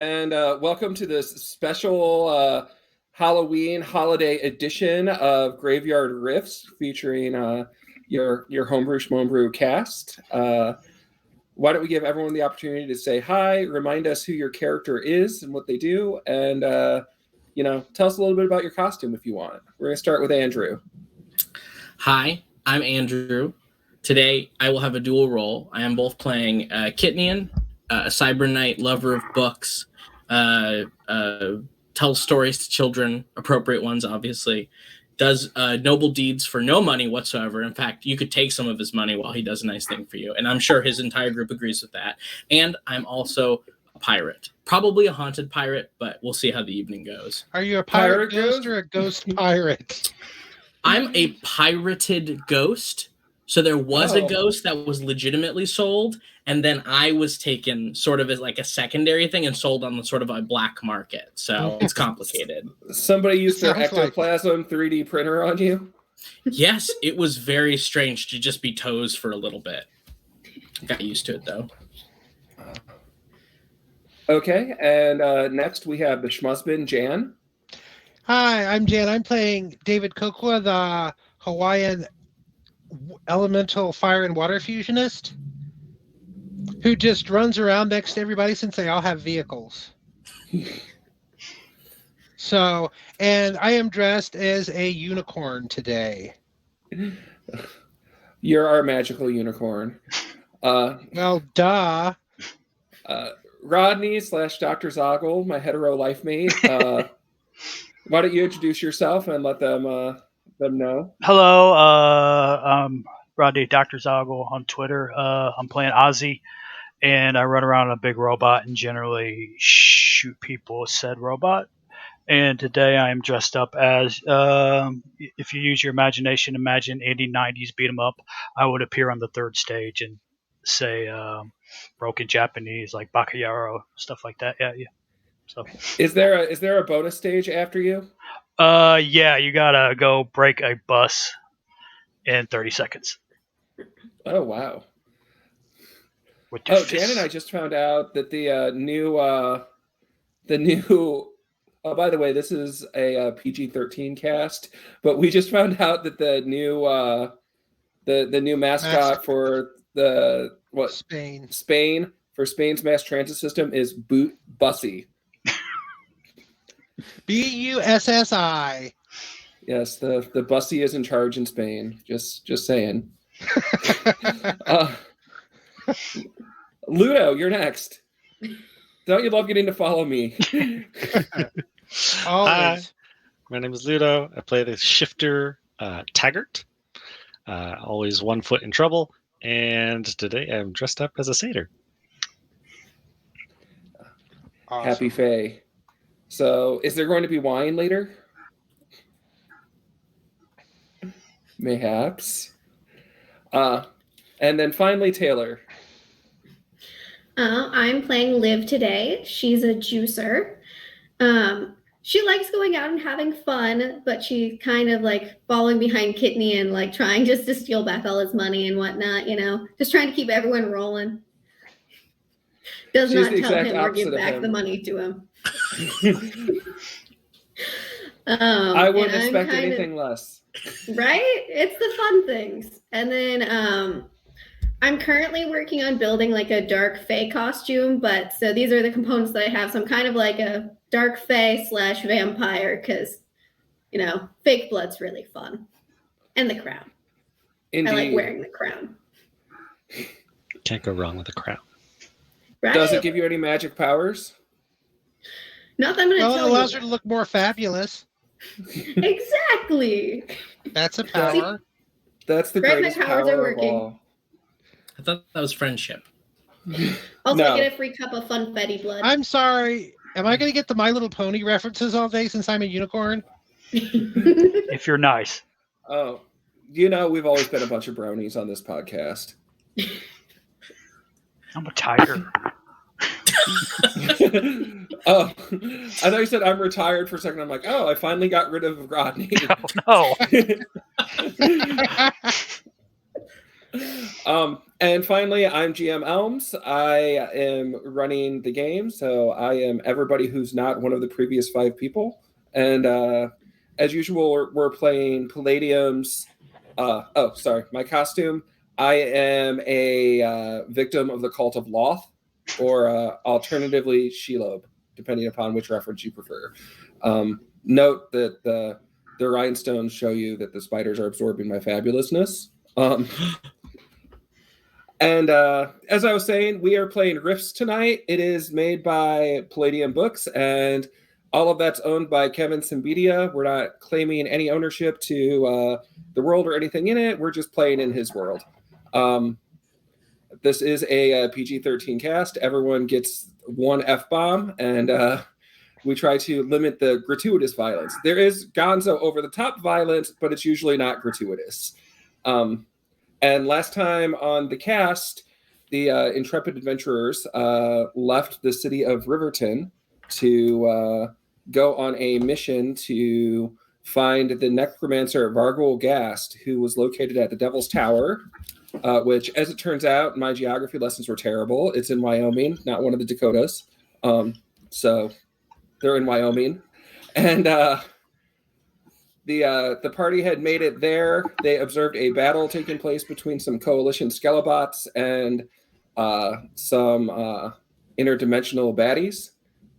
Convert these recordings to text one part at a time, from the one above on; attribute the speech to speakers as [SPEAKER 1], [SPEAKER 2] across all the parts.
[SPEAKER 1] And welcome to this special Halloween holiday edition of Graveyard Riffs featuring your Homebrew Shomebrew cast. Why don't we give everyone the opportunity to say hi, remind us who your character is and what they do, and tell us a little bit about your costume if you want. We're going to start with Andrew.
[SPEAKER 2] Hi, I'm Andrew. Today, I will have a dual role. I am both playing Kitnian, a cyber knight, lover of books, tells stories to children, appropriate ones, obviously, does noble deeds for no money whatsoever. In fact, you could take some of his money while he does a nice thing for you, and I'm sure his entire group agrees with that. And I'm also a pirate. Probably a haunted pirate, but we'll see how the evening goes.
[SPEAKER 3] Are you a pirate ghost or a ghost pirate?
[SPEAKER 2] I'm a pirated ghost. So there was a ghost that was legitimately sold, and then I was taken sort of as like a secondary thing and sold on the sort of a black market. So it's complicated.
[SPEAKER 1] Somebody used their ectoplasm 3D printer on you?
[SPEAKER 2] Yes, it was very strange to just be toes for a little bit. Got used to it, though.
[SPEAKER 1] Okay, and next we have the Schmusbin, Jan.
[SPEAKER 3] Hi, I'm Jan. I'm playing David Kokwa, the Hawaiian elemental fire and water fusionist who just runs around next to everybody since they all have vehicles. So, and I am dressed as a unicorn today.
[SPEAKER 1] You're our magical unicorn.
[SPEAKER 3] Well, duh.
[SPEAKER 1] Rodney / Dr. Zoggle, my hetero life mate. Why don't you introduce yourself and let them know?
[SPEAKER 4] Hello, I'm Rodney, Dr. Zoggle on Twitter. I'm playing Ozzy, and I run around a big robot and generally shoot people with said robot. And today I am dressed up as, if you use your imagination, imagine 80s, 90s beat 'em up, I would appear on the third stage and say broken Japanese, like Bakayaro, stuff like that. Yeah. So,
[SPEAKER 1] is there a bonus stage after you?
[SPEAKER 4] Yeah, you gotta go break a bus in 30 seconds.
[SPEAKER 1] Oh wow! Jan and I just found out that the new. Oh, by the way, this is a PG-13 cast, but we just found out that the new the new mascot for the Spain for Spain's mass transit system is Bussy.
[SPEAKER 3] Bussi.
[SPEAKER 1] Yes, the Bussy is in charge in Spain. Just saying. Ludo, you're next. Don't you love getting to follow me?
[SPEAKER 5] Hi, my name is Ludo. I play the shifter Taggart. Always one foot in trouble, and today I'm dressed up as a satyr.
[SPEAKER 1] Awesome. Happy Faye. So, is there going to be wine later? Mayhaps. And then finally, Taylor.
[SPEAKER 6] I'm playing Liv today. She's a juicer. She likes going out and having fun, but she's kind of like following behind Kitney and like trying just to steal back all his money and whatnot, just trying to keep everyone rolling. Does not tell him or give back the money to him.
[SPEAKER 1] I wouldn't expect anything less.
[SPEAKER 6] Right? It's the fun things. And then I'm currently working on building like a dark fae costume, but so these are the components that I have. So I'm kind of like a dark fae / vampire because, fake blood's really fun. And the crown. Indeed. I like wearing the crown.
[SPEAKER 5] Can't go wrong with a crown.
[SPEAKER 6] Right?
[SPEAKER 1] Does it give you any magic powers?
[SPEAKER 6] Not that I'm going to tell you.
[SPEAKER 3] Well, it allows her to look more fabulous.
[SPEAKER 6] Exactly.
[SPEAKER 3] That's a power.
[SPEAKER 1] That's the greatest power of all.
[SPEAKER 2] I thought that was friendship.
[SPEAKER 6] Also, I get a free cup of funfetti blood.
[SPEAKER 3] I'm sorry. Am I going to get the My Little Pony references all day since I'm a unicorn?
[SPEAKER 4] If you're nice.
[SPEAKER 1] Oh, we've always been a bunch of bronies on this podcast.
[SPEAKER 4] I'm a tiger.
[SPEAKER 1] Oh, I thought you said I'm retired for a second. I'm like, I finally got rid of Rodney.
[SPEAKER 4] Oh, no.
[SPEAKER 1] And finally, I'm GM Elms. I am running the game, so I am everybody who's not one of the previous 5 people. And as usual, we're playing Palladium's. My costume. I am a victim of the cult of Loth, or alternatively Shelob, depending upon which reference you prefer. Note that the rhinestones show you that the spiders are absorbing my fabulousness. And as I was saying, we are playing RIFTS tonight. It is made by Palladium Books, and all of that's owned by Kevin Simbedia. We're not claiming any ownership to the world or anything in it. We're just playing in his world. This is a PG-13 cast. Everyone gets 1 F-bomb, and we try to limit the gratuitous violence. There is gonzo over-the-top violence, but it's usually not gratuitous. And last time on the cast, the intrepid adventurers left the city of Riverton to go on a mission to find the necromancer Vargol Gast, who was located at the Devil's Tower, which, as it turns out, my geography lessons were terrible. It's in Wyoming, not one of the Dakotas. So they're in Wyoming. And the party had made it there. They observed a battle taking place between some coalition Skelebots and some interdimensional baddies.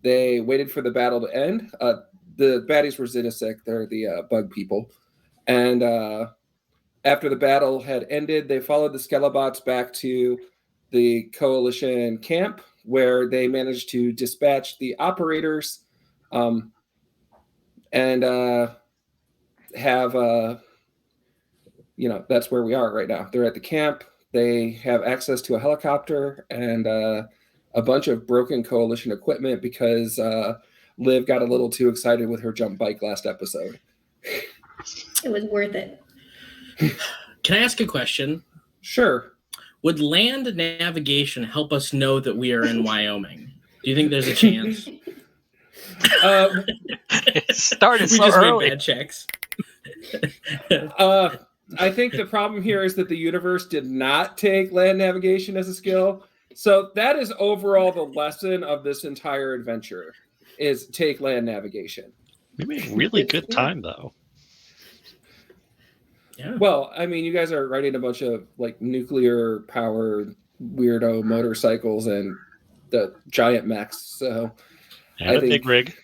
[SPEAKER 1] They waited for the battle to end. The baddies were Zittasek. They're the bug people. And after the battle had ended, they followed the Skelebots back to the coalition camp, where they managed to dispatch the operators and have that's where we are right now. They're at the camp. They have access to a helicopter and a bunch of broken coalition equipment because Liv got a little too excited with her jump bike last episode.
[SPEAKER 6] It was worth it.
[SPEAKER 2] Can I ask a question?
[SPEAKER 1] Sure.
[SPEAKER 2] Would land navigation help us know that we are in Wyoming? Do you think there's a chance?
[SPEAKER 4] It started
[SPEAKER 2] We
[SPEAKER 4] so
[SPEAKER 2] just
[SPEAKER 4] early.
[SPEAKER 2] made bad checks.
[SPEAKER 1] I think the problem here is that the universe did not take land navigation as a skill. So that is overall the lesson of this entire adventure, is take land navigation.
[SPEAKER 5] We made really good time, though.
[SPEAKER 2] Yeah.
[SPEAKER 1] Well, I mean, you guys are riding a bunch of like nuclear powered weirdo motorcycles and the giant mechs. So
[SPEAKER 5] And a big rig.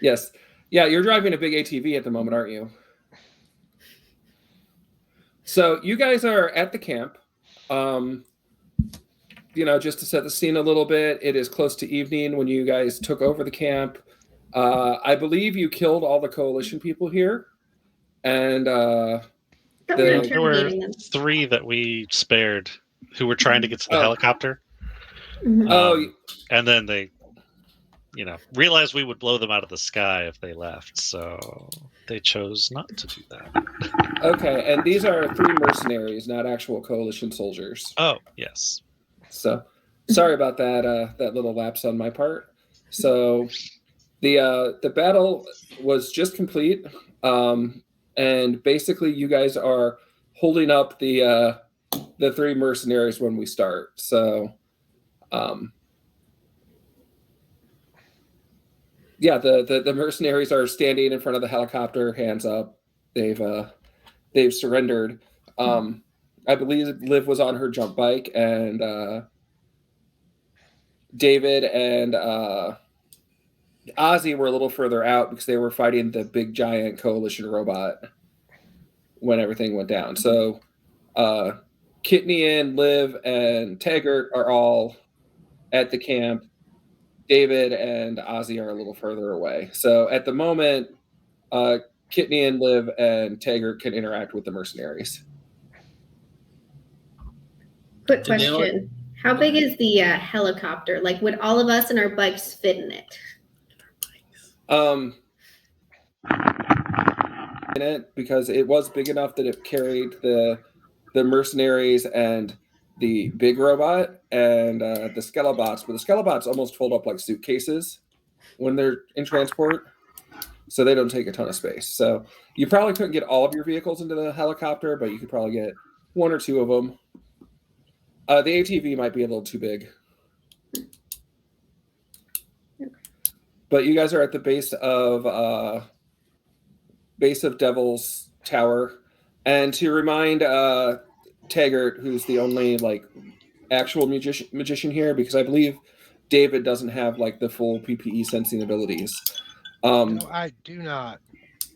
[SPEAKER 1] Yes. Yeah, you're driving a big ATV at the moment, aren't you? So you guys are at the camp. Just to set the scene a little bit, it is close to evening when you guys took over the camp. I believe you killed all the coalition people here. And
[SPEAKER 5] There were 3 that we spared who were trying to get to the helicopter.
[SPEAKER 6] Mm-hmm.
[SPEAKER 5] And then they, realized we would blow them out of the sky if they left. So they chose not to do that.
[SPEAKER 1] Okay, and these are 3 mercenaries, not actual coalition soldiers.
[SPEAKER 5] Oh, yes.
[SPEAKER 1] So sorry about that that little lapse on my part. So the battle was just complete. And basically, you guys are holding up the 3 mercenaries when we start. So, the mercenaries are standing in front of the helicopter, hands up. They've surrendered. I believe Liv was on her jump bike, and David and Ozzy were a little further out because they were fighting the big giant coalition robot when everything went down. So Kitnian, Liv, and Taggart are all at the camp. David and Ozzy are a little further away. So at the moment, Kitnian, Liv, and Taggart can interact with the mercenaries.
[SPEAKER 6] Quick question. How big is the helicopter? Like, would all of us and our bikes fit in it?
[SPEAKER 1] In it, because it was big enough that it carried the mercenaries and the big robot and the Skelebots, but the Skelebots almost fold up like suitcases when they're in transport, so they don't take a ton of space. So you probably couldn't get all of your vehicles into the helicopter, but you could probably get 1 or 2 of them. The ATV might be a little too big. But you guys are at the base of Devil's Tower. And to remind Taggart, who's the only like actual magician here, because I believe David doesn't have like the full PPE sensing abilities.
[SPEAKER 3] No, I do not.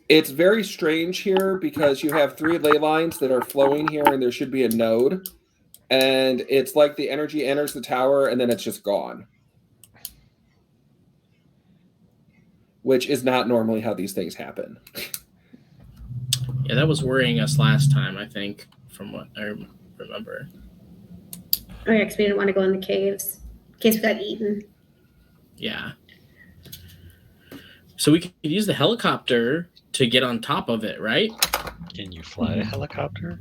[SPEAKER 1] It's very strange here because you have 3 ley lines that are flowing here, and there should be a node. And it's like the energy enters the tower, and then it's just gone. Which is not normally how these things happen.
[SPEAKER 2] Yeah, that was worrying us last time, I think, from what I remember.
[SPEAKER 6] Oh, yeah, because we didn't want to go in the caves in case we got eaten.
[SPEAKER 2] Yeah. So we could use the helicopter to get on top of it, right?
[SPEAKER 5] Can you fly a helicopter?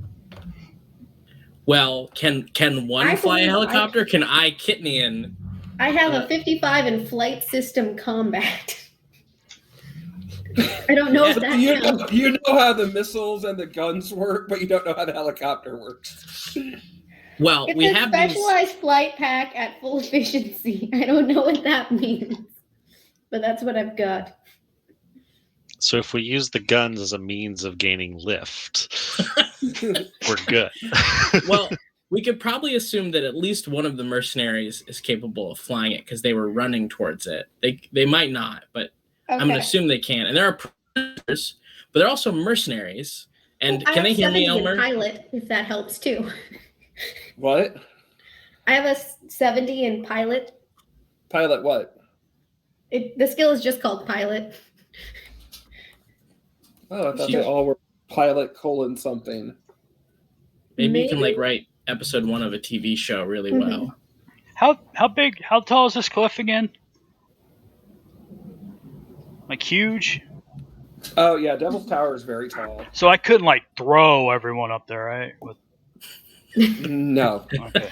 [SPEAKER 2] Well, can one fly a helicopter? Can I Kitnian?
[SPEAKER 6] I have a 55 in flight system combat. I don't know if that counts.
[SPEAKER 1] You know how the missiles and the guns work, but you don't know how the helicopter works.
[SPEAKER 2] Well,
[SPEAKER 6] It's
[SPEAKER 2] we
[SPEAKER 6] a
[SPEAKER 2] have
[SPEAKER 6] specialized flight pack at full efficiency. I don't know what that means, but that's what I've got.
[SPEAKER 5] So if we use the guns as a means of gaining lift, we're good.
[SPEAKER 2] Well, we could probably assume that at least one of the mercenaries is capable of flying it because they were running towards it. They might not, but I'm going to assume they can. And there are prisoners, but they're also mercenaries. And can they hear me, Elmer?
[SPEAKER 6] I have 70 in pilot, if that helps too.
[SPEAKER 1] What?
[SPEAKER 6] I have a 70 in pilot.
[SPEAKER 1] Pilot what?
[SPEAKER 6] The skill is just called pilot.
[SPEAKER 1] Oh, I thought they all were pilot : something.
[SPEAKER 2] Maybe you can like write episode 1 of a TV show really well.
[SPEAKER 4] How tall is this cliff again? Like huge?
[SPEAKER 1] Oh yeah, Devil's Tower is very tall.
[SPEAKER 4] So I couldn't like throw everyone up there, right?
[SPEAKER 1] No.
[SPEAKER 4] Okay.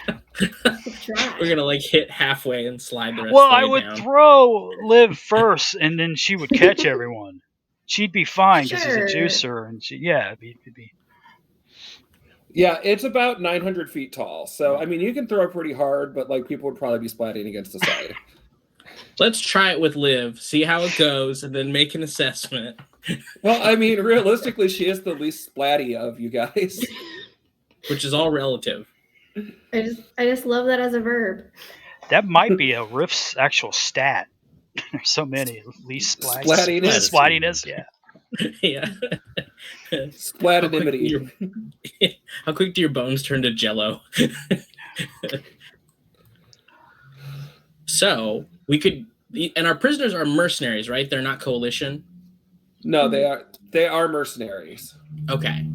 [SPEAKER 2] We're gonna like hit halfway and slide the rest
[SPEAKER 4] Well,
[SPEAKER 2] of the way
[SPEAKER 4] I would
[SPEAKER 2] down.
[SPEAKER 4] throw Liv first, and then she would catch everyone. She'd be fine because she's a juicer, and it'd be.
[SPEAKER 1] Yeah, it's about 900 feet tall. So I mean, you can throw pretty hard, but like people would probably be splatting against the side.
[SPEAKER 2] Let's try it with Liv, see how it goes, and then make an assessment.
[SPEAKER 1] Well, I mean, realistically, she is the least splatty of you guys.
[SPEAKER 2] Which is all relative.
[SPEAKER 6] I just love that as a verb.
[SPEAKER 4] That might be a RIFTS actual stat. There's so many. Least
[SPEAKER 1] splattiness.
[SPEAKER 4] Splattiness, yeah.
[SPEAKER 2] Yeah.
[SPEAKER 1] Splatinimity.
[SPEAKER 2] How quick do your bones turn to jello? So we could, and our prisoners are mercenaries, right? They're not coalition.
[SPEAKER 1] No, they are mercenaries.
[SPEAKER 2] Okay.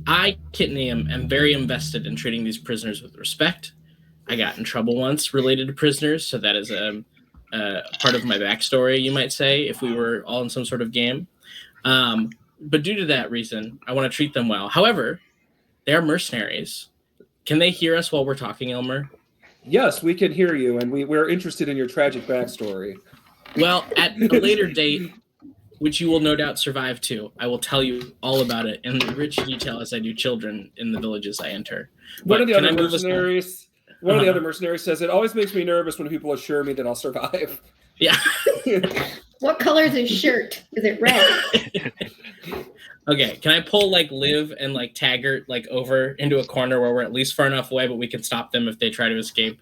[SPEAKER 2] I, Kitney, am very invested in treating these prisoners with respect. I got in trouble once related to prisoners, so that is a part of my backstory, you might say, if we were all in some sort of game. But due to that reason, I want to treat them well. However, they are mercenaries. Can they hear us while we're talking, Elmer?
[SPEAKER 1] Yes, we can hear you, and we're interested in your tragic backstory.
[SPEAKER 2] Well, at a later date, which you will no doubt survive to, I will tell you all about it in rich detail as I do children in the villages I enter.
[SPEAKER 1] One of the other mercenaries says, it always makes me nervous when people assure me that I'll survive.
[SPEAKER 2] Yeah.
[SPEAKER 6] What color is his shirt? Is it red?
[SPEAKER 2] Okay, can I pull like Liv and like Taggart like over into a corner where we're at least far enough away, but we can stop them if they try to escape?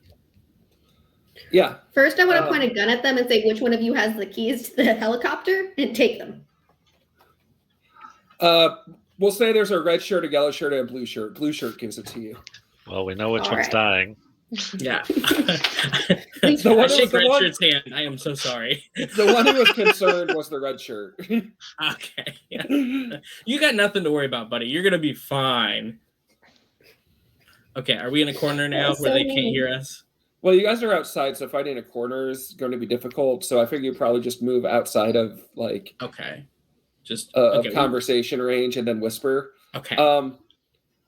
[SPEAKER 1] Yeah.
[SPEAKER 6] First, I want to point a gun at them and say, which one of you has the keys to the helicopter, and take them.
[SPEAKER 1] We'll say there's a red shirt, a yellow shirt, and a blue shirt. Blue shirt gives it to you.
[SPEAKER 5] Well, we know which
[SPEAKER 6] All
[SPEAKER 5] one's
[SPEAKER 6] right.
[SPEAKER 5] dying.
[SPEAKER 2] Yeah.
[SPEAKER 1] The one
[SPEAKER 2] I
[SPEAKER 1] who
[SPEAKER 2] shake
[SPEAKER 1] was
[SPEAKER 2] Red Shirt's hand. I am so sorry.
[SPEAKER 1] The one who was concerned was the red shirt.
[SPEAKER 2] Okay. Yeah. You got nothing to worry about, buddy. You're gonna be fine. Okay, are we in a corner now
[SPEAKER 6] That's
[SPEAKER 2] where
[SPEAKER 6] so
[SPEAKER 2] they can't
[SPEAKER 6] mean.
[SPEAKER 2] hear us?
[SPEAKER 1] Well, you guys are outside, so fighting a corner is going to be difficult. So I figure you probably just move outside of like
[SPEAKER 2] Okay. Just
[SPEAKER 1] of conversation range and then whisper.
[SPEAKER 2] Okay.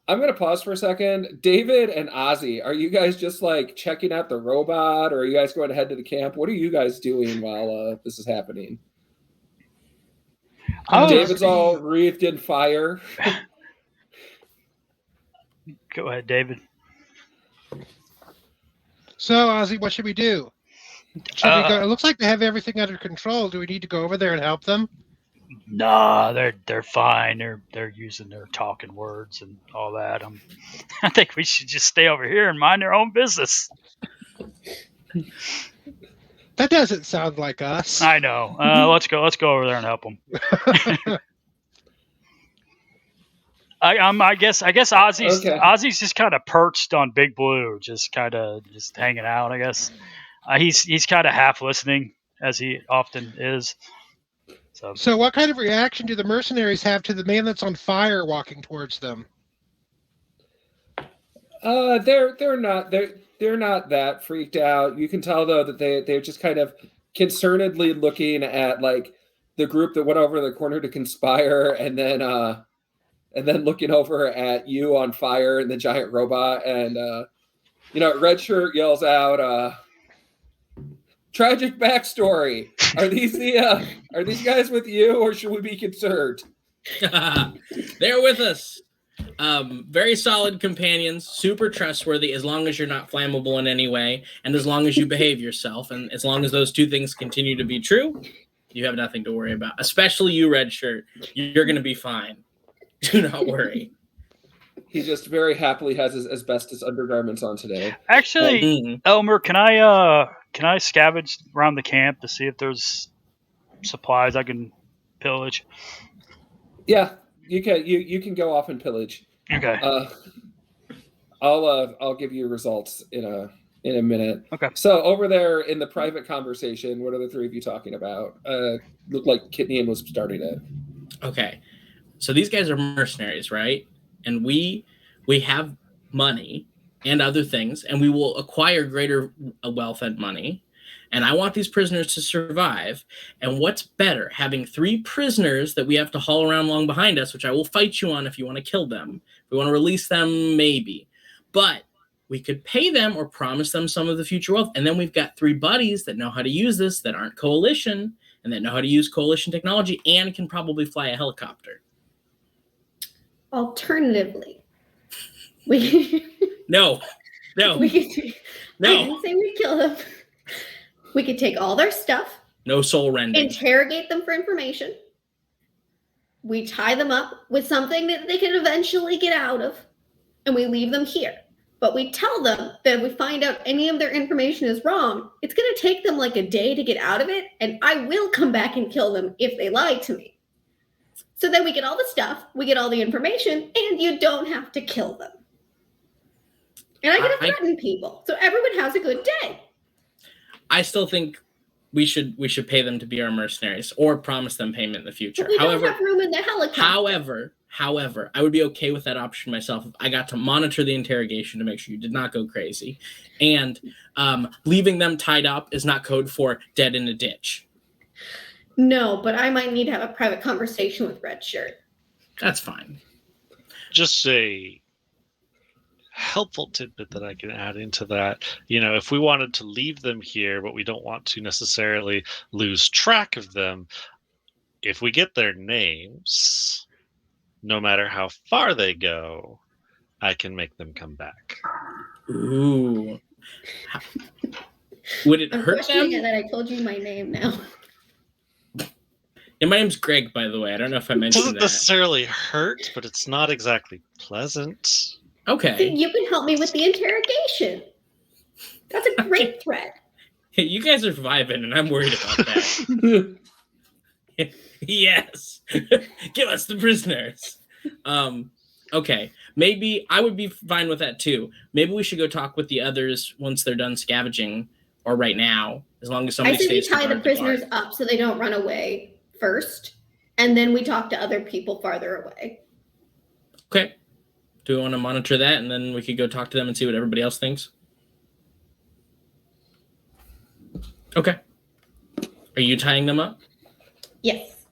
[SPEAKER 1] I'm going to pause for a second. David and Ozzy, are you guys just like checking out the robot, or are you guys going to head to the camp? What are you guys doing while this is happening?
[SPEAKER 4] Oh,
[SPEAKER 1] David's all wreathed in fire.
[SPEAKER 4] Go ahead, David.
[SPEAKER 3] So, Ozzy, what should we do? Should we go? It looks like they have everything under control. Do we need to go over there and help them?
[SPEAKER 4] Nah, they're fine. They're using their talking words and all that. I think we should just stay over here and mind their own business.
[SPEAKER 3] That doesn't sound like us.
[SPEAKER 4] I know. Let's go over there and help them. I guess Ozzy's just kind of perched on Big Blue, just hanging out. I guess he's kind of half listening, as he often is.
[SPEAKER 3] So what kind of reaction do the mercenaries have to the man that's on fire walking towards them?
[SPEAKER 1] They're not that freaked out. You can tell though that they're just kind of concernedly looking at like the group that went over the corner to conspire, and then looking over at you on fire and the giant robot, and Red Shirt yells out, "Tragic backstory. Are these guys with you, or should we be concerned?"
[SPEAKER 2] They're with us. Very solid companions, super trustworthy as long as you're not flammable in any way, and as long as you behave yourself, and as long as those two things continue to be true, you have nothing to worry about. Especially you, Red Shirt. You're going to be fine. Do not worry.
[SPEAKER 1] He just very happily has his asbestos undergarments on today.
[SPEAKER 4] Actually, Elmer, can I scavenge around the camp to see if there's supplies I can pillage?
[SPEAKER 1] Yeah, you can. You can go off and pillage.
[SPEAKER 4] Okay.
[SPEAKER 1] I'll give you results in a minute.
[SPEAKER 4] Okay.
[SPEAKER 1] So over there in the private conversation, what are the three of you talking about? Looked like Kitnian was starting it.
[SPEAKER 2] Okay. So these guys are mercenaries, right? And we have money and other things, and we will acquire greater wealth and money. And I want these prisoners to survive. And what's better, having 3 prisoners that we have to haul around long behind us, which I will fight you on if you want to kill them. If we want to release them, maybe. But we could pay them or promise them some of the future wealth. And then we've got 3 buddies that know how to use this, that aren't coalition, and that know how to use coalition technology, and can probably fly a helicopter.
[SPEAKER 6] Alternatively,
[SPEAKER 2] No.
[SPEAKER 6] I didn't say we'd kill them. We could take all their stuff.
[SPEAKER 2] No soul rending.
[SPEAKER 6] Interrogate them for information. We tie them up with something that they can eventually get out of, and we leave them here. But we tell them that if we find out any of their information is wrong, it's going to take them like a day to get out of it, and I will come back and kill them if they lie to me. So then we get all the stuff, we get all the information, and you don't have to kill them. And I get to threaten people, so everyone has a good day.
[SPEAKER 2] I still think we should pay them to be our mercenaries, or promise them payment in the future.
[SPEAKER 6] But we don't have room in the helicopter.
[SPEAKER 2] However, I would be okay with that option myself if I got to monitor the interrogation to make sure you did not go crazy. And leaving them tied up is not code for dead in a ditch.
[SPEAKER 6] No, but I might need to have a private conversation with Red Shirt.
[SPEAKER 2] That's fine.
[SPEAKER 5] Just a helpful tidbit that I can add into that. If we wanted to leave them here, but we don't want to necessarily lose track of them, if we get their names, no matter how far they go, I can make them come back.
[SPEAKER 2] Ooh. Would it hurt them?
[SPEAKER 6] That I told you my name now.
[SPEAKER 2] And my name's Greg, by the way. I don't know if I mentioned that.
[SPEAKER 5] It doesn't necessarily hurt, but it's not exactly pleasant.
[SPEAKER 2] Okay.
[SPEAKER 6] You can help me with the interrogation. That's a great threat.
[SPEAKER 2] You guys are vibing, and I'm worried about that. Yes. Give us the prisoners. Okay. Maybe I would be fine with that, too. Maybe we should go talk with the others once they're done scavenging, or right now, as long as somebody stays.
[SPEAKER 6] I say we tie the prisoners up so they don't run away first, and then we talk to other people farther away.
[SPEAKER 2] Okay. Do we want to monitor that, and then we could go talk to them and see what everybody else thinks? Okay. Are you tying them up?
[SPEAKER 6] Yes.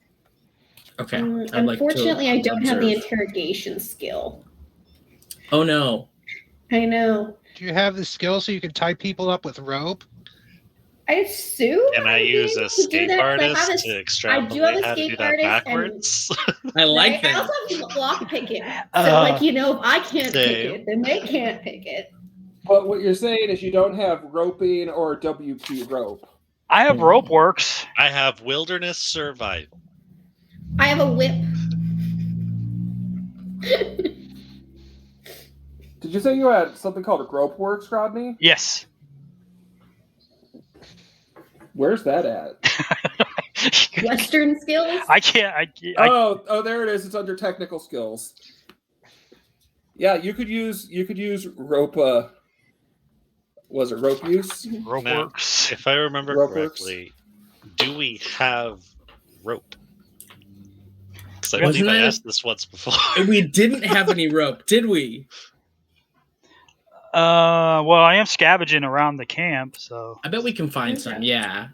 [SPEAKER 2] Okay.
[SPEAKER 6] Unfortunately, I don't have the interrogation skill.
[SPEAKER 2] Oh, no.
[SPEAKER 6] I know.
[SPEAKER 3] Do you have the skill so you can tie people up with rope?
[SPEAKER 6] I assume.
[SPEAKER 5] Can I use a escape artist to extrapolate how to do that backwards?
[SPEAKER 2] I like
[SPEAKER 6] I
[SPEAKER 2] that.
[SPEAKER 6] also have block picking. So, if I can't pick it, then they can't pick it.
[SPEAKER 1] But what you're saying is you don't have roping or WP rope.
[SPEAKER 4] I have rope works.
[SPEAKER 5] I have wilderness survival.
[SPEAKER 6] I have a whip.
[SPEAKER 1] Did you say you had something called a rope works, Rodney?
[SPEAKER 4] Yes.
[SPEAKER 1] Where's that at?
[SPEAKER 6] Western skills.
[SPEAKER 4] I can't.
[SPEAKER 1] Oh, there it is. It's under technical skills. Yeah, you could use rope. Was it rope use?
[SPEAKER 4] Rope
[SPEAKER 5] Now,
[SPEAKER 4] works.
[SPEAKER 5] if I remember
[SPEAKER 1] Rope
[SPEAKER 5] correctly, do we have rope? Because I
[SPEAKER 2] Wasn't
[SPEAKER 5] believe I
[SPEAKER 2] that-
[SPEAKER 5] asked this once before.
[SPEAKER 2] We didn't have any rope, did we?
[SPEAKER 4] Well, I am scavenging around the camp, so
[SPEAKER 2] I bet we can find some. Yeah.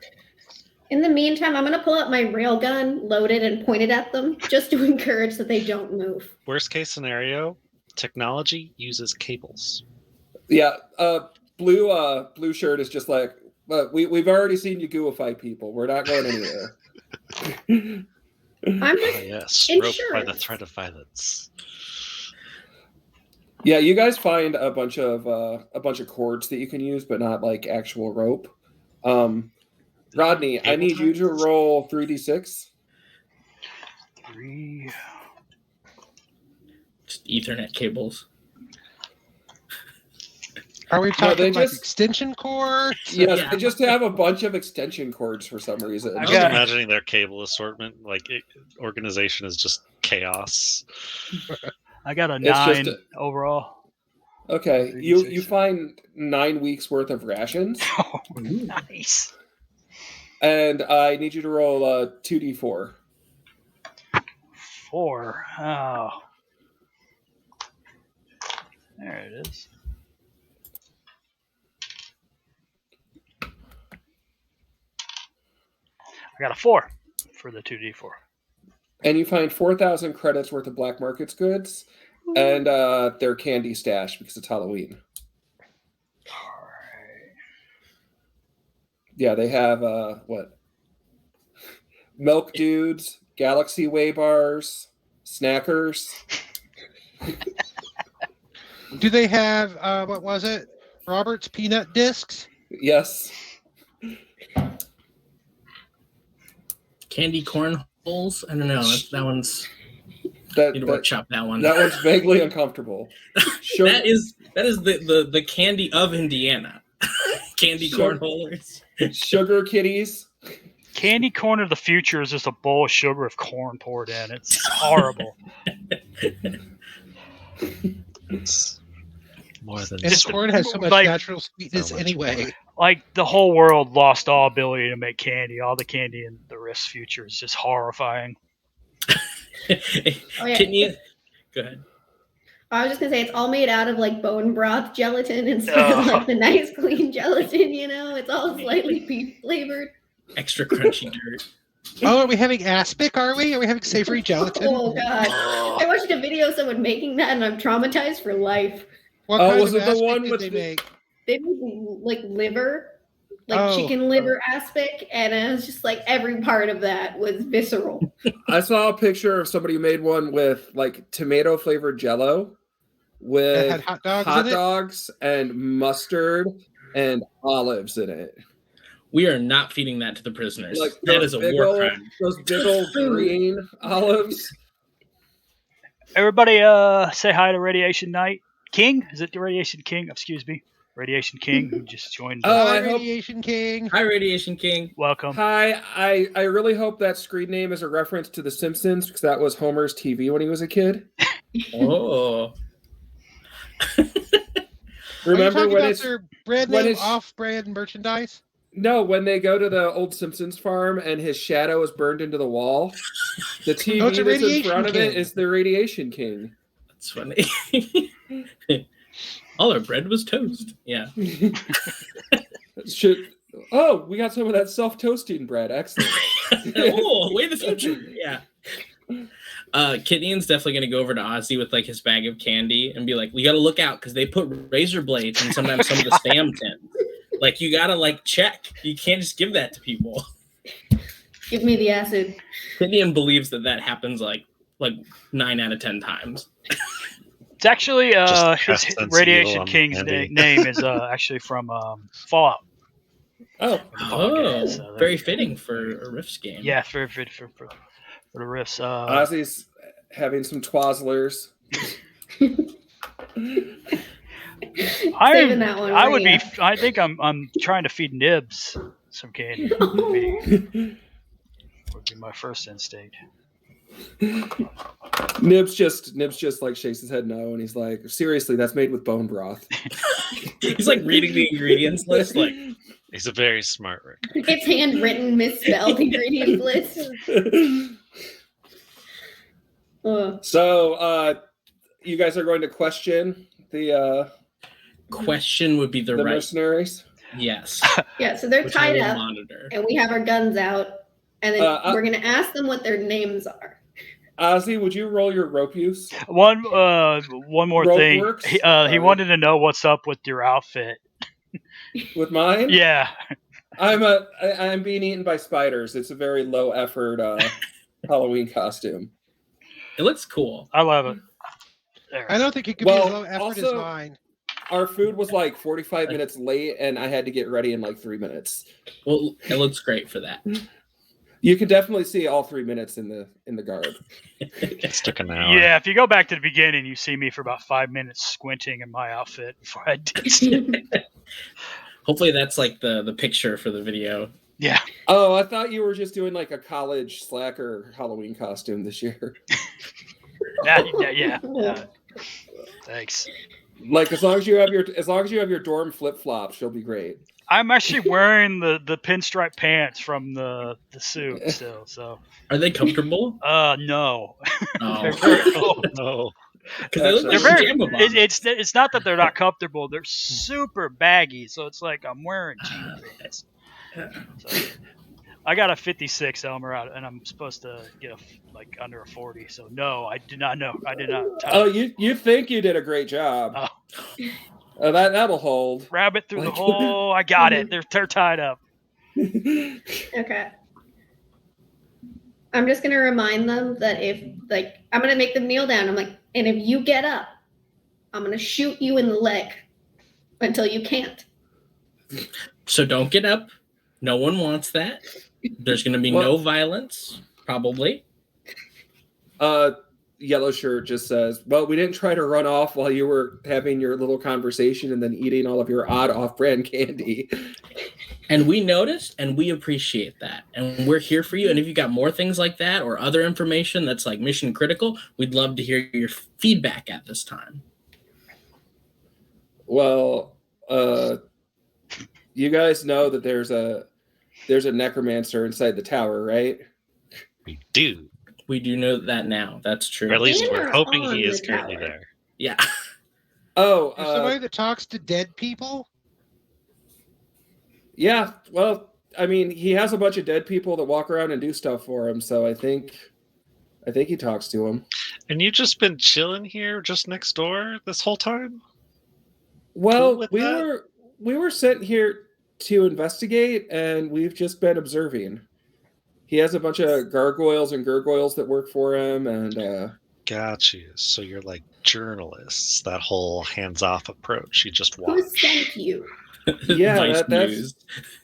[SPEAKER 6] In the meantime, I'm gonna pull out my railgun, load it, and point it at them, just to encourage that they don't move.
[SPEAKER 5] Worst case scenario, technology uses cables.
[SPEAKER 1] Yeah. Blue shirt is just like, we've already seen you gooify people. We're not going anywhere.
[SPEAKER 6] I'm just
[SPEAKER 5] Yes, roped by the
[SPEAKER 6] insurance.
[SPEAKER 5] threat of violence.
[SPEAKER 1] Yeah, you guys find a bunch of cords that you can use, but not like actual rope. Rodney, I need you to roll 3d6.
[SPEAKER 4] 3.
[SPEAKER 2] Just Ethernet cables.
[SPEAKER 3] Are we talking
[SPEAKER 1] just-
[SPEAKER 3] extension cords?
[SPEAKER 1] Yes,
[SPEAKER 2] Yeah.
[SPEAKER 1] they just have a bunch of extension cords for some reason.
[SPEAKER 5] I'm
[SPEAKER 4] I
[SPEAKER 5] just
[SPEAKER 4] got-
[SPEAKER 5] imagining their cable assortment, organization is just chaos.
[SPEAKER 4] I got a
[SPEAKER 1] It's
[SPEAKER 4] 9
[SPEAKER 1] just
[SPEAKER 4] overall.
[SPEAKER 1] Okay,
[SPEAKER 4] 3d6.
[SPEAKER 1] you find 9 weeks worth of rations,
[SPEAKER 4] Oh, nice.
[SPEAKER 1] and I need you to roll 2d4.
[SPEAKER 4] 4. Oh. There it is. I got a 4 for the 2d4.
[SPEAKER 1] And you find 4,000 credits worth of black markets goods, and their candy stash because it's Halloween. Yeah, they have Milk Dudes, Galaxy Way bars, Snackers.
[SPEAKER 3] Do they have what was it? Robert's peanut discs?
[SPEAKER 1] Yes.
[SPEAKER 2] Candy corn holes? I don't know. That one's
[SPEAKER 1] That
[SPEAKER 2] need to
[SPEAKER 1] that,
[SPEAKER 2] workshop that one.
[SPEAKER 1] that one's vaguely uncomfortable. Sugar,
[SPEAKER 2] That is the candy of Indiana. Candy
[SPEAKER 1] Sure.
[SPEAKER 2] cornholers.
[SPEAKER 1] sugar kitties.
[SPEAKER 4] Candy corn of the future is just a bowl of sugar with corn poured in. It's horrible.
[SPEAKER 5] It's more than
[SPEAKER 3] And
[SPEAKER 4] Just
[SPEAKER 3] corn has so much
[SPEAKER 4] like-
[SPEAKER 3] natural sweetness
[SPEAKER 5] So much
[SPEAKER 3] anyway.
[SPEAKER 4] Like the whole world lost all ability to make candy. All the candy in the Rift's future is just horrifying.
[SPEAKER 6] Oh, yeah.
[SPEAKER 2] Kidney. Go ahead.
[SPEAKER 6] I was just gonna say it's all made out of like bone broth gelatin instead of like the nice clean gelatin. It's all slightly beef flavored.
[SPEAKER 2] Extra crunchy dirt.
[SPEAKER 3] Oh, are we having aspic, are we? Are we having savory gelatin?
[SPEAKER 6] Oh god! I watched a video of someone making that, and I'm traumatized for life.
[SPEAKER 3] What
[SPEAKER 1] Oh,
[SPEAKER 3] kind
[SPEAKER 1] was
[SPEAKER 3] of
[SPEAKER 1] it the
[SPEAKER 3] aspic
[SPEAKER 1] one
[SPEAKER 3] did
[SPEAKER 1] with
[SPEAKER 3] they
[SPEAKER 1] the-
[SPEAKER 3] make?
[SPEAKER 6] They made like liver, like
[SPEAKER 3] Oh.
[SPEAKER 6] chicken liver aspic, and it was just like every part of that was visceral.
[SPEAKER 1] I saw a picture of somebody who made one with like tomato flavored Jello,
[SPEAKER 3] It
[SPEAKER 1] with
[SPEAKER 3] had hot dogs
[SPEAKER 1] hot
[SPEAKER 3] in it?
[SPEAKER 1] dogs and mustard and olives in it.
[SPEAKER 2] We are not feeding that to the prisoners.
[SPEAKER 1] Like
[SPEAKER 2] That
[SPEAKER 1] those
[SPEAKER 2] is a
[SPEAKER 1] big
[SPEAKER 2] war
[SPEAKER 1] ol'-
[SPEAKER 2] crime.
[SPEAKER 1] Those big old green olives.
[SPEAKER 4] Everybody, say hi to Radiation Knight King. Is it the Radiation King? Excuse me, Radiation King, who just joined.
[SPEAKER 1] Oh,
[SPEAKER 3] Hi,
[SPEAKER 1] I hope-
[SPEAKER 3] Radiation King.
[SPEAKER 2] Hi, Radiation King.
[SPEAKER 4] Welcome.
[SPEAKER 1] Hi, I really hope that screen name is a reference to The Simpsons because that was Homer's TV when he was a kid.
[SPEAKER 2] Oh.
[SPEAKER 3] Are you
[SPEAKER 1] Remember
[SPEAKER 3] talking
[SPEAKER 1] when
[SPEAKER 3] about
[SPEAKER 1] it's
[SPEAKER 3] their brand
[SPEAKER 1] when
[SPEAKER 3] name
[SPEAKER 1] it's-
[SPEAKER 3] off-brand merchandise?
[SPEAKER 1] no, when they go to the old Simpsons farm and his shadow is burned into the wall. The TV
[SPEAKER 3] Oh, it's a
[SPEAKER 1] that's in
[SPEAKER 3] Radiation
[SPEAKER 1] front of it
[SPEAKER 3] King.
[SPEAKER 1] is the Radiation King.
[SPEAKER 2] That's funny. All our bread was toast. Yeah.
[SPEAKER 1] Oh, we got some of that self-toasting bread. Excellent.
[SPEAKER 2] Oh, way the future. Yeah. Kitnian's definitely gonna go over to Ozzy with like his bag of candy and be like, "We got to look out because they put razor blades in sometimes some of the Spam tins." Like, you gotta like check. You can't just give that to people.
[SPEAKER 6] Give me the acid.
[SPEAKER 2] Gideon believes that happens like 9 out of 10 times.
[SPEAKER 4] It's actually
[SPEAKER 5] Just
[SPEAKER 4] his
[SPEAKER 5] cast sense
[SPEAKER 4] Radiation
[SPEAKER 5] needle on
[SPEAKER 4] King's
[SPEAKER 5] Andy.
[SPEAKER 4] name is actually from Fallout.
[SPEAKER 1] Oh,
[SPEAKER 2] Oh,
[SPEAKER 4] So there
[SPEAKER 2] very
[SPEAKER 4] you go.
[SPEAKER 2] fitting for a Rifts game.
[SPEAKER 4] Yeah, for the riffs.
[SPEAKER 1] Ozzy's having some twazzlers.
[SPEAKER 6] Saving that one.
[SPEAKER 4] I
[SPEAKER 6] for
[SPEAKER 4] would
[SPEAKER 6] ya.
[SPEAKER 4] be. I think I'm trying to feed Nibs some candy. Would be my first instinct.
[SPEAKER 1] Nibs just like shakes his head no, and he's like, seriously, that's made with bone broth.
[SPEAKER 2] He's like reading the ingredients list, like,
[SPEAKER 5] He's a very smart Rick.
[SPEAKER 6] It's handwritten, misspelled ingredients list. Ugh.
[SPEAKER 1] So, you guys are going to question the
[SPEAKER 2] question would be the right.
[SPEAKER 1] mercenaries?
[SPEAKER 2] Yes.
[SPEAKER 6] Yeah, so they're
[SPEAKER 2] Which I
[SPEAKER 6] tied
[SPEAKER 2] will
[SPEAKER 6] up,
[SPEAKER 2] monitor.
[SPEAKER 6] and we have our guns out, and then we're gonna ask them what their names are.
[SPEAKER 1] Ozzy, would you roll your rope use?
[SPEAKER 4] One more
[SPEAKER 1] Rope
[SPEAKER 4] thing.
[SPEAKER 1] works?
[SPEAKER 4] He
[SPEAKER 1] Sorry.
[SPEAKER 4] wanted to know what's up with your outfit.
[SPEAKER 1] With mine?
[SPEAKER 4] Yeah.
[SPEAKER 1] I'm being eaten by spiders. It's a very low effort Halloween costume.
[SPEAKER 2] It looks cool.
[SPEAKER 4] I love it. There.
[SPEAKER 3] I don't think it could be as low effort as mine.
[SPEAKER 1] Our food was like 45 minutes late, and I had to get ready in like 3 minutes.
[SPEAKER 2] Well, it looks great for that.
[SPEAKER 1] You can definitely see all 3 minutes in the garb.
[SPEAKER 5] It took an hour.
[SPEAKER 4] Yeah, if you go back to the beginning, you see me for about 5 minutes squinting in my outfit before I did.
[SPEAKER 2] Hopefully that's like the picture for the video.
[SPEAKER 4] Yeah.
[SPEAKER 1] Oh, I thought you were just doing like a college slacker Halloween costume this year.
[SPEAKER 4] Yeah. Thanks.
[SPEAKER 1] Like as long as you have your dorm flip flops, you'll be great.
[SPEAKER 4] I'm actually wearing the pinstripe pants from the suit still. So
[SPEAKER 2] Are they comfortable?
[SPEAKER 4] No.
[SPEAKER 2] Oh.
[SPEAKER 5] Oh, no.
[SPEAKER 2] Because they look
[SPEAKER 4] They're
[SPEAKER 2] like
[SPEAKER 4] very.
[SPEAKER 2] pajama bottoms.
[SPEAKER 4] It's not that they're not comfortable. They're super baggy, so it's like I'm wearing jean pants. So, I got a 56 Elmer out, and I'm supposed to get like under a 40. So no, I did not know. I did not.
[SPEAKER 1] Oh, you think you did a great job?
[SPEAKER 4] Oh.
[SPEAKER 1] That'll hold.
[SPEAKER 4] Rabbit through the hole. I got it. They're tied up.
[SPEAKER 6] Okay. I'm just gonna remind them that I'm gonna make them kneel down. I'm like, and if you get up, I'm gonna shoot you in the leg until you can't.
[SPEAKER 2] So don't get up. No one wants that. There's going to be no violence, probably.
[SPEAKER 1] Yellow shirt just says, well, we didn't try to run off while you were having your little conversation and then eating all of your odd off-brand candy.
[SPEAKER 2] And we noticed, and we appreciate that. And we're here for you. And if you got more things like that or other information that's like mission critical, we'd love to hear your feedback at this time.
[SPEAKER 1] Well, you guys know that there's a necromancer inside the tower, right?
[SPEAKER 5] We do.
[SPEAKER 2] We do know that now. That's true.
[SPEAKER 5] Or at least
[SPEAKER 6] And
[SPEAKER 5] we're
[SPEAKER 6] we're
[SPEAKER 5] hoping
[SPEAKER 6] on
[SPEAKER 5] he is
[SPEAKER 6] the
[SPEAKER 5] currently
[SPEAKER 6] tower.
[SPEAKER 5] there.
[SPEAKER 2] Yeah.
[SPEAKER 1] Oh,
[SPEAKER 3] There's somebody that talks to dead people?
[SPEAKER 1] yeah. Well, I mean, he has a bunch of dead people that walk around and do stuff for him, so I think he talks to him.
[SPEAKER 5] And you just been chilling here just next door this whole time?
[SPEAKER 1] Well,
[SPEAKER 5] Cool with
[SPEAKER 1] we
[SPEAKER 5] that?
[SPEAKER 1] were sent here to investigate, and we've just been observing. He has a bunch of gargoyles and gurgoyles that work for him, and
[SPEAKER 5] Got you. So you're like journalists, that whole hands-off approach. You just watch.
[SPEAKER 6] Who sent you?
[SPEAKER 1] yeah,
[SPEAKER 2] Vice
[SPEAKER 1] that's
[SPEAKER 2] News.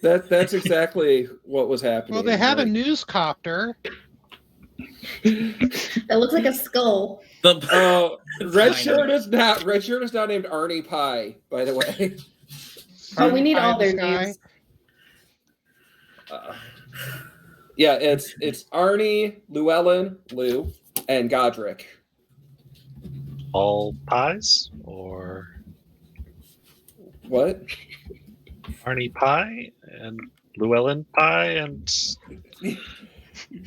[SPEAKER 1] that's exactly what was happening.
[SPEAKER 3] Well, they have a
[SPEAKER 1] Like,
[SPEAKER 3] news copter.
[SPEAKER 6] That looks like a skull.
[SPEAKER 1] Red shirt is not named Arnie Pie, by the way.
[SPEAKER 6] But we need all their
[SPEAKER 3] This guy.
[SPEAKER 6] names.
[SPEAKER 1] Yeah, it's Arnie, Llewellyn, Lou, and Godric.
[SPEAKER 5] All pies? Or
[SPEAKER 1] What?
[SPEAKER 5] Arnie Pie and Llewellyn Pie and...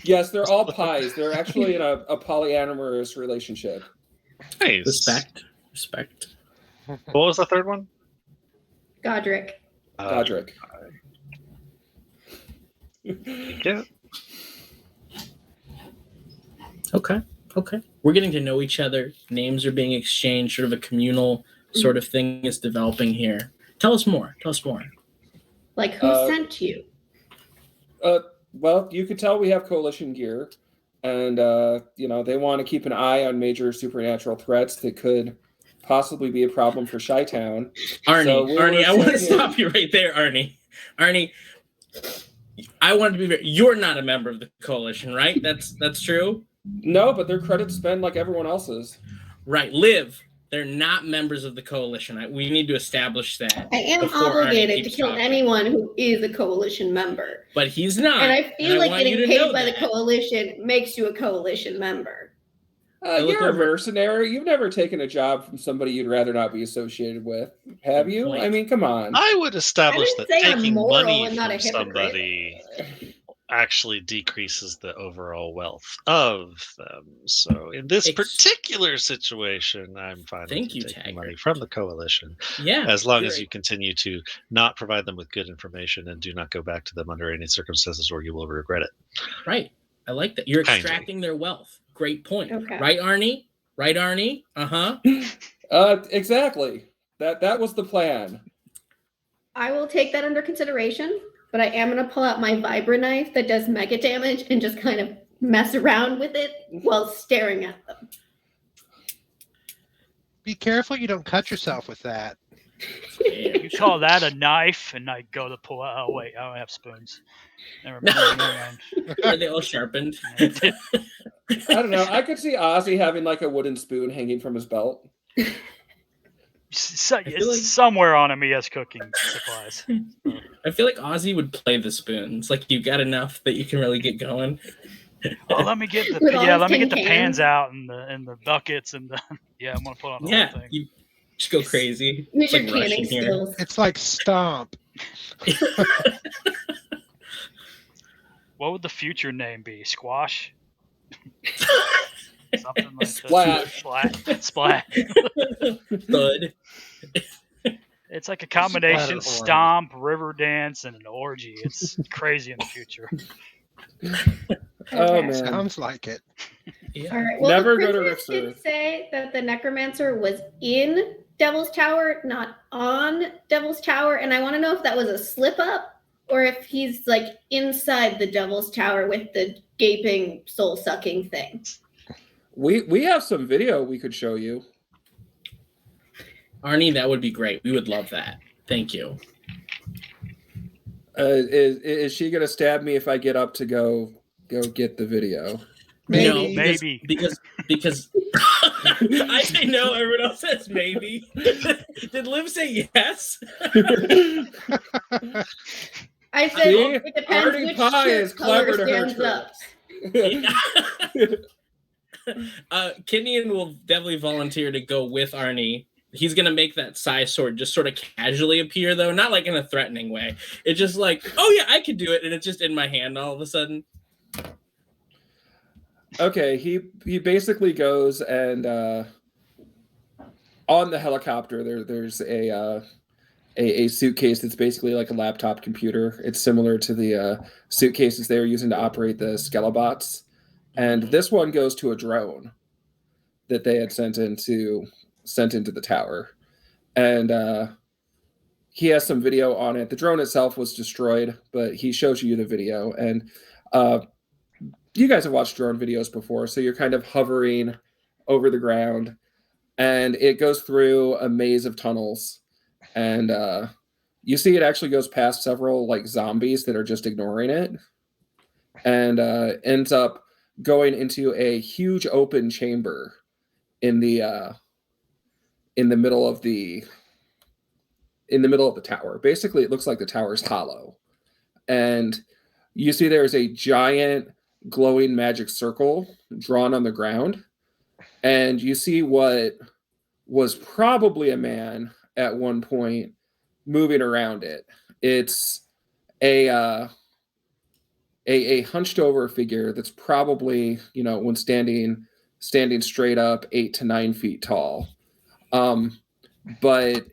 [SPEAKER 1] Yes, they're all pies. They're actually in a polyamorous relationship.
[SPEAKER 5] Nice.
[SPEAKER 2] Respect.
[SPEAKER 5] What was the third one?
[SPEAKER 6] Godric.
[SPEAKER 1] Godric.
[SPEAKER 5] Yeah.
[SPEAKER 2] Okay. We're getting to know each other. Names are being exchanged. Sort of a communal sort of thing is developing here. Tell us more.
[SPEAKER 6] Like, who sent you?
[SPEAKER 1] Well, you could tell we have coalition gear, and they want to keep an eye on major supernatural threats that could possibly be a problem for Chi-Town.
[SPEAKER 2] Arnie, I want to stop you right there, Arnie. Arnie, I want to be very, you're not a member of the coalition, right? That's true?
[SPEAKER 1] No, but their credits spend like everyone else's.
[SPEAKER 2] Right. Liv, they're not members of the coalition. We need to establish that.
[SPEAKER 6] I am obligated to kill anyone who is a coalition member.
[SPEAKER 2] But he's not.
[SPEAKER 6] And I feel like getting paid by the coalition makes you a coalition member.
[SPEAKER 1] You're a mercenary. You've never taken a job from somebody you'd rather not be associated with, have you? I mean, come on.
[SPEAKER 5] I would establish that taking money from
[SPEAKER 6] somebody
[SPEAKER 5] somebody actually decreases the overall wealth of them. So in this particular situation, I'm fine with you taking money from the coalition.
[SPEAKER 2] Yeah.
[SPEAKER 5] As long as you continue to not provide them with good information and do not go back to them under any circumstances or you will regret it.
[SPEAKER 2] Right. I like that. You're extracting their wealth. Great point.
[SPEAKER 6] Okay.
[SPEAKER 2] Right, Arnie? Right, Arnie?
[SPEAKER 1] Exactly. That was the plan.
[SPEAKER 6] I will take that under consideration, but I am going to pull out my vibra knife that does mega damage and just kind of mess around with it while staring at them.
[SPEAKER 3] Be careful you don't cut yourself with that.
[SPEAKER 4] You call that a knife, and I go to pull out. Oh wait, I don't have spoons. Never mind.
[SPEAKER 2] Are they all sharpened?
[SPEAKER 1] I don't know. I could see Ozzy having like a wooden spoon hanging from his belt.
[SPEAKER 4] Somewhere on him he has cooking supplies.
[SPEAKER 2] I feel like Ozzy would play the spoons. Like you got enough that you can really get going.
[SPEAKER 4] Oh, let me get the pans out and the buckets and the I'm gonna put on the whole thing.
[SPEAKER 2] You just go crazy.
[SPEAKER 6] Use your canning skills.
[SPEAKER 3] It's like Stomp.
[SPEAKER 4] What would the future name be? Squash? Something like Splat.
[SPEAKER 2] Thud.
[SPEAKER 4] It's like a combination stomp, river dance, and an orgy. It's crazy in the future.
[SPEAKER 1] Oh man,
[SPEAKER 3] sounds like it.
[SPEAKER 6] Yeah. All right. Well,
[SPEAKER 1] never
[SPEAKER 6] the
[SPEAKER 1] go to
[SPEAKER 6] princess
[SPEAKER 1] RIFTS.
[SPEAKER 6] did say that the necromancer was in Devil's Tower, not on Devil's Tower, and I want to know if that was a slip up or if he's like inside the Devil's Tower with the gaping, soul sucking thing.
[SPEAKER 1] We have some video we could show you.
[SPEAKER 2] Arnie, that would be great. We would love that. Thank you.
[SPEAKER 1] Is she gonna stab me if I get up to go get the video?
[SPEAKER 2] Maybe. No, because I say no, everyone else says maybe. Did Liv say yes?
[SPEAKER 6] I said it depends
[SPEAKER 1] Arnie
[SPEAKER 6] which
[SPEAKER 1] Pie is clever to her
[SPEAKER 6] up.
[SPEAKER 2] Kenyon will definitely volunteer to go with Arnie. He's gonna make that Sai sword just sort of casually appear, though, not like in a threatening way. It's just like, oh yeah, I could do it, and it's just in my hand all of a sudden.
[SPEAKER 1] Okay, he basically goes and on the helicopter there's a suitcase that's basically like a laptop computer. It's similar to the suitcases they were using to operate the Skelelobots. And this one goes to a drone that they had sent into the tower. And he has some video on it. The drone itself was destroyed, but he shows you the video. And you guys have watched drone videos before, so you're kind of hovering over the ground. And it goes through a maze of tunnels. And you see it actually goes past several like zombies that are just ignoring it. And ends up going into a huge open chamber in the middle of the tower. Basically, it looks like the tower's hollow. And you see there's a giant glowing magic circle drawn on the ground. And you see what was probably a man at one point moving around it. It's a hunched over figure that's probably, when standing straight up 8 to 9 feet tall. But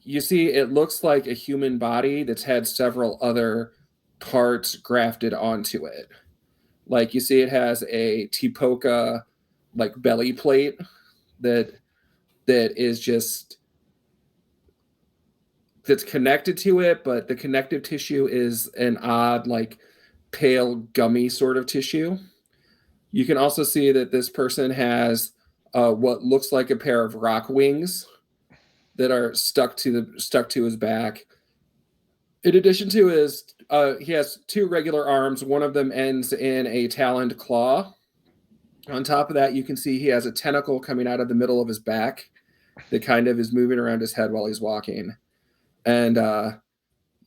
[SPEAKER 1] you see, it looks like a human body that's had several other parts grafted onto it. Like you see, it has a Tipoca like belly plate that is just that's connected to it, but the connective tissue is an odd, like pale, gummy sort of tissue. You can also see that this person has what looks like a pair of rock wings that are stuck to his back. In addition to his, he has 2 regular arms. One of them ends in a taloned claw. On top of that, you can see he has a tentacle coming out of the middle of his back that kind of is moving around his head while he's walking. And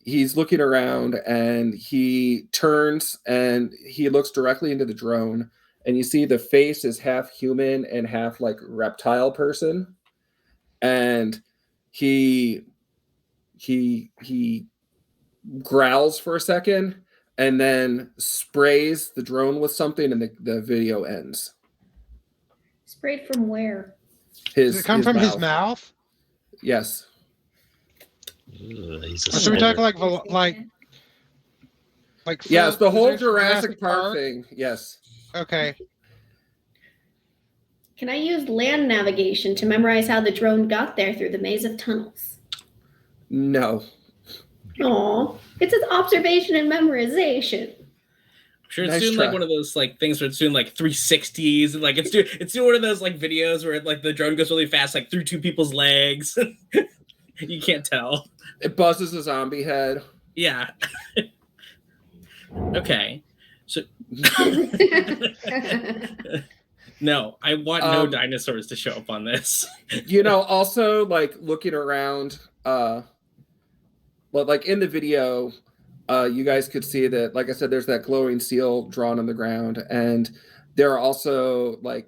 [SPEAKER 1] he's looking around, and he turns and he looks directly into the drone. And you see the face is half human and half like reptile person. And he growls for a second and then sprays the drone with something, and the video ends.
[SPEAKER 6] Sprayed from where?
[SPEAKER 3] Does it come from his mouth?
[SPEAKER 1] Yes.
[SPEAKER 3] So we talk like
[SPEAKER 1] yes, the whole Jurassic Park thing. Yes.
[SPEAKER 3] Okay.
[SPEAKER 6] Can I use land navigation to memorize how the drone got there through the maze of tunnels?
[SPEAKER 1] No.
[SPEAKER 6] Aw, it's an observation and memorization.
[SPEAKER 2] I'm sure it's
[SPEAKER 1] Nice
[SPEAKER 2] doing
[SPEAKER 1] try.
[SPEAKER 2] like one of those like things where it's doing like 360s, and like it's doing one of those like videos where like the drone goes really fast, like through 2 people's legs. You can't tell.
[SPEAKER 1] It buzzes a zombie head.
[SPEAKER 2] Yeah. Okay. So no, I want no dinosaurs to show up on this.
[SPEAKER 1] Also like looking around, like in the video, you guys could see that, like I said, there's that glowing seal drawn on the ground, and there are also like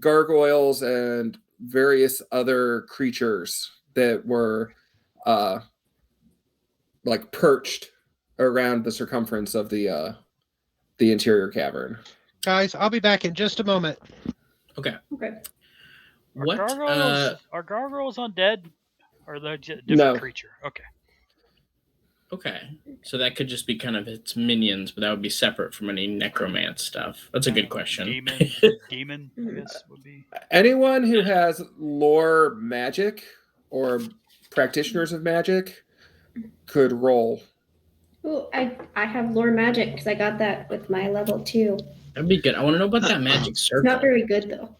[SPEAKER 1] gargoyles and various other creatures that were like perched around the circumference of the interior cavern.
[SPEAKER 3] Guys, I'll be back in just a moment.
[SPEAKER 2] Okay.
[SPEAKER 6] Okay.
[SPEAKER 2] What?
[SPEAKER 4] Are gargoyles undead? Or are they just a different creature? Okay.
[SPEAKER 2] Okay. So that could just be kind of its minions, but that would be separate from any necromance stuff. That's a good question.
[SPEAKER 4] Demon, I guess, would be.
[SPEAKER 1] Anyone who has lore magic or practitioners of magic could roll.
[SPEAKER 6] Ooh, I have lore magic because I got that with my level 2.
[SPEAKER 2] That'd be good. I want to know about that magic circle.
[SPEAKER 6] Not very good though.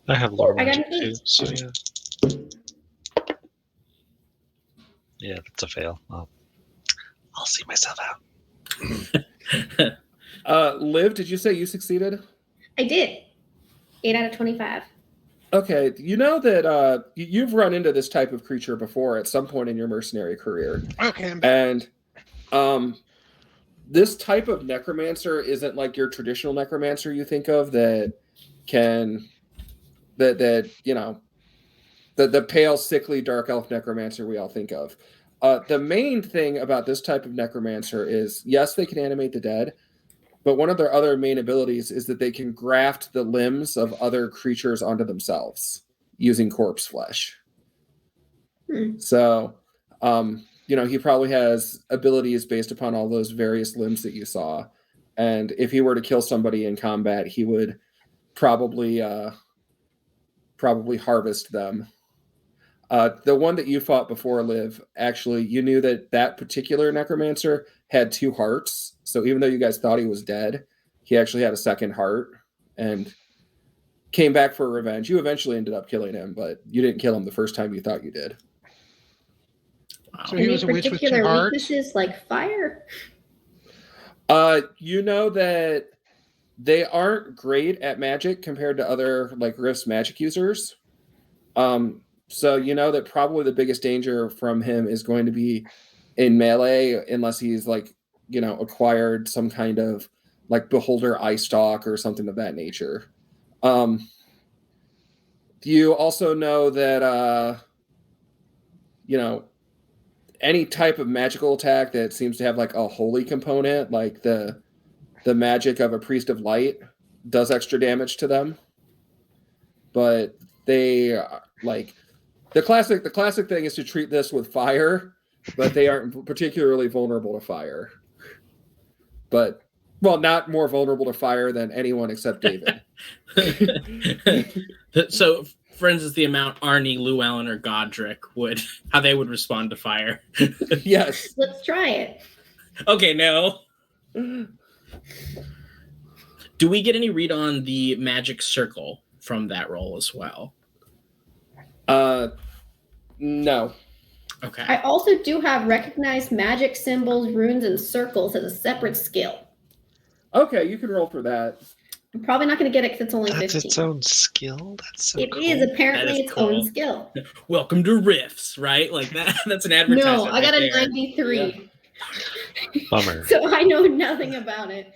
[SPEAKER 5] I have lore
[SPEAKER 6] I got
[SPEAKER 5] magic
[SPEAKER 6] an
[SPEAKER 5] too,
[SPEAKER 6] 8.
[SPEAKER 5] so yeah. Yeah, that's a fail. I'll see myself out.
[SPEAKER 1] Liv, did you say you succeeded?
[SPEAKER 6] I did. 8 out of 25.
[SPEAKER 1] Okay, you know that you've run into this type of creature before at some point in your mercenary career.
[SPEAKER 3] Okay, I'm back.
[SPEAKER 1] And this type of necromancer isn't like your traditional necromancer you think of that can the pale, sickly, dark elf necromancer we all think of. The main thing about this type of necromancer is, yes, they can animate the dead, but one of their other main abilities is that they can graft the limbs of other creatures onto themselves using corpse flesh. So, he probably has abilities based upon all those various limbs that you saw. And if he were to kill somebody in combat, he would probably harvest them. The one that you fought before, Liv, actually, you knew that particular necromancer had 2 hearts. So even though you guys thought he was dead, he actually had a second heart and came back for revenge. You eventually ended up killing him, but you didn't kill him the first time you thought you did.
[SPEAKER 3] So he was a witch with 2
[SPEAKER 6] particular
[SPEAKER 3] hearts?
[SPEAKER 6] weaknesses like fire?
[SPEAKER 1] You know that they aren't great at magic compared to other like RIFTS magic users. So you know that probably the biggest danger from him is going to be in melee, unless he's like, acquired some kind of like beholder eye stalk or something of that nature. You also know that any type of magical attack that seems to have like a holy component, like the magic of a priest of light, does extra damage to them. But they like the classic thing is to treat this with fire, but they aren't particularly vulnerable to fire. But not more vulnerable to fire than anyone except David.
[SPEAKER 2] So for instance, the amount Arnie, Llewellyn, or Godric how they would respond to fire.
[SPEAKER 1] Yes.
[SPEAKER 6] Let's try it.
[SPEAKER 2] Okay, no. Do we get any read on the magic circle from that roll as well?
[SPEAKER 1] No.
[SPEAKER 2] Okay.
[SPEAKER 6] I also do have recognized magic symbols, runes, and circles as a separate skill.
[SPEAKER 1] Okay, you can roll for that.
[SPEAKER 6] I'm probably not going to get it because it's only
[SPEAKER 5] That's
[SPEAKER 6] 15.
[SPEAKER 5] its own skill. That's so
[SPEAKER 6] It
[SPEAKER 5] cool.
[SPEAKER 6] is apparently
[SPEAKER 2] That is
[SPEAKER 6] its
[SPEAKER 2] cool.
[SPEAKER 6] own skill.
[SPEAKER 2] Welcome to RIFTS, right? Like that. That's an advertisement.
[SPEAKER 6] No, I got
[SPEAKER 2] right
[SPEAKER 6] a
[SPEAKER 2] there.
[SPEAKER 6] 93.
[SPEAKER 5] Bummer.
[SPEAKER 6] So I know nothing about it.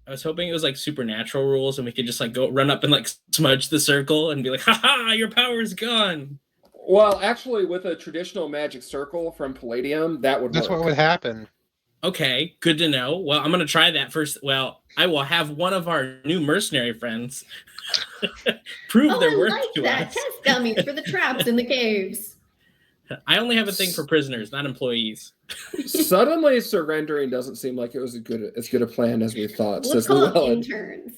[SPEAKER 2] I was hoping it was like supernatural rules and we could just like go run up and like smudge the circle and be like, haha, your power is gone.
[SPEAKER 1] Well, actually, with a traditional magic circle from Palladium, that would
[SPEAKER 3] That's
[SPEAKER 1] work.
[SPEAKER 3] what would happen.
[SPEAKER 2] Okay, good to know. Well, I'm going to try that first. Well, I will have one of our new mercenary friends prove their
[SPEAKER 6] I
[SPEAKER 2] worth
[SPEAKER 6] like
[SPEAKER 2] to
[SPEAKER 6] that.
[SPEAKER 2] us.
[SPEAKER 6] Test dummies for the traps in the caves.
[SPEAKER 2] I only have a thing for prisoners, not employees.
[SPEAKER 1] Suddenly surrendering doesn't seem like it was as good a plan as we thought,
[SPEAKER 6] Let's
[SPEAKER 1] says
[SPEAKER 6] call them
[SPEAKER 1] Llewellyn.
[SPEAKER 6] interns.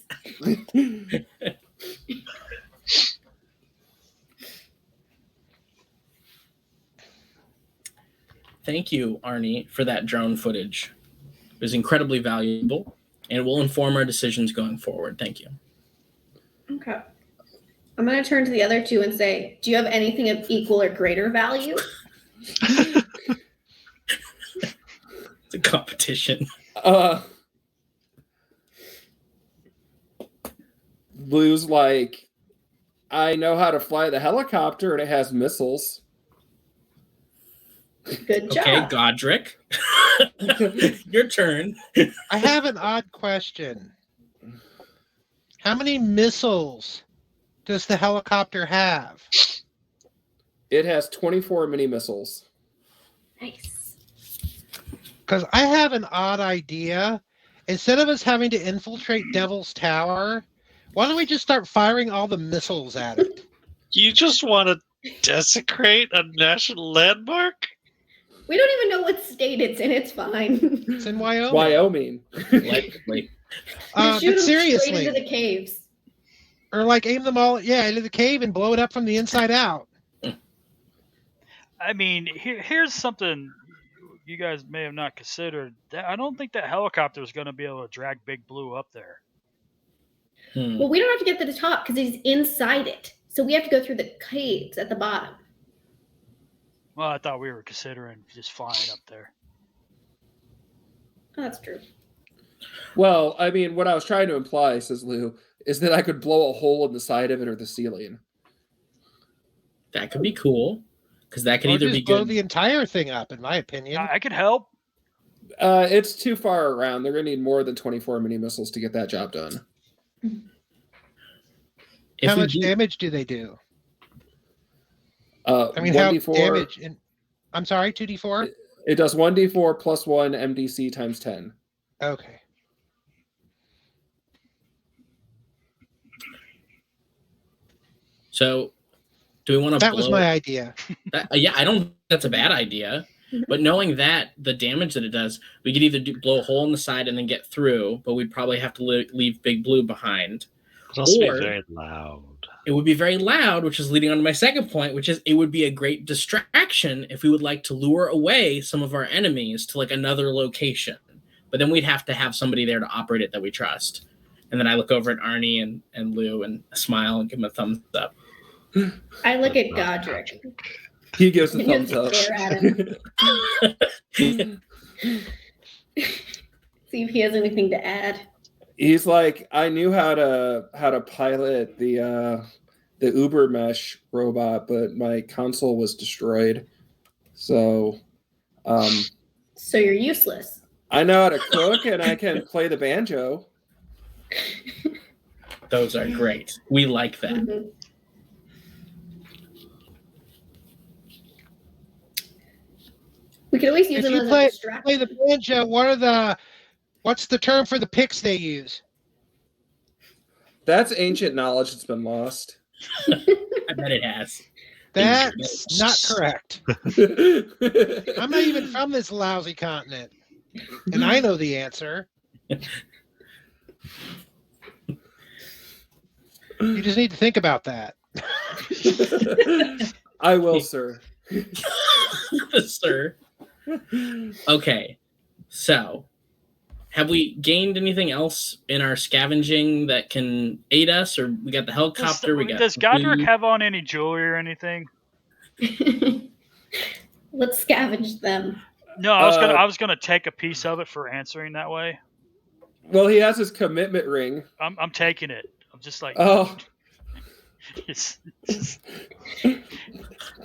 [SPEAKER 2] Thank you, Arnie, for that drone footage. It was incredibly valuable and will inform our decisions going forward. Thank you.
[SPEAKER 6] Okay. I'm going to turn to the other two and say, do you have anything of equal or greater value?
[SPEAKER 2] It's a competition.
[SPEAKER 1] Lou's like, I know how to fly the helicopter and it has missiles.
[SPEAKER 6] Good job.
[SPEAKER 2] Okay, Godric. Your turn.
[SPEAKER 3] I have an odd question. How many missiles does the helicopter have?
[SPEAKER 1] It has 24 mini missiles.
[SPEAKER 6] Nice.
[SPEAKER 3] Because I have an odd idea. Instead of us having to infiltrate Devil's Tower, why don't we just start firing all the missiles at it?
[SPEAKER 5] You just want to desecrate a national landmark?
[SPEAKER 6] We don't even know what state it's in. It's fine.
[SPEAKER 3] It's in Wyoming.
[SPEAKER 1] Wyoming.
[SPEAKER 2] Allegedly.
[SPEAKER 3] But
[SPEAKER 6] Shoot 'em
[SPEAKER 3] seriously,
[SPEAKER 6] straight into the caves.
[SPEAKER 3] or like aim them all, into the cave and blow it up from the inside out.
[SPEAKER 4] I mean, here's something you guys may have not considered. I don't think that helicopter is going to be able to drag Big Blue up there.
[SPEAKER 6] Well, we don't have to get to the top because he's inside it. So we have to go through the caves at the bottom.
[SPEAKER 4] Well, I thought we were considering just flying up there.
[SPEAKER 6] Oh, that's true.
[SPEAKER 1] Well, I mean, what I was trying to imply, says Lou, is that I could blow a hole in the side of it or the ceiling.
[SPEAKER 2] That could be cool. Because that could
[SPEAKER 3] Or
[SPEAKER 2] either
[SPEAKER 3] just
[SPEAKER 2] be
[SPEAKER 3] blow
[SPEAKER 2] good.
[SPEAKER 3] the entire thing up, in my opinion.
[SPEAKER 4] I could help.
[SPEAKER 1] It's too far around. They're going to need more than 24 mini missiles to get that job done.
[SPEAKER 2] If
[SPEAKER 3] How
[SPEAKER 2] we
[SPEAKER 3] much
[SPEAKER 2] do-
[SPEAKER 3] damage do they do?
[SPEAKER 1] I
[SPEAKER 3] mean, how damage? I'm sorry, 2d4?
[SPEAKER 1] It does 1d4 plus 1 MDC times 10.
[SPEAKER 3] Okay.
[SPEAKER 2] So, do we want to
[SPEAKER 3] That was my idea.
[SPEAKER 2] Yeah, I don't think that's a bad idea. But knowing that, the damage that it does, we could either blow a hole in the side and then get through, but we'd probably have to leave Big Blue behind.
[SPEAKER 5] It'd also
[SPEAKER 2] Or-
[SPEAKER 5] be very loud.
[SPEAKER 2] It would be very loud, which is leading on to my second point, which is it would be a great distraction if we would like to lure away some of our enemies to like another location. But then we'd have to have somebody there to operate it that we trust. And then I look over at Arnie and Lou and smile and give him a thumbs up.
[SPEAKER 6] I look at Godric.
[SPEAKER 1] He gives a
[SPEAKER 6] and
[SPEAKER 1] thumbs up.
[SPEAKER 6] stare at him. See if he has anything to add.
[SPEAKER 1] He's like, I knew how to pilot the Uber Mesh robot, but my console was destroyed. So
[SPEAKER 6] So you're useless.
[SPEAKER 1] I know how to cook and I can play the banjo.
[SPEAKER 2] Those are great. We like that.
[SPEAKER 6] Mhm. We could always use
[SPEAKER 3] If
[SPEAKER 6] them
[SPEAKER 3] you
[SPEAKER 6] as a
[SPEAKER 3] play
[SPEAKER 6] distraction.
[SPEAKER 3] the banjo, what's the term for the picks they use?
[SPEAKER 1] That's ancient knowledge that's been lost.
[SPEAKER 2] I bet it has.
[SPEAKER 3] That's not correct. I'm not even from this lousy continent, and I know the answer. You just need to think about that.
[SPEAKER 1] I will, sir.
[SPEAKER 2] Sir. Okay, so have we gained anything else in our scavenging that can aid us, or we got the helicopter?
[SPEAKER 4] Does Godric have on any jewelry or anything?
[SPEAKER 6] Let's scavenge them.
[SPEAKER 4] No, I was gonna take a piece of it for answering that way.
[SPEAKER 1] Well, he has his commitment ring.
[SPEAKER 4] I'm taking it. I'm just like,
[SPEAKER 1] Oh,
[SPEAKER 4] it's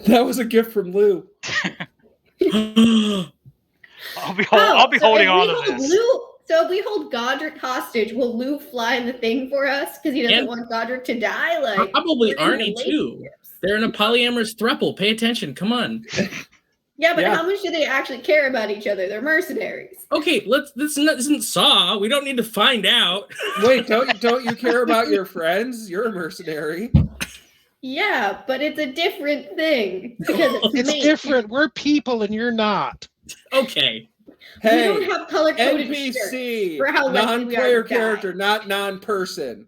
[SPEAKER 1] that was a gift from Lou.
[SPEAKER 4] I'll be holding on to this.
[SPEAKER 6] So if we hold Godric hostage, will Lou fly in the thing for us because he doesn't want Godric to die? Like
[SPEAKER 2] probably Arnie too. They're in a polyamorous throuple. Pay attention. Come on.
[SPEAKER 6] Yeah, but how much do they actually care about each other? They're mercenaries.
[SPEAKER 2] Okay, this isn't Saw. We don't need to find out.
[SPEAKER 1] Wait, don't you care about your friends? You're a mercenary.
[SPEAKER 6] Yeah, but it's a different thing.
[SPEAKER 3] It's different. We're people and you're not.
[SPEAKER 2] Okay.
[SPEAKER 1] Hey,
[SPEAKER 6] we don't have color-coded
[SPEAKER 1] NPC,
[SPEAKER 6] for how
[SPEAKER 1] non-player character, not non-person.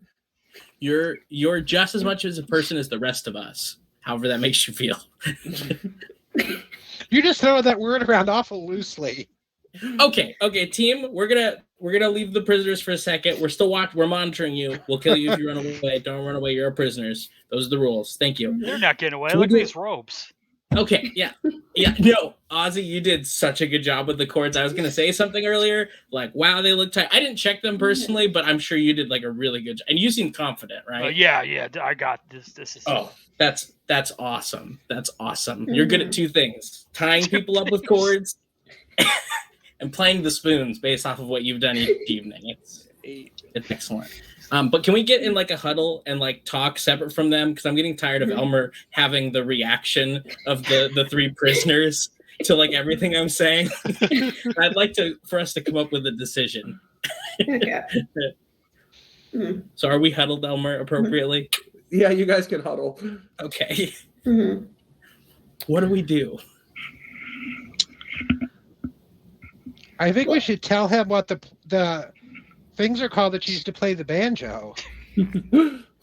[SPEAKER 2] You're just as much as a person as the rest of us. However that makes you feel.
[SPEAKER 3] You're just throwing that word around awful loosely.
[SPEAKER 2] Okay, team. We're gonna leave the prisoners for a second. We're monitoring you. We'll kill you if you run away. Don't run away. You're our prisoners. Those are the rules. Thank you.
[SPEAKER 4] They're not getting away. Look at these ropes.
[SPEAKER 2] Okay, yeah. No, Ozzy, you did such a good job with the cords. I was gonna say something earlier, like, wow, they look tight. I didn't check them personally, but I'm sure you did like a really good job. And you seem confident, right?
[SPEAKER 4] Yeah. I got this. This is.
[SPEAKER 2] Oh, that's awesome. That's awesome. You're good at two things: tying people up with cords and playing the spoons based off of what you've done each evening. It's excellent. But can we get in like a huddle and like talk separate from them? Because I'm getting tired of Elmer having the reaction of the three prisoners to like everything I'm saying. I'd like for us to come up with a decision.
[SPEAKER 6] Okay.
[SPEAKER 2] So are we huddled, Elmer, appropriately?
[SPEAKER 1] Yeah, you guys can huddle.
[SPEAKER 2] Okay.
[SPEAKER 6] Mm-hmm.
[SPEAKER 2] What do we do?
[SPEAKER 3] I think we should tell him what the things are called that you used to play the banjo.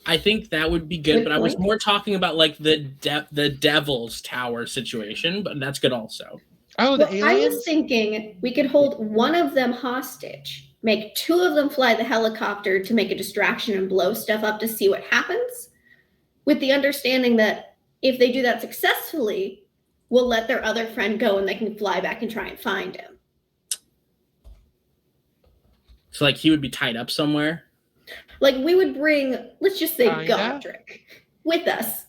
[SPEAKER 2] I think that would be good, but I was more talking about like the Devil's Tower situation, but that's good also.
[SPEAKER 3] Oh, the aliens?
[SPEAKER 6] I was thinking we could hold one of them hostage, make two of them fly the helicopter to make a distraction and blow stuff up to see what happens, with the understanding that if they do that successfully, we'll let their other friend go and they can fly back and try and find him.
[SPEAKER 2] So, like, he would be tied up somewhere?
[SPEAKER 6] Like, we would bring, let's just say, Godric with us,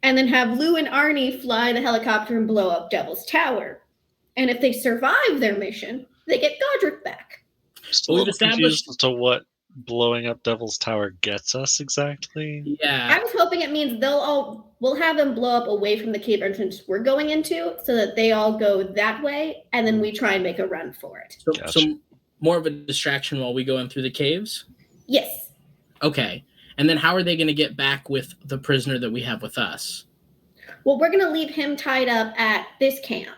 [SPEAKER 6] and then have Lou and Arnie fly the helicopter and blow up Devil's Tower. And if they survive their mission, they get Godric back.
[SPEAKER 5] Still we've established as to what blowing up Devil's Tower gets us exactly.
[SPEAKER 2] Yeah.
[SPEAKER 6] I was hoping it means we'll have them blow up away from the cave entrance we're going into so that they all go that way, and then we try and make a run for it.
[SPEAKER 2] So more of a distraction while we go in through the caves?
[SPEAKER 6] Yes.
[SPEAKER 2] Okay. And then how are they going to get back with the prisoner that we have with us?
[SPEAKER 6] Well, we're going to leave him tied up at this camp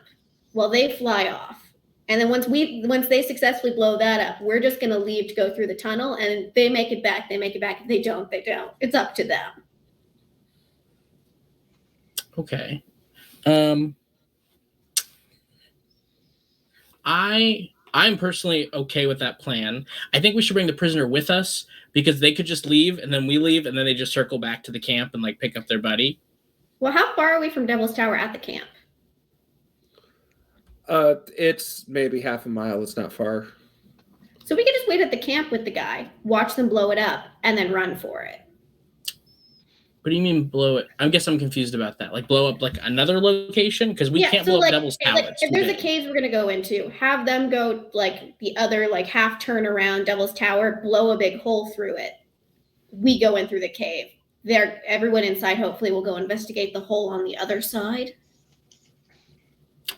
[SPEAKER 6] while they fly off. And then once they successfully blow that up, we're just going to leave to go through the tunnel, and they make it back. They make it back. If they don't, they don't. It's up to them.
[SPEAKER 2] Okay. I'm personally okay with that plan. I think we should bring the prisoner with us because they could just leave and then we leave and then they just circle back to the camp and like pick up their buddy.
[SPEAKER 6] Well, how far are we from Devil's Tower at the camp?
[SPEAKER 1] It's maybe half a mile. It's not far.
[SPEAKER 6] So we could just wait at the camp with the guy, watch them blow it up, and then run for it.
[SPEAKER 2] What do you mean blow it? I guess I'm confused about that. Like blow up like another location? Because we can't blow up Devil's Tower.
[SPEAKER 6] Like, if there's a cave we're going to go into, have them go like the other like half turn around Devil's Tower, blow a big hole through it. We go in through the cave. Everyone inside hopefully will go investigate the hole on the other side.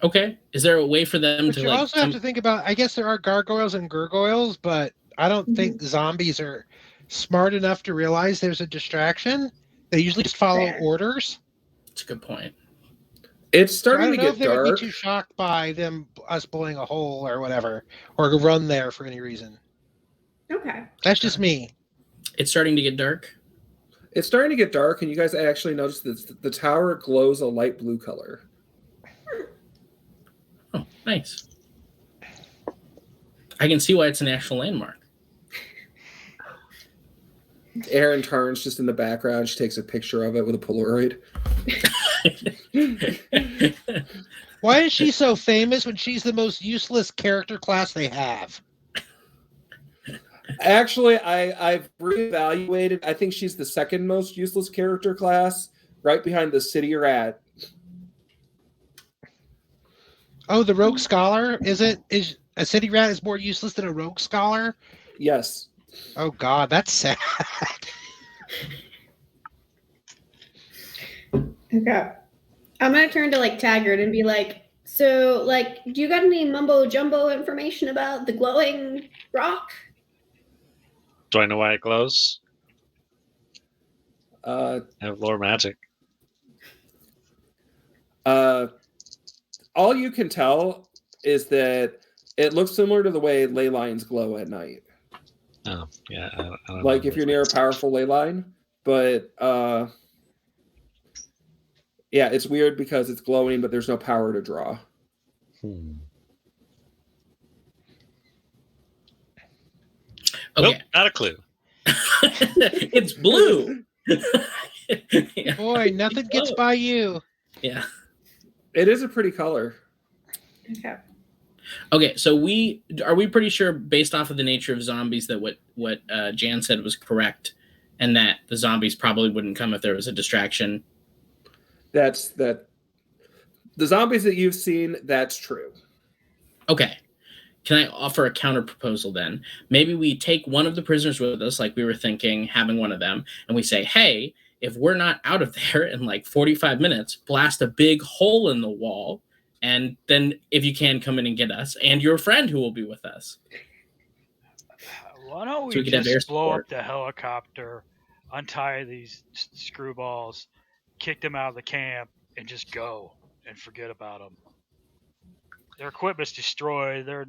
[SPEAKER 2] Okay. Is there a way for them to
[SPEAKER 3] you
[SPEAKER 2] like...
[SPEAKER 3] also have to think about, I guess there are gargoyles and gurgoyles, but I don't think zombies are smart enough to realize there's a distraction. They usually just follow orders.
[SPEAKER 2] That's a good point.
[SPEAKER 1] It's starting to get dark. I don't know if they would
[SPEAKER 3] be too shocked by us blowing a hole or whatever, or run there for any reason.
[SPEAKER 6] Okay.
[SPEAKER 3] That's just me.
[SPEAKER 2] It's starting to get dark?
[SPEAKER 1] It's starting to get dark, and you guys actually notice that the tower glows a light blue color.
[SPEAKER 2] Oh, nice. I can see why it's a national landmark.
[SPEAKER 1] Erin turns just in the background. She takes a picture of it with a Polaroid.
[SPEAKER 3] Why is she so famous when she's the most useless character class they have?
[SPEAKER 1] Actually, I've reevaluated. I think she's the second most useless character class, right behind the city rat.
[SPEAKER 3] Oh, the rogue scholar? Is a city rat is more useless than a rogue scholar?
[SPEAKER 1] Yes.
[SPEAKER 3] Oh God, that's sad.
[SPEAKER 6] Okay. I'm gonna turn to like Taggart and be like, so like, do you got any mumbo jumbo information about the glowing rock?
[SPEAKER 5] Do I know why it glows?
[SPEAKER 1] Uh,
[SPEAKER 5] I have lore magic.
[SPEAKER 1] all you can tell is that it looks similar to the way ley lines glow at night.
[SPEAKER 5] Oh, yeah. I don't
[SPEAKER 1] Like
[SPEAKER 5] know
[SPEAKER 1] if you're near a powerful ley line, but yeah, it's weird because it's glowing, but there's no power to draw.
[SPEAKER 5] Nope,
[SPEAKER 2] Okay.
[SPEAKER 5] not a clue.
[SPEAKER 2] It's blue. Yeah.
[SPEAKER 3] Boy, nothing gets by you.
[SPEAKER 2] Yeah.
[SPEAKER 1] It is a pretty color.
[SPEAKER 6] Okay.
[SPEAKER 2] Okay, so are we pretty sure, based off of the nature of zombies, that what Jan said was correct, and that the zombies probably wouldn't come if there was a distraction?
[SPEAKER 1] That the zombies that you've seen, that's true.
[SPEAKER 2] Okay. Can I offer a counter proposal then? Maybe we take one of the prisoners with us, like we were thinking, having one of them, and we say, hey, if we're not out of there in like 45 minutes, blast a big hole in the wall, and then if you can, come in and get us and your friend who will be with us.
[SPEAKER 4] Why don't
[SPEAKER 2] So
[SPEAKER 4] we
[SPEAKER 2] we could have air
[SPEAKER 4] just blow
[SPEAKER 2] support.
[SPEAKER 4] up the helicopter, untie these screwballs, kick them out of the camp, and just go and forget about them? Their equipment's destroyed. They're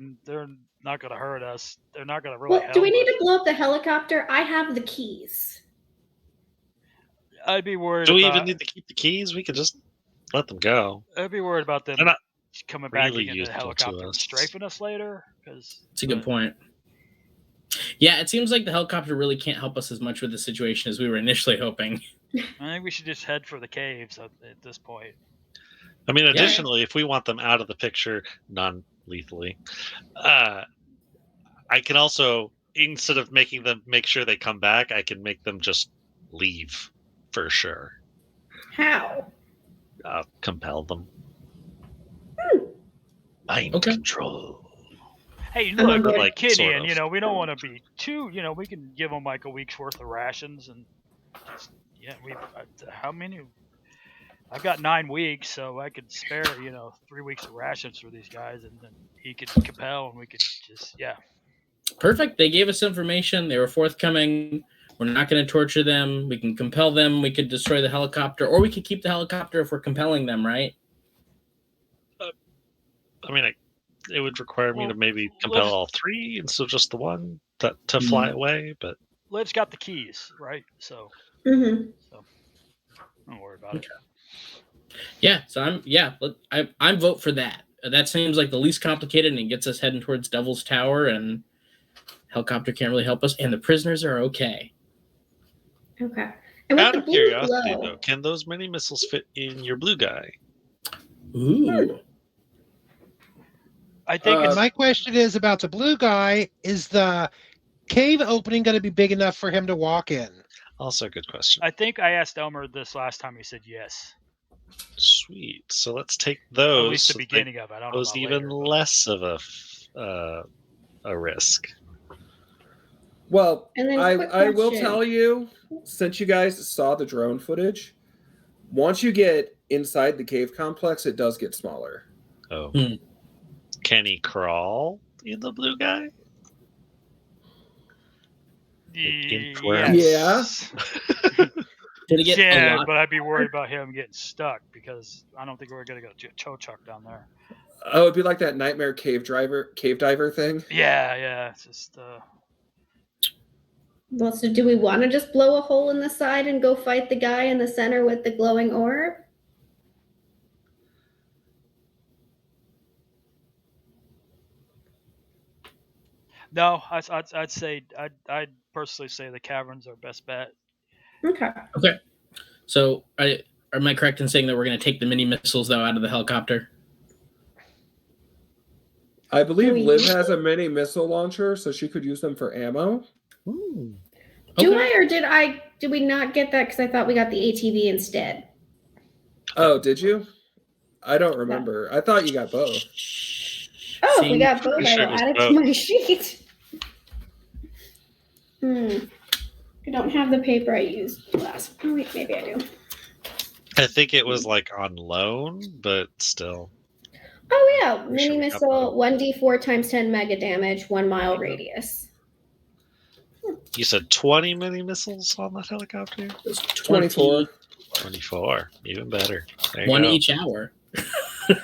[SPEAKER 4] not going to hurt us. They're not going to really
[SPEAKER 6] Well,
[SPEAKER 4] help
[SPEAKER 6] do we need
[SPEAKER 4] us.
[SPEAKER 6] to blow up the helicopter? I have the keys.
[SPEAKER 4] I'd be worried
[SPEAKER 5] Do we
[SPEAKER 4] about.
[SPEAKER 5] even need to keep the keys? We could just let them go.
[SPEAKER 4] I'd be worried about them
[SPEAKER 5] They're not
[SPEAKER 4] coming back
[SPEAKER 5] really
[SPEAKER 4] into the
[SPEAKER 5] useful to
[SPEAKER 4] helicopter and
[SPEAKER 5] us.
[SPEAKER 4] strafing us later.
[SPEAKER 2] It's a good point. Yeah, it seems like the helicopter really can't help us as much with the situation as we were initially hoping.
[SPEAKER 4] I think we should just head for the caves at this point.
[SPEAKER 5] I mean, additionally, if we want them out of the picture non-lethally, I can also, instead of making them make sure they come back, I can make them just leave for sure.
[SPEAKER 6] How?
[SPEAKER 5] Compel them. Mind
[SPEAKER 2] Okay.
[SPEAKER 5] control.
[SPEAKER 4] Hey,
[SPEAKER 6] I'm
[SPEAKER 4] look,
[SPEAKER 6] on board.
[SPEAKER 5] Like,
[SPEAKER 4] Kiddian,
[SPEAKER 5] sort of.
[SPEAKER 4] we don't want to be too, we can give them like a week's worth of rations and just, how many? I've got 9 weeks, so I could spare, 3 weeks of rations for these guys, and then he could compel, and we could just,
[SPEAKER 2] Perfect. They gave us information. They were forthcoming. We're not going to torture them. We can compel them. We could destroy the helicopter, or we could keep the helicopter if we're compelling them, right?
[SPEAKER 5] I mean, it would require me to maybe compel all 3 instead of just the one to fly away, but...
[SPEAKER 4] Liv's got the keys, right? So,
[SPEAKER 6] Mm-hmm.
[SPEAKER 4] don't worry about it.
[SPEAKER 2] Yeah, so I'm vote for that. That seems like the least complicated, and it gets us heading towards Devil's Tower, and helicopter can't really help us, and the prisoners are okay.
[SPEAKER 6] Okay. And with
[SPEAKER 5] Out
[SPEAKER 6] the
[SPEAKER 5] of
[SPEAKER 6] blue
[SPEAKER 5] curiosity,
[SPEAKER 6] glow,
[SPEAKER 5] though, can those mini missiles fit in your blue guy?
[SPEAKER 2] Ooh.
[SPEAKER 4] I think it's
[SPEAKER 3] My question is about the blue guy. Is the cave opening going to be big enough for him to walk in?
[SPEAKER 5] Also a good question.
[SPEAKER 4] I think I asked Elmer this last time. He said yes.
[SPEAKER 5] Sweet. So let's take
[SPEAKER 4] At
[SPEAKER 5] those.
[SPEAKER 4] least the
[SPEAKER 5] so
[SPEAKER 4] beginning of it. I don't know
[SPEAKER 5] those
[SPEAKER 4] about
[SPEAKER 5] even
[SPEAKER 4] later, but-
[SPEAKER 5] less of a risk.
[SPEAKER 1] Well,
[SPEAKER 6] And then quick
[SPEAKER 1] I will
[SPEAKER 6] question.
[SPEAKER 1] tell you, since you guys saw the drone footage, once you get inside the cave complex, it does get smaller.
[SPEAKER 5] Oh.
[SPEAKER 2] Hmm.
[SPEAKER 5] Can he crawl in the blue guy?
[SPEAKER 4] Yes.
[SPEAKER 2] Did it get a
[SPEAKER 4] Yeah,
[SPEAKER 2] lot?
[SPEAKER 4] but I'd be worried about him getting stuck because I don't think we're going to go Cho-Chuck down there.
[SPEAKER 1] Oh, it'd be like that nightmare cave diver thing.
[SPEAKER 4] Yeah. It's just
[SPEAKER 6] Well, so do we want to just blow a hole in the side and go fight the guy in the center with the glowing orb?
[SPEAKER 4] No, I'd say I'd personally say the caverns are best bet.
[SPEAKER 6] Okay.
[SPEAKER 2] Okay. So, am I correct in saying that we're going to take the mini missiles though out of the helicopter?
[SPEAKER 1] I believe
[SPEAKER 6] we
[SPEAKER 1] Liv
[SPEAKER 6] use
[SPEAKER 1] has a mini missile launcher, so she could use them for ammo.
[SPEAKER 2] Ooh.
[SPEAKER 6] Do
[SPEAKER 2] Okay.
[SPEAKER 6] I or did we not get that because I thought we got the ATV instead?
[SPEAKER 1] Oh, did you? I don't remember. I thought you got both.
[SPEAKER 6] Oh,
[SPEAKER 2] See,
[SPEAKER 6] we got both.
[SPEAKER 5] pretty
[SPEAKER 6] I
[SPEAKER 5] sure it
[SPEAKER 6] will
[SPEAKER 5] was
[SPEAKER 6] add it
[SPEAKER 5] both.
[SPEAKER 6] to my sheet. I don't have the paper I used last. Oh, wait, maybe I do.
[SPEAKER 5] I think it was like on loan, but still.
[SPEAKER 6] Oh yeah,
[SPEAKER 5] Pretty sure
[SPEAKER 6] mini
[SPEAKER 5] we got
[SPEAKER 6] missile, 1d4 times 10 mega damage, 1 mile
[SPEAKER 5] There you
[SPEAKER 6] radius.
[SPEAKER 5] You said 20 mini missiles on that helicopter?
[SPEAKER 1] It's 24.
[SPEAKER 5] 24. Even better. There you
[SPEAKER 2] One
[SPEAKER 5] go.
[SPEAKER 2] each hour.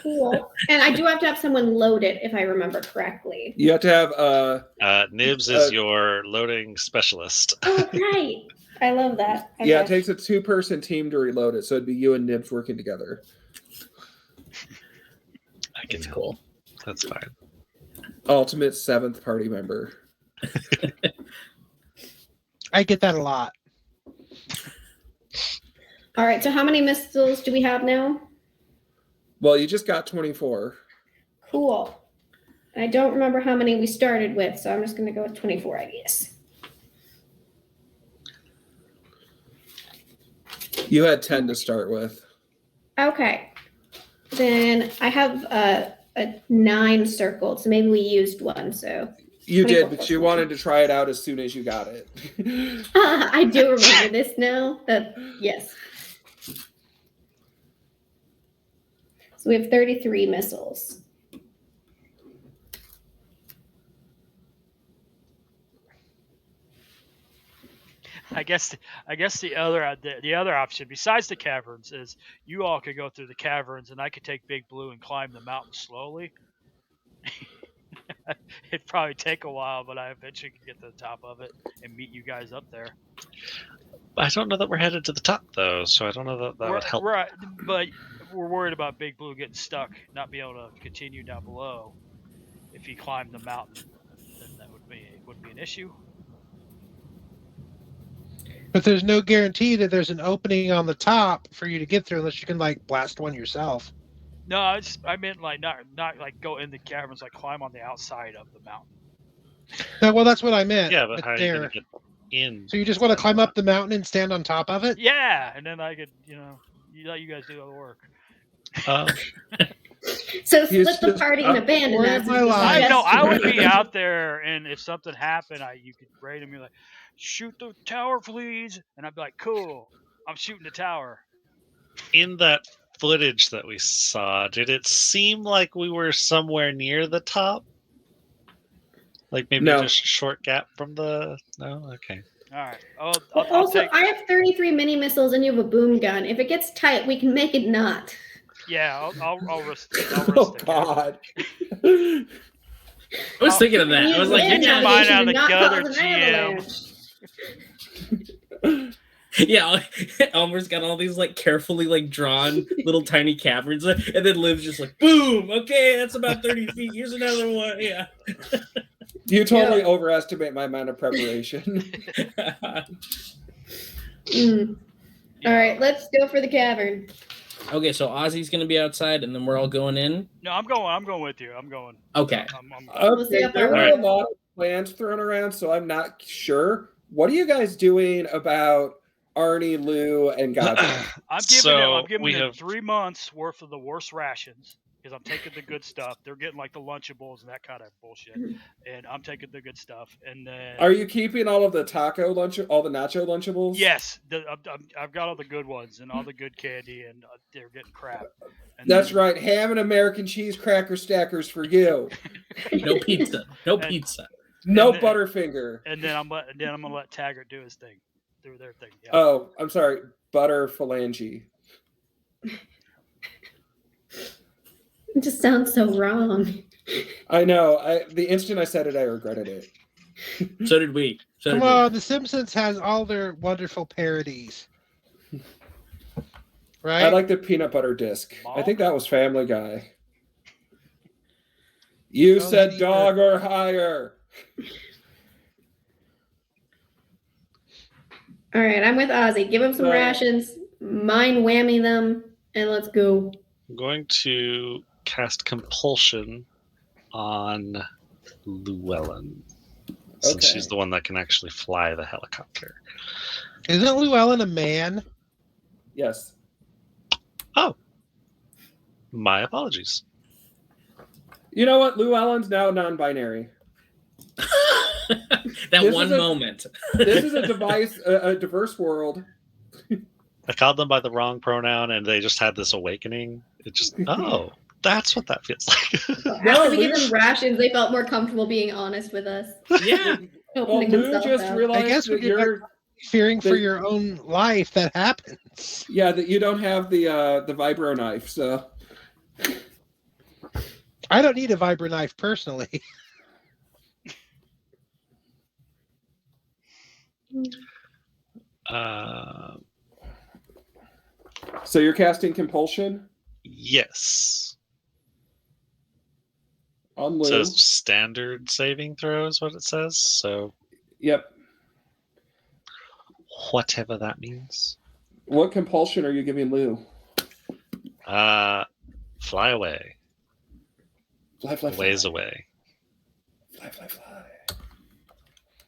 [SPEAKER 6] Cool. And I do have to have someone load it, if I remember correctly.
[SPEAKER 1] You have to have
[SPEAKER 5] Nibs is your loading specialist.
[SPEAKER 6] Oh, right. I love that. Okay.
[SPEAKER 1] yeah, it takes a 2-person team to reload it, so it'd be you and Nibs working together.
[SPEAKER 5] I can
[SPEAKER 2] That's
[SPEAKER 5] help.
[SPEAKER 2] cool.
[SPEAKER 5] That's fine.
[SPEAKER 1] Ultimate 7th party member.
[SPEAKER 3] I get that a lot.
[SPEAKER 6] All right, so how many missiles do we have now?
[SPEAKER 1] Well, you just got 24.
[SPEAKER 6] Cool. I don't remember how many we started with, so I'm just going to go with 24, I guess.
[SPEAKER 1] You had 10 to start with.
[SPEAKER 6] Okay. Then I have a 9 circled, so maybe we used one, so.
[SPEAKER 1] You
[SPEAKER 6] 24
[SPEAKER 1] did, but you wanted to try it out as soon as you got it.
[SPEAKER 6] I do remember this now. Yes. So we have 33 missiles.
[SPEAKER 4] I guess the other option besides the caverns is you all could go through the caverns and I could take Big Blue and climb the mountain slowly. It'd probably take a while, but I eventually could get to the top of it and meet you guys up there.
[SPEAKER 5] I don't know that we're headed to the top, though, so I don't know that would help.
[SPEAKER 4] Right, but we're worried about Big Blue getting stuck, not being able to continue down below. If he climbed the mountain, then that would be an issue.
[SPEAKER 3] But there's no guarantee that there's an opening on the top for you to get through unless you can like blast one yourself.
[SPEAKER 4] No, I meant like not like go in the caverns, like climb on the outside of the mountain.
[SPEAKER 3] No, well, that's what I meant.
[SPEAKER 5] Yeah, but how are you
[SPEAKER 3] there.
[SPEAKER 5] going to get in?
[SPEAKER 3] So you just want to climb up the mountain and stand on top of it?
[SPEAKER 4] Yeah, and then I could, let you guys do all the work.
[SPEAKER 6] So
[SPEAKER 1] He's
[SPEAKER 6] split the
[SPEAKER 1] just
[SPEAKER 6] party and abandon
[SPEAKER 3] where
[SPEAKER 6] us.
[SPEAKER 3] am I
[SPEAKER 6] is the
[SPEAKER 3] lying?
[SPEAKER 4] I would
[SPEAKER 6] suggestion.
[SPEAKER 4] be out there, and if something happened, you could raid them. You're like, shoot the tower, please, and I'd be like, cool, I'm shooting the tower.
[SPEAKER 5] In that footage that we saw, did it seem like we were somewhere near the top? Like maybe
[SPEAKER 1] No.
[SPEAKER 5] just a short gap from the... No? Okay.
[SPEAKER 4] All right. I'll
[SPEAKER 6] Also,
[SPEAKER 4] take.
[SPEAKER 6] I have 33 mini missiles and you have a boom gun. If it gets tight, we can make it not.
[SPEAKER 4] Yeah, I'll risk.
[SPEAKER 1] Oh,
[SPEAKER 4] it.
[SPEAKER 1] God.
[SPEAKER 2] I was thinking of that. I was like,
[SPEAKER 4] Get your
[SPEAKER 2] yeah,
[SPEAKER 4] mind out of the
[SPEAKER 6] Not
[SPEAKER 4] gutter,
[SPEAKER 6] cause an
[SPEAKER 4] GM.
[SPEAKER 6] avalanche.
[SPEAKER 2] yeah. Elmer's got all these like carefully like drawn little tiny caverns, and then Liv's just like, boom. Okay, that's about 30 feet. Here's another one. Yeah.
[SPEAKER 1] You totally overestimate my amount of preparation.
[SPEAKER 6] All right, let's go for the cavern.
[SPEAKER 2] Okay, so Ozzy's gonna be outside, and then we're all going in.
[SPEAKER 4] No, I'm going with you. I'm going.
[SPEAKER 2] Okay.
[SPEAKER 6] We'll see
[SPEAKER 1] Okay,
[SPEAKER 6] if
[SPEAKER 1] there were
[SPEAKER 6] our-
[SPEAKER 1] a lot of plans thrown around, so I'm not sure. What are you guys doing about Arnie, Lou, and Godfrey?
[SPEAKER 4] I'm giving
[SPEAKER 5] we
[SPEAKER 4] them
[SPEAKER 5] have
[SPEAKER 4] 3 months worth of the worst rations because I'm taking the good stuff. They're getting like the Lunchables and that kind of bullshit, and I'm taking the good stuff. And then
[SPEAKER 1] Are you keeping all of the all the nacho Lunchables?
[SPEAKER 4] yes, I've got all the good ones and all the good candy, and they're getting crap. And
[SPEAKER 1] That's
[SPEAKER 4] then-
[SPEAKER 1] right. Ham and American cheese cracker stackers for you.
[SPEAKER 2] No pizza. No
[SPEAKER 4] And-
[SPEAKER 2] pizza.
[SPEAKER 1] No
[SPEAKER 4] And-
[SPEAKER 1] Butterfinger.
[SPEAKER 4] And then I'm gonna let Taggart do his thing, do their thing. Yeah.
[SPEAKER 1] Oh, I'm sorry. Butter phalange.
[SPEAKER 6] It just sounds so wrong.
[SPEAKER 1] I know. The instant I said it, I regretted it.
[SPEAKER 2] So did we.
[SPEAKER 3] Come on, The Simpsons has all their wonderful parodies. Right?
[SPEAKER 1] I like the peanut butter disc. I think that was Family Guy. You said dog or higher.
[SPEAKER 6] All right, I'm with Ozzy. Give him some rations, mind whammy them, and let's go.
[SPEAKER 5] I'm going to cast Compulsion on Llewellyn, since she's the one that can actually fly the helicopter.
[SPEAKER 3] Isn't Llewellyn a man?
[SPEAKER 1] Yes.
[SPEAKER 5] Oh. My apologies.
[SPEAKER 1] You know what? Llewellyn's now non-binary.
[SPEAKER 2] Moment.
[SPEAKER 1] This is a diverse world.
[SPEAKER 5] I called them by the wrong pronoun, and they just had this awakening. It just, that's what that feels like.
[SPEAKER 6] After we give them rations, they felt more comfortable being honest with us.
[SPEAKER 2] Yeah.
[SPEAKER 1] Well, Lou just realized
[SPEAKER 3] I guess
[SPEAKER 1] that you're
[SPEAKER 3] fearing for your own life. That happens.
[SPEAKER 1] Yeah, that you don't have the vibro knife, so
[SPEAKER 3] I don't need a vibro knife personally.
[SPEAKER 1] So you're casting Compulsion?
[SPEAKER 5] Yes.
[SPEAKER 1] On Lou.
[SPEAKER 5] It says standard saving throw is what it says. So.
[SPEAKER 1] Yep.
[SPEAKER 5] Whatever that means.
[SPEAKER 1] What compulsion are you giving Lou?
[SPEAKER 5] Fly away.
[SPEAKER 1] Fly.
[SPEAKER 5] Ways away.
[SPEAKER 1] Fly.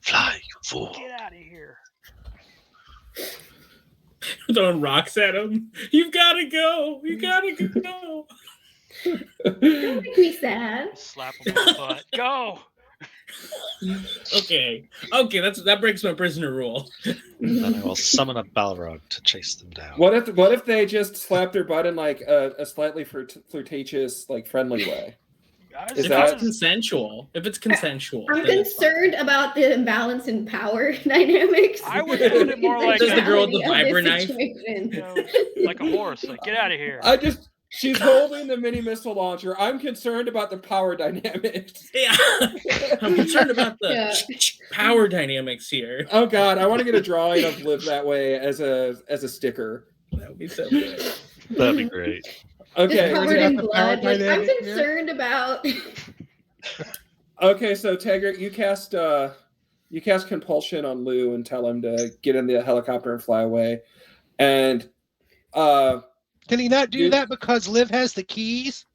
[SPEAKER 5] Fly, you fool.
[SPEAKER 4] Get out of here.
[SPEAKER 2] Throwing rocks at him. You've got to go. You got to go.
[SPEAKER 6] Don't make me sad.
[SPEAKER 4] Slap him on the butt. Go.
[SPEAKER 2] Okay, that breaks my prisoner rule.
[SPEAKER 5] Then I will summon a Balrog to chase them down.
[SPEAKER 1] What if they just slap their butt in like a slightly flirtatious, like friendly way?
[SPEAKER 2] If it's consensual,
[SPEAKER 6] I'm concerned about the imbalance in power dynamics.
[SPEAKER 4] I would put it more like
[SPEAKER 2] the girl with the vibro knife,
[SPEAKER 4] like a horse. Like, get out of here.
[SPEAKER 1] She's holding the mini missile launcher. I'm concerned about the power dynamics.
[SPEAKER 2] Yeah, I'm concerned about the power dynamics here.
[SPEAKER 1] Oh God, I want to get a drawing of Live That Way as a sticker.
[SPEAKER 2] That would be so good.
[SPEAKER 5] That'd be great.
[SPEAKER 6] Just
[SPEAKER 1] Okay,
[SPEAKER 6] covered in blood. Like, I'm concerned about.
[SPEAKER 1] Okay, so Taggart, you cast Compulsion on Lou and tell him to get in the helicopter and fly away. And
[SPEAKER 3] can he not do that because Liv has the keys?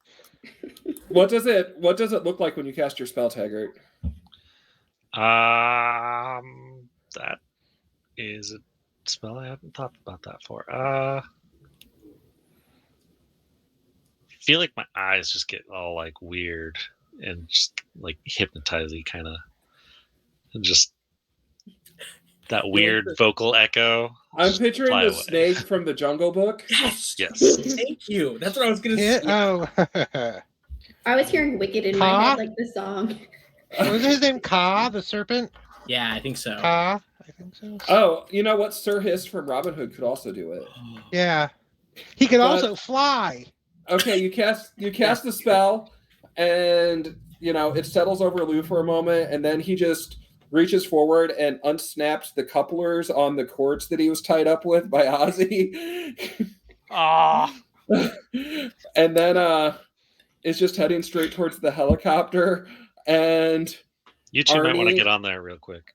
[SPEAKER 1] What does it look like when you cast your spell, Taggart?
[SPEAKER 5] That is a spell I haven't thought about that for. I feel like my eyes just get all like weird and just like hypnotizing kind of, and just that weird vocal echo.
[SPEAKER 1] I'm picturing the snake from the Jungle Book.
[SPEAKER 2] Yes. Thank you. That's what I was gonna say.
[SPEAKER 3] Oh.
[SPEAKER 6] I was hearing Wicked in my head, like the song.
[SPEAKER 3] Was his name Ka, the serpent?
[SPEAKER 2] Yeah, I think so.
[SPEAKER 3] Ka, I think so.
[SPEAKER 1] Oh, you know what? Sir Hiss from Robin Hood could also do it.
[SPEAKER 3] Yeah, he could also fly.
[SPEAKER 1] Okay, you cast the spell, and it settles over Lou for a moment, and then he just reaches forward and unsnaps the couplers on the cords that he was tied up with by Ozzy. And then is just heading straight towards the helicopter, and
[SPEAKER 5] you two might want to get on there real quick.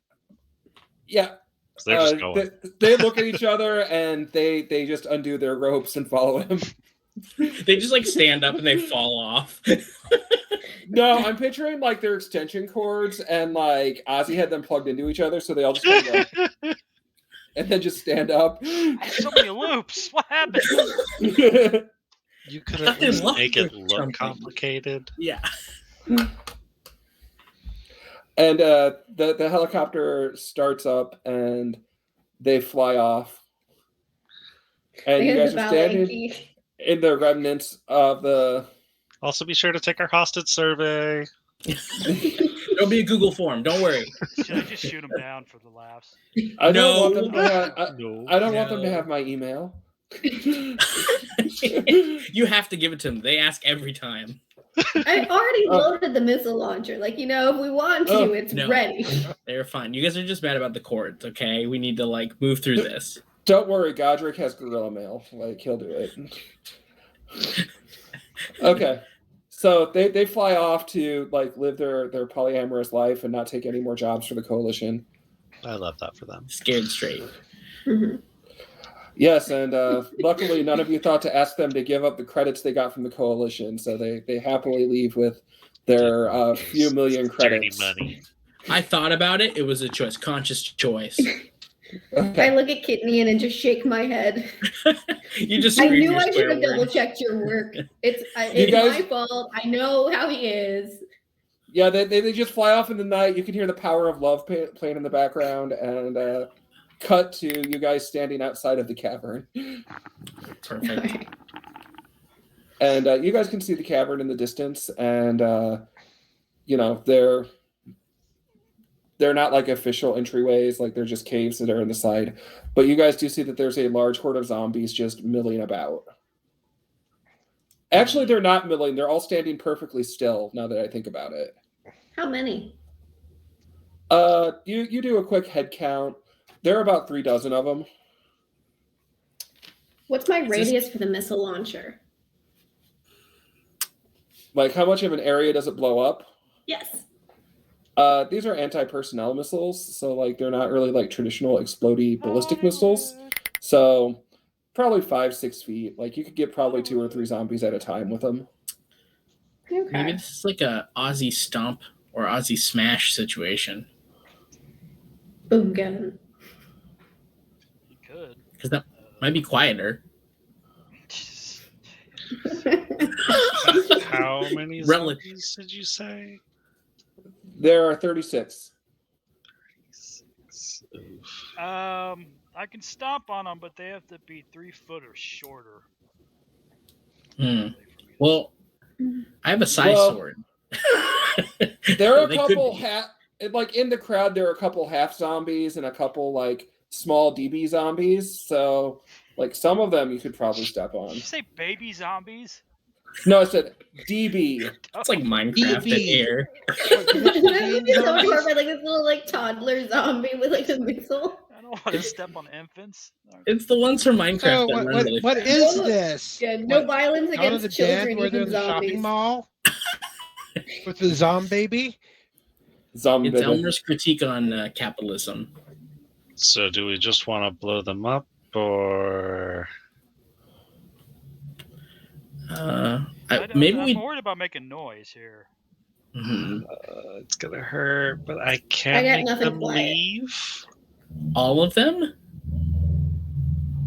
[SPEAKER 1] Yeah.
[SPEAKER 5] They're just going.
[SPEAKER 1] They look at each other and they just undo their ropes and follow him.
[SPEAKER 2] They just like stand up and they fall off.
[SPEAKER 1] No, I'm picturing like their extension cords and like Ozzy had them plugged into each other, so they all just kind of and then just stand up.
[SPEAKER 4] I have so many loops. What happened?
[SPEAKER 5] You could at least make it look complicated.
[SPEAKER 2] Yeah.
[SPEAKER 1] And the helicopter starts up and they fly off. And you guys are standing in the remnants of the.
[SPEAKER 5] Also, be sure to take our hostage survey.
[SPEAKER 2] There'll be a Google form. Don't worry.
[SPEAKER 4] Should I just shoot them down for the laughs?
[SPEAKER 1] I don't want them to have my email.
[SPEAKER 2] You have to give it to them. They ask every time.
[SPEAKER 6] I already loaded the missile launcher. Like, if we want to, it's
[SPEAKER 2] no.
[SPEAKER 6] ready.
[SPEAKER 2] They're fine. You guys are just mad about the cords, okay? We need to move through this.
[SPEAKER 1] Don't worry, Godric has gorilla mail. He'll do it. Okay. So they fly off to live their polyamorous life and not take any more jobs for the coalition.
[SPEAKER 5] I love that for them.
[SPEAKER 2] Scared straight.
[SPEAKER 6] Mm-hmm.
[SPEAKER 1] Yes, and luckily none of you thought to ask them to give up the credits they got from the coalition, so they happily leave with their few million credits.
[SPEAKER 5] Dirty money.
[SPEAKER 2] I thought about it. It was a choice, conscious choice.
[SPEAKER 1] Okay.
[SPEAKER 6] I look at Kitnian and just shake my head.
[SPEAKER 2] You just
[SPEAKER 6] I
[SPEAKER 2] screamed
[SPEAKER 6] knew
[SPEAKER 2] your
[SPEAKER 6] I should
[SPEAKER 2] swear
[SPEAKER 6] have
[SPEAKER 2] word.
[SPEAKER 6] double-checked your work. It's
[SPEAKER 1] guys-
[SPEAKER 6] my fault. I know how he is.
[SPEAKER 1] Yeah, they just fly off in the night. You can hear the Power of Love playing in the background, and cut to you guys standing outside of the cavern.
[SPEAKER 2] Perfect.
[SPEAKER 1] And you guys can see the cavern in the distance, and they're not official entryways, they're just caves that are in the side. But you guys do see that there's a large horde of zombies just milling about. Actually, they're not milling. They're all standing perfectly still, now that I think about it.
[SPEAKER 6] How many?
[SPEAKER 1] You do a quick head count. There are about 3 dozen of them.
[SPEAKER 6] What's my radius for the missile launcher?
[SPEAKER 1] How much of an area does it blow up?
[SPEAKER 6] Yes.
[SPEAKER 1] These are anti-personnel missiles, so they're not really traditional explodey ballistic missiles. So probably 5-6 feet. You could get probably 2 or 3 zombies at a time with them.
[SPEAKER 6] Okay.
[SPEAKER 2] Maybe this is a Aussie Stomp or Aussie Smash situation.
[SPEAKER 6] Boom gun.
[SPEAKER 4] You could.
[SPEAKER 2] Because that might be quieter.
[SPEAKER 5] How many
[SPEAKER 2] Relative.
[SPEAKER 5] zombies did you say?
[SPEAKER 1] There are 36.
[SPEAKER 5] Oof.
[SPEAKER 4] I can stomp on them, but they have to be 3 foot or shorter.
[SPEAKER 2] Well, I have a size sword.
[SPEAKER 1] There are a
[SPEAKER 2] They
[SPEAKER 1] couple
[SPEAKER 2] could be.
[SPEAKER 1] in the crowd. There are a couple half zombies and a couple small DB zombies. So some of them you could probably step
[SPEAKER 4] Did
[SPEAKER 1] on.
[SPEAKER 4] you say baby zombies?
[SPEAKER 1] No, I said DB.
[SPEAKER 2] It's like Minecraft in
[SPEAKER 3] EB.
[SPEAKER 2] air.
[SPEAKER 6] It's so horrified, this little toddler zombie with a missile.
[SPEAKER 4] I don't want to step on infants.
[SPEAKER 2] It's the ones from Minecraft
[SPEAKER 3] So
[SPEAKER 2] that run really
[SPEAKER 3] what
[SPEAKER 2] fast.
[SPEAKER 3] is this?
[SPEAKER 6] Yeah, no violence
[SPEAKER 3] Out of the
[SPEAKER 6] against
[SPEAKER 3] den
[SPEAKER 6] children,
[SPEAKER 3] where
[SPEAKER 6] even
[SPEAKER 3] there's a shopping
[SPEAKER 6] zombies.
[SPEAKER 3] mall with the zombie baby?
[SPEAKER 1] Zombie.
[SPEAKER 2] It's Elmer's critique on capitalism.
[SPEAKER 5] So do we just want to blow them up, or
[SPEAKER 2] Maybe
[SPEAKER 4] I'm
[SPEAKER 2] we.
[SPEAKER 4] worried about making noise here.
[SPEAKER 2] Mhm.
[SPEAKER 5] it's gonna hurt? But I
[SPEAKER 6] I
[SPEAKER 5] can't
[SPEAKER 6] got
[SPEAKER 5] make
[SPEAKER 6] nothing
[SPEAKER 5] them
[SPEAKER 6] quiet.
[SPEAKER 5] leave.
[SPEAKER 2] All of them?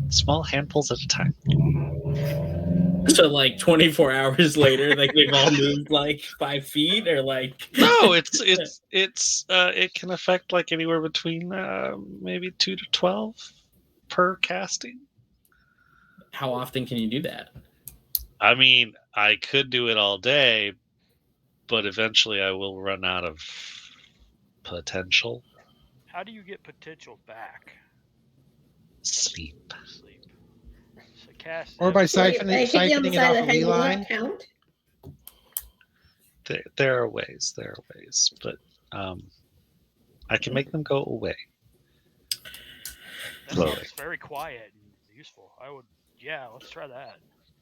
[SPEAKER 5] Small handfuls at a time.
[SPEAKER 2] So 24 hours later, they've all moved 5 feet, or
[SPEAKER 5] No, it can affect anywhere between maybe 2 to 12 per casting.
[SPEAKER 2] How often can you do that?
[SPEAKER 5] I mean, I could do it all day, but eventually I will run out of potential.
[SPEAKER 4] How do you get potential back?
[SPEAKER 5] Sleep.
[SPEAKER 4] Sleep. So cast.
[SPEAKER 3] Or by
[SPEAKER 6] Wait, I hit you on the
[SPEAKER 3] siphoning it
[SPEAKER 6] side
[SPEAKER 3] off
[SPEAKER 6] of
[SPEAKER 3] a
[SPEAKER 6] the head.
[SPEAKER 3] ley
[SPEAKER 6] Will that
[SPEAKER 3] line?
[SPEAKER 6] count?
[SPEAKER 5] There are ways, but I can make them go away.
[SPEAKER 4] That
[SPEAKER 5] Slowly.
[SPEAKER 4] sounds very quiet and useful. Let's try that.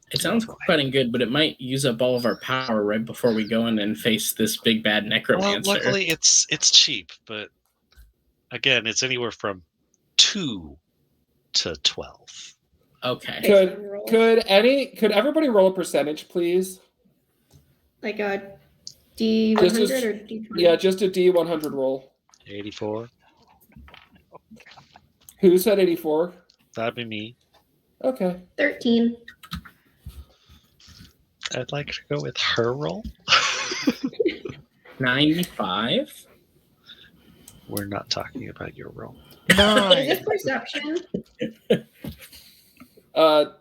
[SPEAKER 2] It sounds quite and good, but it might use up all of our power right before we go in and face this big bad
[SPEAKER 5] Well,
[SPEAKER 2] necromancer.
[SPEAKER 5] luckily it's cheap, but again, it's anywhere from 2 to 12.
[SPEAKER 2] Okay.
[SPEAKER 1] Could everybody roll a percentage, please?
[SPEAKER 6] Like a D100 or D20?
[SPEAKER 1] Yeah, just a D100 roll.
[SPEAKER 5] 84.
[SPEAKER 1] Who said 84?
[SPEAKER 5] That'd be me.
[SPEAKER 1] Okay.
[SPEAKER 6] 13.
[SPEAKER 5] I'd like to go with her roll.
[SPEAKER 2] 95?
[SPEAKER 5] We're not talking about your roll.
[SPEAKER 6] Is
[SPEAKER 3] 9.
[SPEAKER 6] this perception?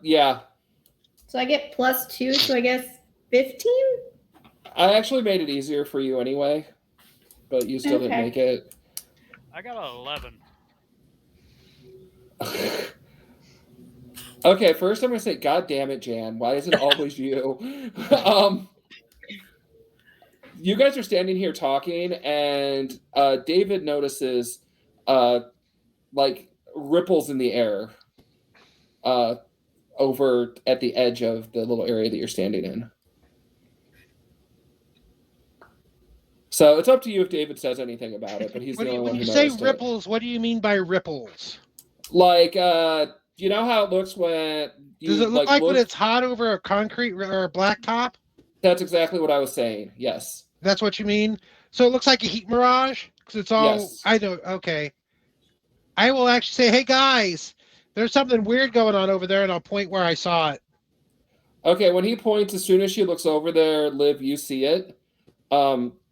[SPEAKER 1] Yeah.
[SPEAKER 6] So I get +2, so I guess 15?
[SPEAKER 1] I actually made it easier for you anyway, but you still didn't
[SPEAKER 6] Okay.
[SPEAKER 1] make it.
[SPEAKER 4] I got an 11.
[SPEAKER 1] Okay, first I'm gonna say, God damn it, Jan, why is it always you? you guys are standing here talking, and David notices like ripples in the air over at the edge of the little area that you're standing in. So it's up to you if David says anything about it, but he's the only one who noticed it.
[SPEAKER 3] When you say ripples, what do you mean by ripples?
[SPEAKER 1] Like, you know how it looks when you...
[SPEAKER 3] Does it look like when it's hot over a concrete or a blacktop?
[SPEAKER 1] That's exactly what I was saying, yes.
[SPEAKER 3] That's what you mean? So it looks like a heat mirage? Because it's all...
[SPEAKER 1] Yes.
[SPEAKER 3] I know, okay. I will actually say, hey guys, there's something weird going on over there, and I'll point where I saw it.
[SPEAKER 1] Okay, when he points, as soon as she looks over there, Liv, you see it.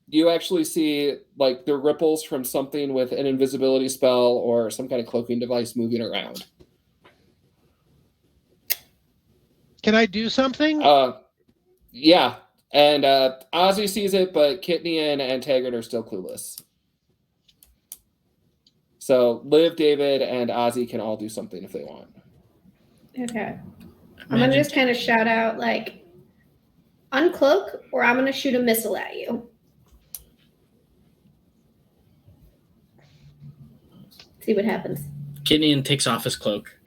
[SPEAKER 1] You actually see like the ripples from something with an invisibility spell or some kind of cloaking device moving around.
[SPEAKER 3] Can I do something?
[SPEAKER 1] Yeah. And Ozzy sees it, but Kitney and Taggart are still clueless. So Liv, David, and Ozzy can all do something if they want.
[SPEAKER 6] Okay. I'm going to just kind of shout out, like, uncloak, or I'm going to shoot a missile at you. See what happens.
[SPEAKER 2] Kitnian takes off his cloak.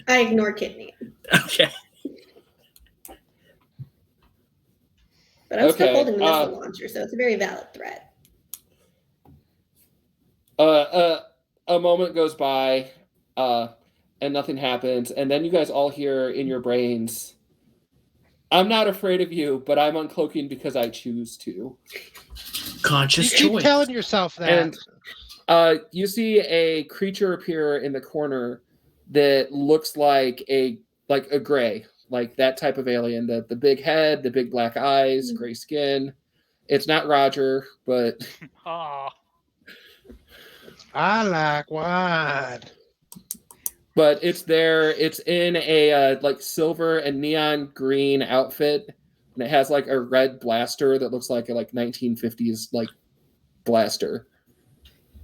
[SPEAKER 6] I ignore Kitnian.
[SPEAKER 2] Okay.
[SPEAKER 6] But I'm still holding the missile launcher, so it's a very valid threat.
[SPEAKER 1] A moment goes by, and nothing happens, and then you guys all hear in your brains, I'm not afraid of you, but I'm uncloaking because I choose to.
[SPEAKER 2] Conscious choice.
[SPEAKER 3] You keep telling yourself that.
[SPEAKER 1] And you see a creature appear in the corner that looks like a gray, like that type of alien. The big head, the big black eyes, gray skin. It's not Roger, but
[SPEAKER 3] I like wine.
[SPEAKER 1] But it's there. It's in a like silver and neon green outfit, and it has like a red blaster that looks like a 1950s like blaster.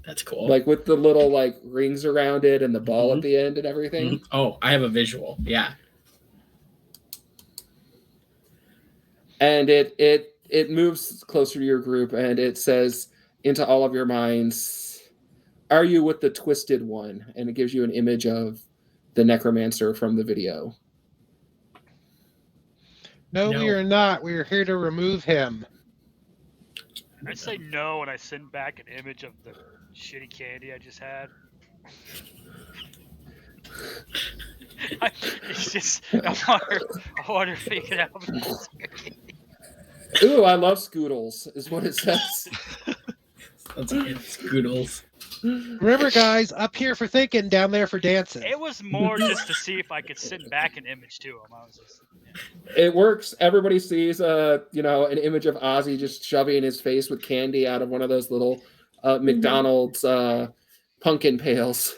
[SPEAKER 2] That's cool.
[SPEAKER 1] Like with the little like rings around it and the ball at the end and everything.
[SPEAKER 2] Mm-hmm. Oh, I have a visual. Yeah.
[SPEAKER 1] And it moves closer to your group, and it says into all of your minds, are you with the Twisted One? And it gives you an image of the necromancer from the video.
[SPEAKER 3] No, we are not. We are here to remove him.
[SPEAKER 4] I say no, and I send back an image of the shitty candy I just had. It's just, I wonder if you can help me.
[SPEAKER 1] Ooh, I love Scoodles, is what it says.
[SPEAKER 2] That's good. Scoodles.
[SPEAKER 3] Remember, guys, up here for thinking, down there for dancing.
[SPEAKER 4] It was more just to see if I could send back an image to him. I was just,
[SPEAKER 1] It works. Everybody sees, an image of Ozzy just shoving his face with candy out of one of those little McDonald's pumpkin pails.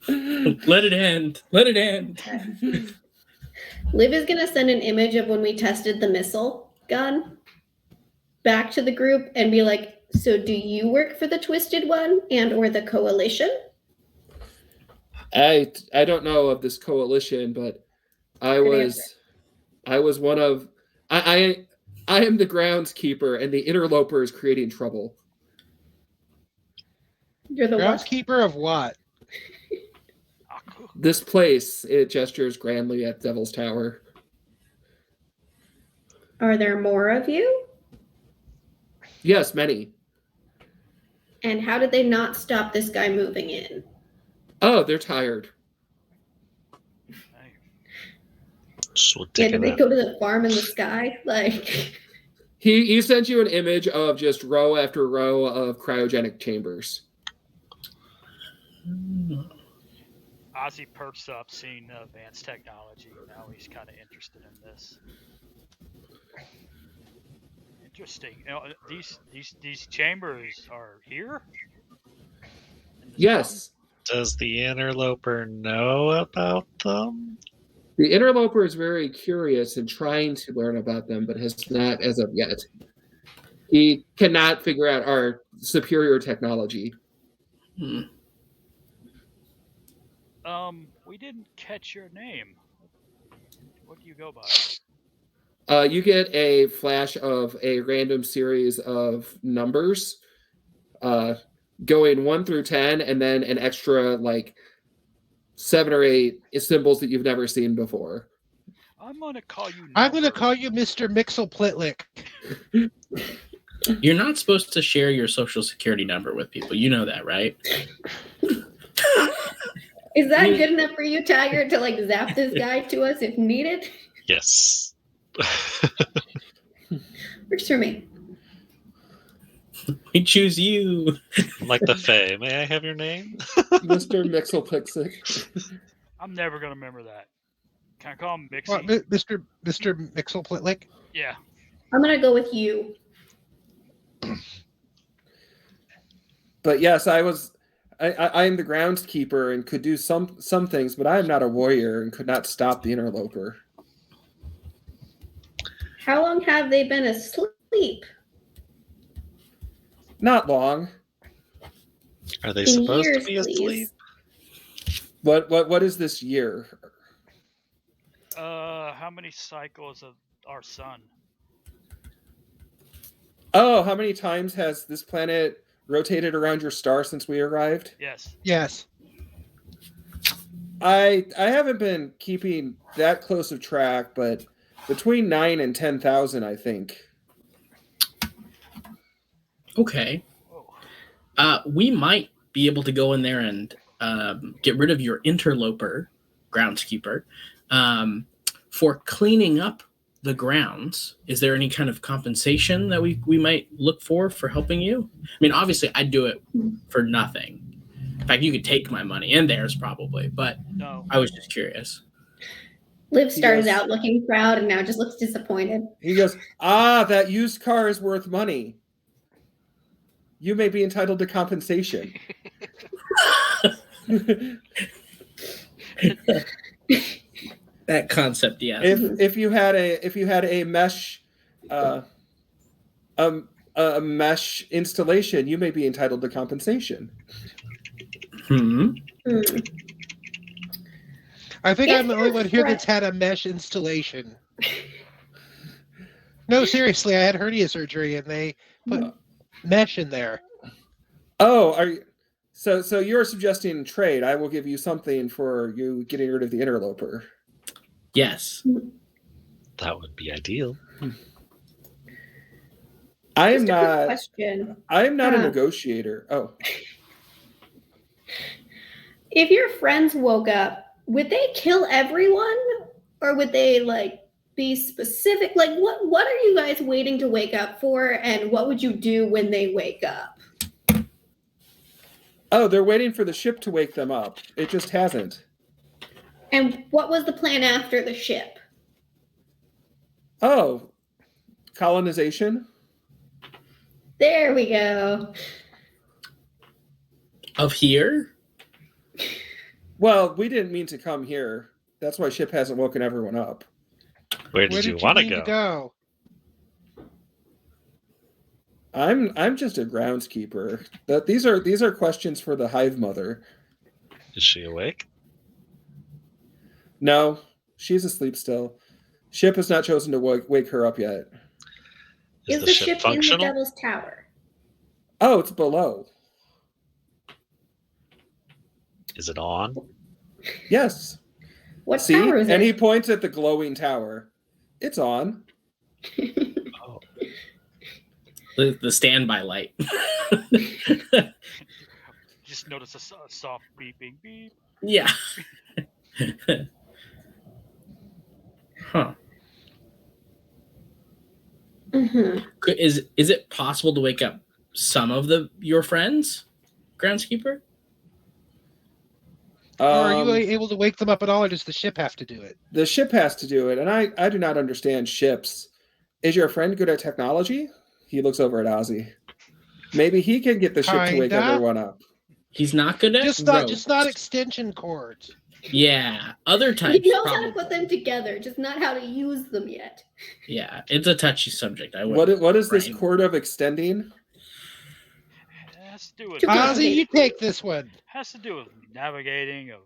[SPEAKER 2] Let it end. Let it end.
[SPEAKER 6] Liv is going to send an image of when we tested the missile gun back to the group and be like, so do you work for the Twisted One and or the Coalition?
[SPEAKER 1] I don't know of this coalition, but I was one of I am the groundskeeper, and the interloper is creating trouble.
[SPEAKER 6] You're the
[SPEAKER 3] groundskeeper of what?
[SPEAKER 1] This place, it gestures grandly at Devil's Tower.
[SPEAKER 6] Are there more of you?
[SPEAKER 1] Yes, many.
[SPEAKER 6] And how did they not stop this guy moving in?
[SPEAKER 1] Oh, they're tired.
[SPEAKER 6] Did they go to the farm in the sky? Like
[SPEAKER 1] he sent you an image of just row after row of cryogenic chambers.
[SPEAKER 4] Ozzy perks up seeing advanced technology. Now he's kind of interested in this. Interesting. You know, these chambers are here?
[SPEAKER 1] Yes.
[SPEAKER 5] Does the interloper know about them?
[SPEAKER 1] The interloper is very curious and trying to learn about them, but has not as of yet. He cannot figure out our superior technology.
[SPEAKER 2] Hmm.
[SPEAKER 4] We didn't catch your name. What do you go by?
[SPEAKER 1] You get a flash of a random series of numbers, going 1 through 10, and then an extra like 7 or 8 symbols that you've never seen before.
[SPEAKER 4] I'm gonna call you.
[SPEAKER 3] I'm going to call you Mr. Mixelplitlick.
[SPEAKER 2] You're not supposed to share your social security number with people. You know that, right?
[SPEAKER 6] Is that good enough for you, Tiger, to like zap this guy to us if needed?
[SPEAKER 5] Yes.
[SPEAKER 6] Works for me.
[SPEAKER 2] We choose you.
[SPEAKER 5] I'm like the Fae. May I have your name?
[SPEAKER 1] Mr. Mixelplixig.
[SPEAKER 4] I'm never gonna remember that. Can I call him Mixie?
[SPEAKER 3] What, Mr. Mixelplitlick?
[SPEAKER 4] Yeah.
[SPEAKER 6] I'm gonna go with you.
[SPEAKER 1] But yes, I am the groundskeeper and could do some things, but I am not a warrior and could not stop the interloper.
[SPEAKER 6] How long have they been asleep?
[SPEAKER 1] Not long.
[SPEAKER 5] Are they
[SPEAKER 6] In
[SPEAKER 5] supposed
[SPEAKER 6] years,
[SPEAKER 5] to be asleep?
[SPEAKER 6] please.
[SPEAKER 1] What is this year?
[SPEAKER 4] How many cycles of our sun?
[SPEAKER 1] Oh, how many times has this planet rotated around your star since we arrived?
[SPEAKER 4] Yes.
[SPEAKER 3] Yes.
[SPEAKER 1] I haven't been keeping that close of track, but between 9 and 10,000, I think.
[SPEAKER 2] Okay.
[SPEAKER 4] Whoa.
[SPEAKER 2] We might be able to go in there and get rid of your interloper, groundskeeper, for cleaning up the grounds. Is there any kind of compensation that we might look for helping you? I mean, obviously, I'd do it for nothing. In fact, you could take my money and theirs probably, but
[SPEAKER 4] No.
[SPEAKER 2] I was just curious.
[SPEAKER 6] Liv started
[SPEAKER 1] Yes.
[SPEAKER 6] out looking proud and now just looks disappointed.
[SPEAKER 1] He goes, that used car is worth money. You may be entitled to compensation.
[SPEAKER 2] That concept, yeah.
[SPEAKER 1] If you had a mesh a mesh installation, you may be entitled to compensation.
[SPEAKER 6] Hmm.
[SPEAKER 3] I think
[SPEAKER 6] If
[SPEAKER 3] I'm the only
[SPEAKER 6] you're
[SPEAKER 3] one here
[SPEAKER 6] fre-
[SPEAKER 3] that's had a mesh installation. No, seriously, I had hernia surgery and they put mesh in there.
[SPEAKER 1] Oh, are you, so you're suggesting trade? I will give you something for you getting rid of the interloper.
[SPEAKER 2] Yes.
[SPEAKER 5] That would be ideal.
[SPEAKER 1] I am
[SPEAKER 6] Just a quick
[SPEAKER 1] not.
[SPEAKER 6] question.
[SPEAKER 1] I am not a negotiator. Oh,
[SPEAKER 6] If your friends woke up, would they kill everyone, or would they like be specific? Like, what are you guys waiting to wake up for, and what would you do when they wake up?
[SPEAKER 1] oh, they're waiting for the ship to wake them up. It just hasn't.
[SPEAKER 6] And what was the plan after the ship?
[SPEAKER 1] Oh, colonization.
[SPEAKER 6] There we go.
[SPEAKER 2] Of here?
[SPEAKER 1] Well, we didn't mean to come here. That's why ship hasn't woken everyone up.
[SPEAKER 5] Where
[SPEAKER 3] Where
[SPEAKER 5] did you
[SPEAKER 3] did
[SPEAKER 5] want to
[SPEAKER 3] mean
[SPEAKER 5] go?
[SPEAKER 1] I'm just a groundskeeper. These are questions for the Hive Mother.
[SPEAKER 5] Is she awake?
[SPEAKER 1] No, she's asleep still. Ship has not chosen to wake her up yet.
[SPEAKER 5] Is
[SPEAKER 6] the ship in the
[SPEAKER 5] functional?
[SPEAKER 6] Devil's Tower?
[SPEAKER 1] Oh, it's below.
[SPEAKER 5] Is it on?
[SPEAKER 1] Yes.
[SPEAKER 6] What
[SPEAKER 1] See?
[SPEAKER 6] tower is
[SPEAKER 1] And
[SPEAKER 6] it?
[SPEAKER 1] he points at the glowing tower. It's on.
[SPEAKER 5] Oh,
[SPEAKER 2] The standby light.
[SPEAKER 4] Just notice a soft beeping beep.
[SPEAKER 2] Yeah. Huh.
[SPEAKER 6] Mhm.
[SPEAKER 2] Is it possible to wake up some of your friends, groundskeeper?
[SPEAKER 3] Or are you
[SPEAKER 1] Um,
[SPEAKER 3] able to wake them up at all, or does the ship have to do it?
[SPEAKER 1] The ship has to do it, and I do not understand ships. Is your friend good at technology? He looks over at Ozzy. Maybe he can get the ship to wake
[SPEAKER 3] Kinda.
[SPEAKER 1] everyone up.
[SPEAKER 2] He's not good at
[SPEAKER 3] Just not extension cords.
[SPEAKER 2] Yeah, other
[SPEAKER 6] He
[SPEAKER 2] types
[SPEAKER 6] knows
[SPEAKER 2] probably.
[SPEAKER 6] how to put them together, just not how to use them yet.
[SPEAKER 2] Yeah, it's a touchy subject.
[SPEAKER 1] What is this
[SPEAKER 2] Right.
[SPEAKER 1] cord of extending?
[SPEAKER 4] It has to do with
[SPEAKER 6] To
[SPEAKER 3] Ozzy, you take this one.
[SPEAKER 4] has to do with navigating of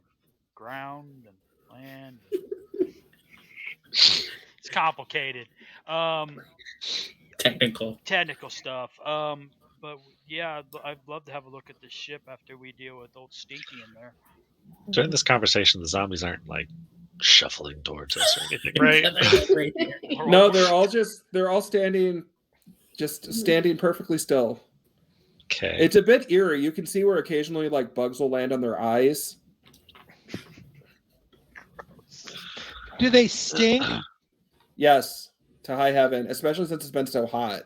[SPEAKER 4] ground and land. It's complicated. Technical stuff. But yeah, I'd love to have a look at the ship after we deal with old Stinky in there.
[SPEAKER 5] During this conversation, the zombies aren't like shuffling towards us or anything, right?
[SPEAKER 2] Right here.
[SPEAKER 1] No, they're all standing perfectly still.
[SPEAKER 5] Okay.
[SPEAKER 1] It's a bit eerie. You can see where occasionally like bugs will land on their eyes.
[SPEAKER 3] Do they stink?
[SPEAKER 1] Yes, to high heaven, especially since it's been so hot.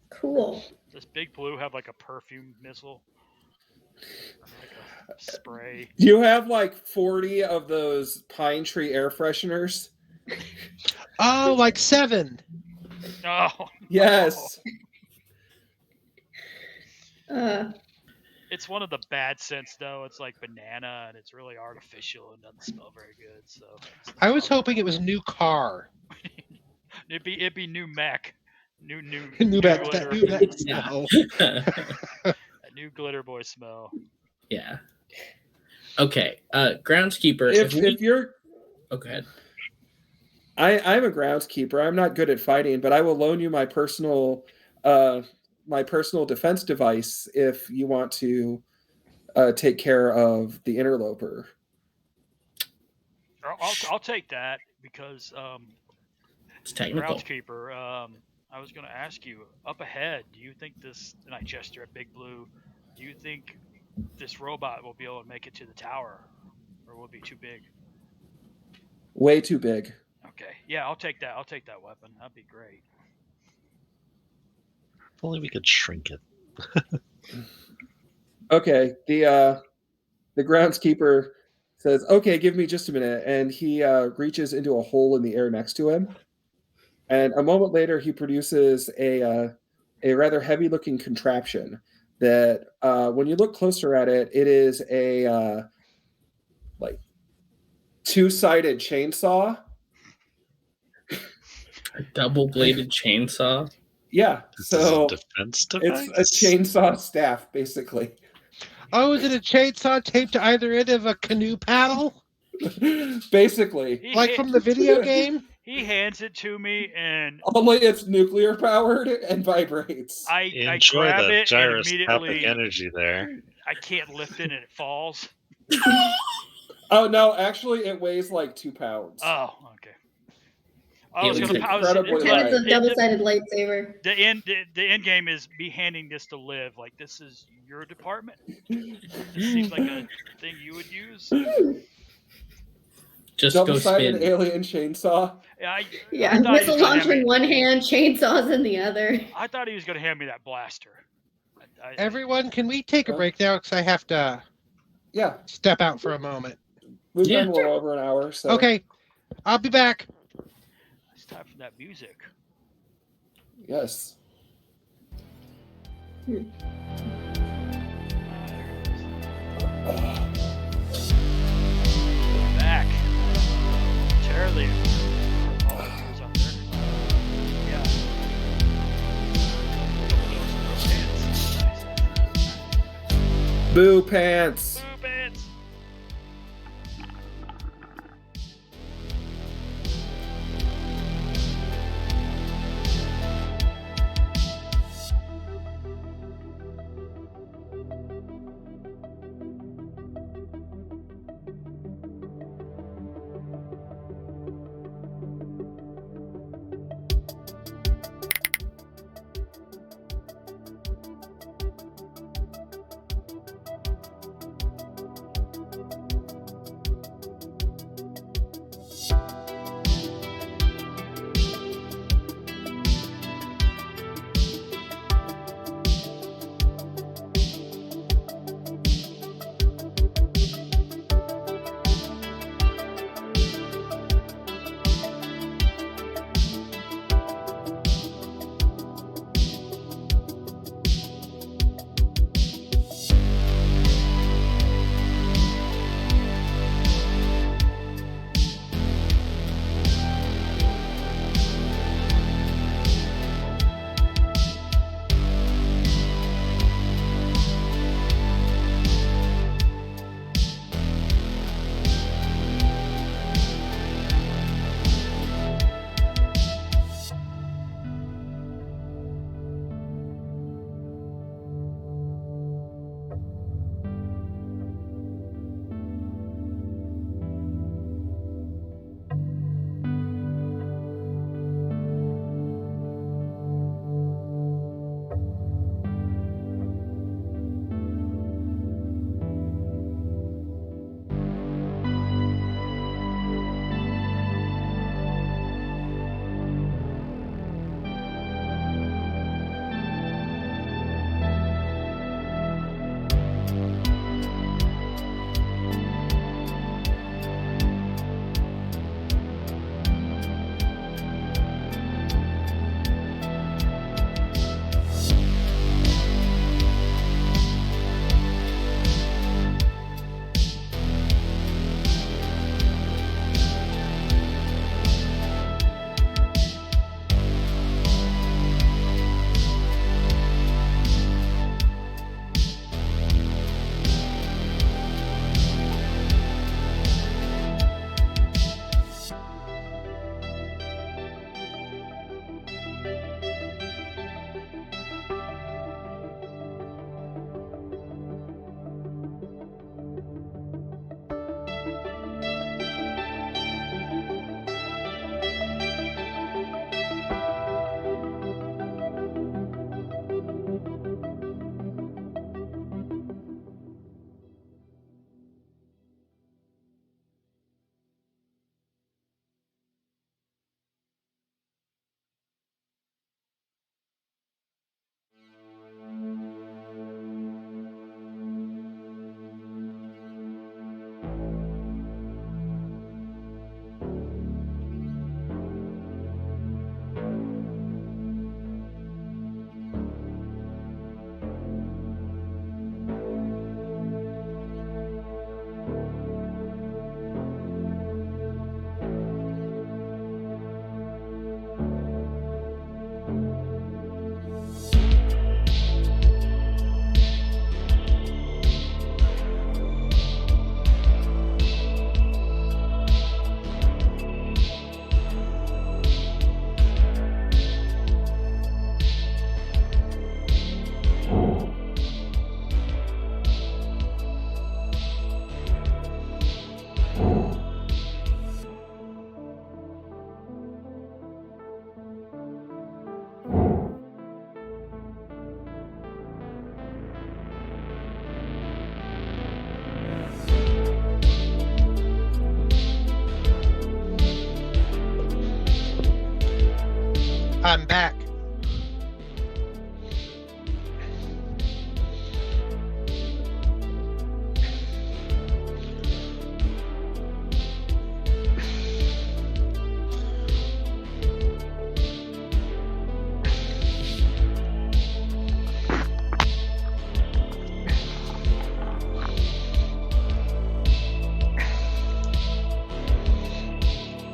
[SPEAKER 6] Cool.
[SPEAKER 4] Does Big Blue have like a perfume missile? Like a spray?
[SPEAKER 1] You have like 40 of those pine tree air fresheners.
[SPEAKER 3] Oh, like 7.
[SPEAKER 4] Oh.
[SPEAKER 1] Yes.
[SPEAKER 4] It's one of the bad scents though. It's like banana and it's really artificial and doesn't smell very good. So
[SPEAKER 3] I was hoping it was new car.
[SPEAKER 4] it'd be new mech. New
[SPEAKER 3] That
[SPEAKER 4] glitter.
[SPEAKER 3] new Mac smell.
[SPEAKER 4] A new glitter boy smell.
[SPEAKER 2] Yeah. Okay. Groundskeeper.
[SPEAKER 1] If you're
[SPEAKER 2] go ahead.
[SPEAKER 1] I'm a groundskeeper. I'm not good at fighting, but I will loan you my personal defense device if you want to take care of the interloper.
[SPEAKER 4] I'll take that because
[SPEAKER 2] It's technical.
[SPEAKER 4] Groundskeeper. I was going to ask you up ahead. Do you think this? And I gesture at Big Blue. Do you think this robot will be able to make it to the tower, or will it be too big?
[SPEAKER 1] Way too big.
[SPEAKER 4] Okay. Yeah, I'll take that. I'll take that weapon. That'd be great.
[SPEAKER 5] If only we could shrink it.
[SPEAKER 1] Okay. The groundskeeper says, "Okay, give me just a minute," and he reaches into a hole in the air next to him. And a moment later, he produces a rather heavy-looking contraption that, when you look closer at it, it is a like two-sided chainsaw.
[SPEAKER 2] A double-bladed chainsaw.
[SPEAKER 1] Yeah, so
[SPEAKER 5] This is a defense device?
[SPEAKER 1] it's a chainsaw staff, basically.
[SPEAKER 3] Oh, is it a chainsaw taped to either end of a canoe paddle?
[SPEAKER 1] Basically.
[SPEAKER 3] Like from the video game?
[SPEAKER 4] He hands it to me, and
[SPEAKER 1] Only it's nuclear powered and vibrates.
[SPEAKER 4] I
[SPEAKER 5] Enjoy
[SPEAKER 4] grab
[SPEAKER 5] the
[SPEAKER 4] it and
[SPEAKER 5] gyroscopic
[SPEAKER 4] immediately
[SPEAKER 5] energy there.
[SPEAKER 4] I can't lift it and it falls.
[SPEAKER 1] Oh no, actually it weighs like 2 pounds.
[SPEAKER 4] Oh, okay.
[SPEAKER 2] Yeah, it's
[SPEAKER 1] incredibly
[SPEAKER 6] And it's a double-sided lightsaber.
[SPEAKER 4] The end game is me handing this to Liv. Like, this is your department. This seems like a thing you would use.
[SPEAKER 2] Just go
[SPEAKER 1] Double-sided
[SPEAKER 2] spin.
[SPEAKER 1] alien chainsaw.
[SPEAKER 4] I
[SPEAKER 6] Yeah,
[SPEAKER 4] thought he
[SPEAKER 6] missile
[SPEAKER 4] was gonna
[SPEAKER 6] launcher
[SPEAKER 4] hand
[SPEAKER 6] in
[SPEAKER 4] me-
[SPEAKER 6] one hand, chainsaws in the other.
[SPEAKER 4] I thought he was going to hand me that blaster.
[SPEAKER 3] Everyone, can we take a break now? Because I have to
[SPEAKER 1] Yeah,
[SPEAKER 3] step out for a moment.
[SPEAKER 1] we've
[SPEAKER 2] Yeah.
[SPEAKER 1] done a little over an hour. So.
[SPEAKER 3] Okay, I'll be back.
[SPEAKER 4] It's time for that music.
[SPEAKER 1] Yes.
[SPEAKER 4] Back. Charlie. Oh, who's up there? Yeah.
[SPEAKER 1] Boo pants.
[SPEAKER 4] Boo pants.
[SPEAKER 3] I'm back.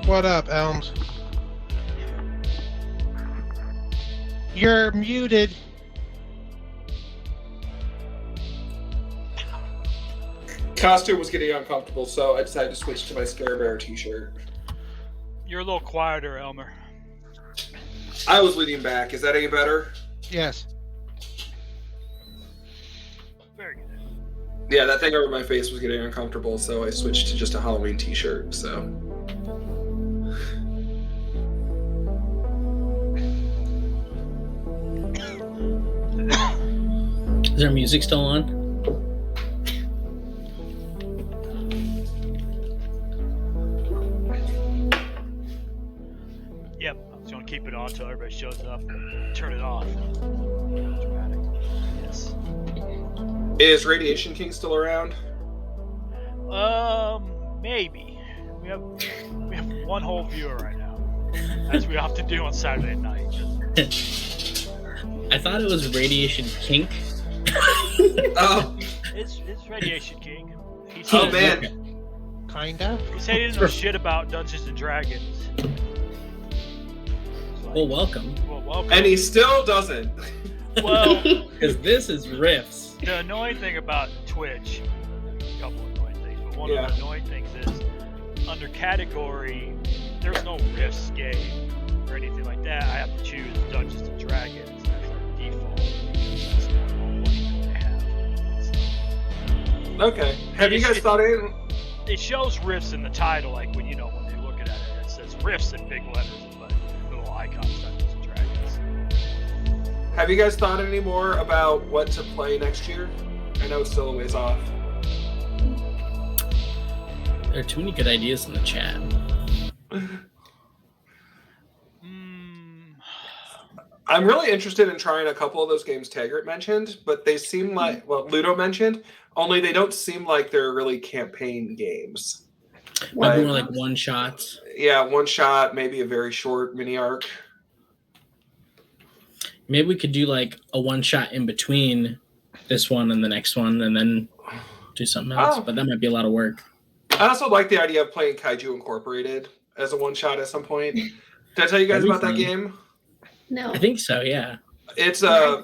[SPEAKER 3] What up, Elms? You're muted.
[SPEAKER 1] Costume was getting uncomfortable, so I decided to switch to my Scare Bear t-shirt.
[SPEAKER 7] You're a little quieter, Elmer.
[SPEAKER 1] I was leaning back. Is that any better?
[SPEAKER 3] Yes.
[SPEAKER 7] Very good.
[SPEAKER 1] Yeah, that thing over my face was getting uncomfortable, so I switched to just a Halloween t-shirt, so...
[SPEAKER 2] Is there music still on?
[SPEAKER 7] Yep, I was going to keep it on until everybody shows up and turn it off. Dramatic. Yes.
[SPEAKER 1] Is Radiation King still around?
[SPEAKER 7] Maybe. We have one whole viewer right now, as we often do on Saturday night.
[SPEAKER 2] I thought it was Radiation Kink.
[SPEAKER 1] Oh.
[SPEAKER 7] It's Radiation King. He's
[SPEAKER 1] Oh, man.
[SPEAKER 3] Kinda.
[SPEAKER 7] He said he didn't know shit about Dungeons and Dragons.
[SPEAKER 2] Well, welcome.
[SPEAKER 7] Well, welcome.
[SPEAKER 1] And he still doesn't.
[SPEAKER 7] Well,
[SPEAKER 2] Because this is Riffs.
[SPEAKER 7] the annoying thing about Twitch, a couple of annoying things, but one
[SPEAKER 1] Yeah.
[SPEAKER 7] of the annoying things is, under category, there's no Rifts game or anything like that. I have to choose Dungeons and Dragons as like default, because that's the only one they have. So,
[SPEAKER 1] Okay. Have you guys thought in...
[SPEAKER 7] it shows Rifts in the title, like when you're looking at it, it says Rifts in big letters, but little icons, Dungeons and Dragons.
[SPEAKER 1] Have you guys thought any more about what to play next year? I know it's still a ways off.
[SPEAKER 2] There are too many good ideas in the chat.
[SPEAKER 1] I'm really interested in trying a couple of those games Taggart mentioned, but they seem like, well, Ludo mentioned, only they don't seem like they're really campaign games.
[SPEAKER 2] Maybe more like one shots.
[SPEAKER 1] Yeah, one shot, maybe a very short mini arc.
[SPEAKER 2] Maybe we could do like a one shot in between this one and the next one, and then do something else.
[SPEAKER 1] Oh.
[SPEAKER 2] But that might be a lot of work.
[SPEAKER 1] I also like the idea of playing Kaiju Incorporated as a one shot at some point. Did I tell you guys
[SPEAKER 2] That'd be
[SPEAKER 1] about that
[SPEAKER 2] fun.
[SPEAKER 1] game?
[SPEAKER 6] No.
[SPEAKER 2] I think so, yeah.
[SPEAKER 1] It's a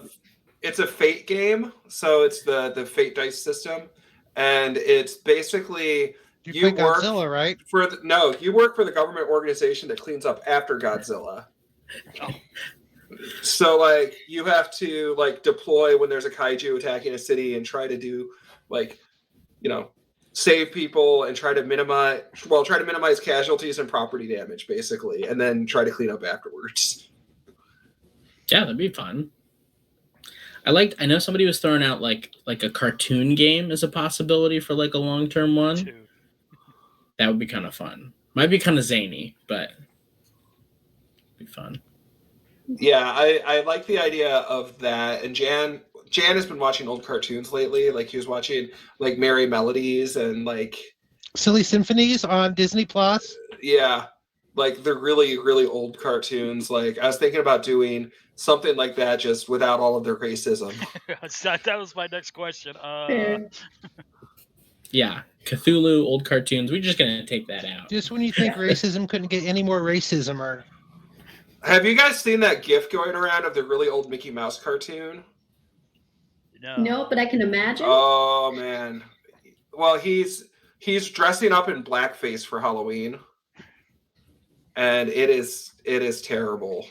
[SPEAKER 1] Fate game, so it's the Fate dice system, and it's basically
[SPEAKER 3] You play Godzilla, right?
[SPEAKER 1] you work for the government organization that cleans up after Godzilla. So like you have to like deploy when there's a kaiju attacking a city and try to do like, save people and try to minimize casualties and property damage basically, and then try to clean up afterwards.
[SPEAKER 2] Yeah, that'd be fun. I know somebody was throwing out like a cartoon game as a possibility for like a long-term one.
[SPEAKER 7] Two.
[SPEAKER 2] That would be kind of fun. Might be kind of zany, but it'd be fun.
[SPEAKER 1] Yeah, I like the idea of that. And Jan has been watching old cartoons lately. Like he was watching like Merry Melodies and like
[SPEAKER 3] Silly Symphonies on Disney Plus.
[SPEAKER 1] yeah, like they're really, really old cartoons. Like I was thinking about doing something like that just without all of their racism.
[SPEAKER 7] That was my next question.
[SPEAKER 6] Fair.
[SPEAKER 2] Yeah, Cthulhu, old cartoons. We're just gonna take that out.
[SPEAKER 3] Just when you think racism couldn't get any more racism,
[SPEAKER 1] Have you guys seen that GIF going around of the really old Mickey Mouse cartoon?
[SPEAKER 6] No, but I can imagine.
[SPEAKER 1] Oh man. Well, he's dressing up in blackface for Halloween. And it is terrible.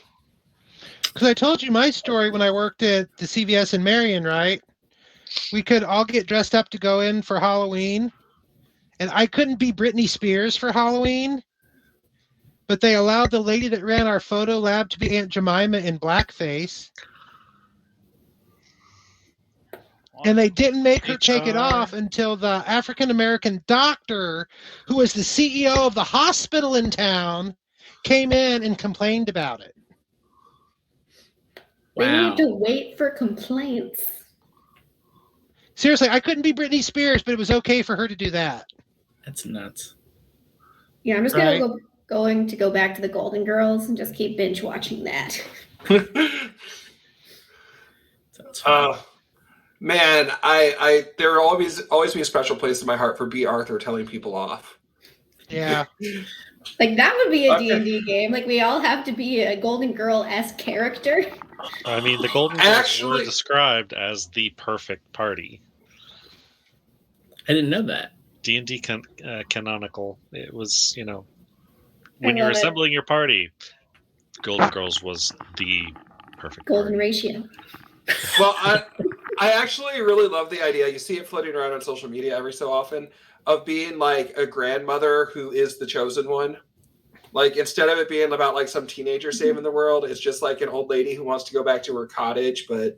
[SPEAKER 3] because I told you my story when I worked at the CVS in Marion, right? We could all get dressed up to go in for Halloween, and I couldn't be Britney Spears for Halloween, but they allowed the lady that ran our photo lab to be Aunt Jemima in blackface. And they didn't make her take it off until the African-American doctor, who was the CEO of the hospital in town, came in and complained about it.
[SPEAKER 6] Then you have
[SPEAKER 2] Wow.
[SPEAKER 6] to wait for complaints.
[SPEAKER 3] Seriously, I couldn't be Britney Spears, but it was okay for her to do that.
[SPEAKER 2] That's nuts.
[SPEAKER 6] Yeah, I'm just
[SPEAKER 3] Right.
[SPEAKER 6] going to go back to the Golden Girls and just keep binge watching that.
[SPEAKER 2] That's fun.
[SPEAKER 1] Man, I there will always be a special place in my heart for B. Arthur telling people off.
[SPEAKER 3] Yeah.
[SPEAKER 6] Like that would be a
[SPEAKER 1] Okay.
[SPEAKER 6] D&D game. Like we all have to be a Golden Girl-esque character.
[SPEAKER 5] I mean, the Golden Girls
[SPEAKER 1] Actually-
[SPEAKER 5] were described as the perfect party.
[SPEAKER 2] I didn't know that.
[SPEAKER 5] D&D canonical. It was, you know, when
[SPEAKER 6] I
[SPEAKER 5] you're
[SPEAKER 6] love it.
[SPEAKER 5] assembling your party, Golden Girls was the perfect
[SPEAKER 6] Golden
[SPEAKER 5] party.
[SPEAKER 6] ratio.
[SPEAKER 1] Well, I actually really love the idea. You see it floating around on social media every so often of being like a grandmother who is the chosen one. Like instead of it being about like some teenager saving the world, it's just like an old lady who wants to go back to her cottage, but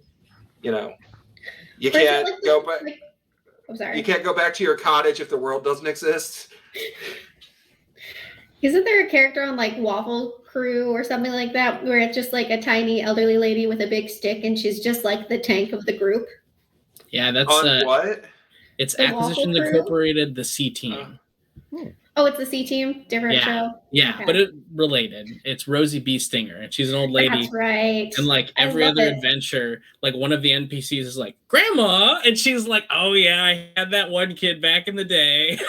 [SPEAKER 1] you know, you
[SPEAKER 6] But is it
[SPEAKER 1] can't
[SPEAKER 6] like
[SPEAKER 1] go
[SPEAKER 6] the-
[SPEAKER 1] back.
[SPEAKER 6] like- I'm sorry.
[SPEAKER 1] You can't go back to your cottage if the world doesn't exist.
[SPEAKER 6] Isn't there a character on like Waffle Crew or something like that where it's just like a tiny elderly lady with a big stick and she's just like the tank of the group?
[SPEAKER 2] Yeah, that's
[SPEAKER 1] On what?
[SPEAKER 2] it's
[SPEAKER 6] The
[SPEAKER 2] Acquisitions
[SPEAKER 6] Waffle Crew?
[SPEAKER 2] Incorporated, the C Team.
[SPEAKER 6] Oh, it's the C Team, different
[SPEAKER 2] Yeah.
[SPEAKER 6] show.
[SPEAKER 2] Yeah,
[SPEAKER 6] Okay.
[SPEAKER 2] but it related. It's Rosie B. Stinger, and she's an old lady.
[SPEAKER 6] That's right.
[SPEAKER 2] And like
[SPEAKER 6] I
[SPEAKER 2] every
[SPEAKER 6] love
[SPEAKER 2] other
[SPEAKER 6] it.
[SPEAKER 2] adventure, like one of the NPCs is like, "Grandma," and she's like, "Oh yeah, I had that one kid back in the day."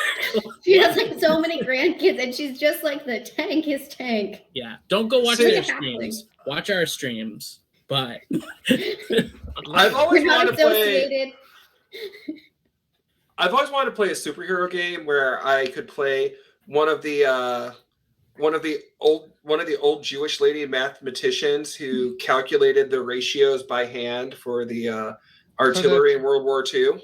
[SPEAKER 6] She has like so many grandkids, and she's just like the tankest tank.
[SPEAKER 2] Yeah, don't go watch
[SPEAKER 1] See-
[SPEAKER 2] their
[SPEAKER 6] Like a halfling.
[SPEAKER 2] streams. Watch our streams, but
[SPEAKER 1] I've always
[SPEAKER 6] We're not
[SPEAKER 1] wanted to play.
[SPEAKER 6] associated.
[SPEAKER 1] I've always wanted to play a superhero game where I could play one of the old Jewish lady mathematicians who calculated the ratios by hand for the artillery in World War II.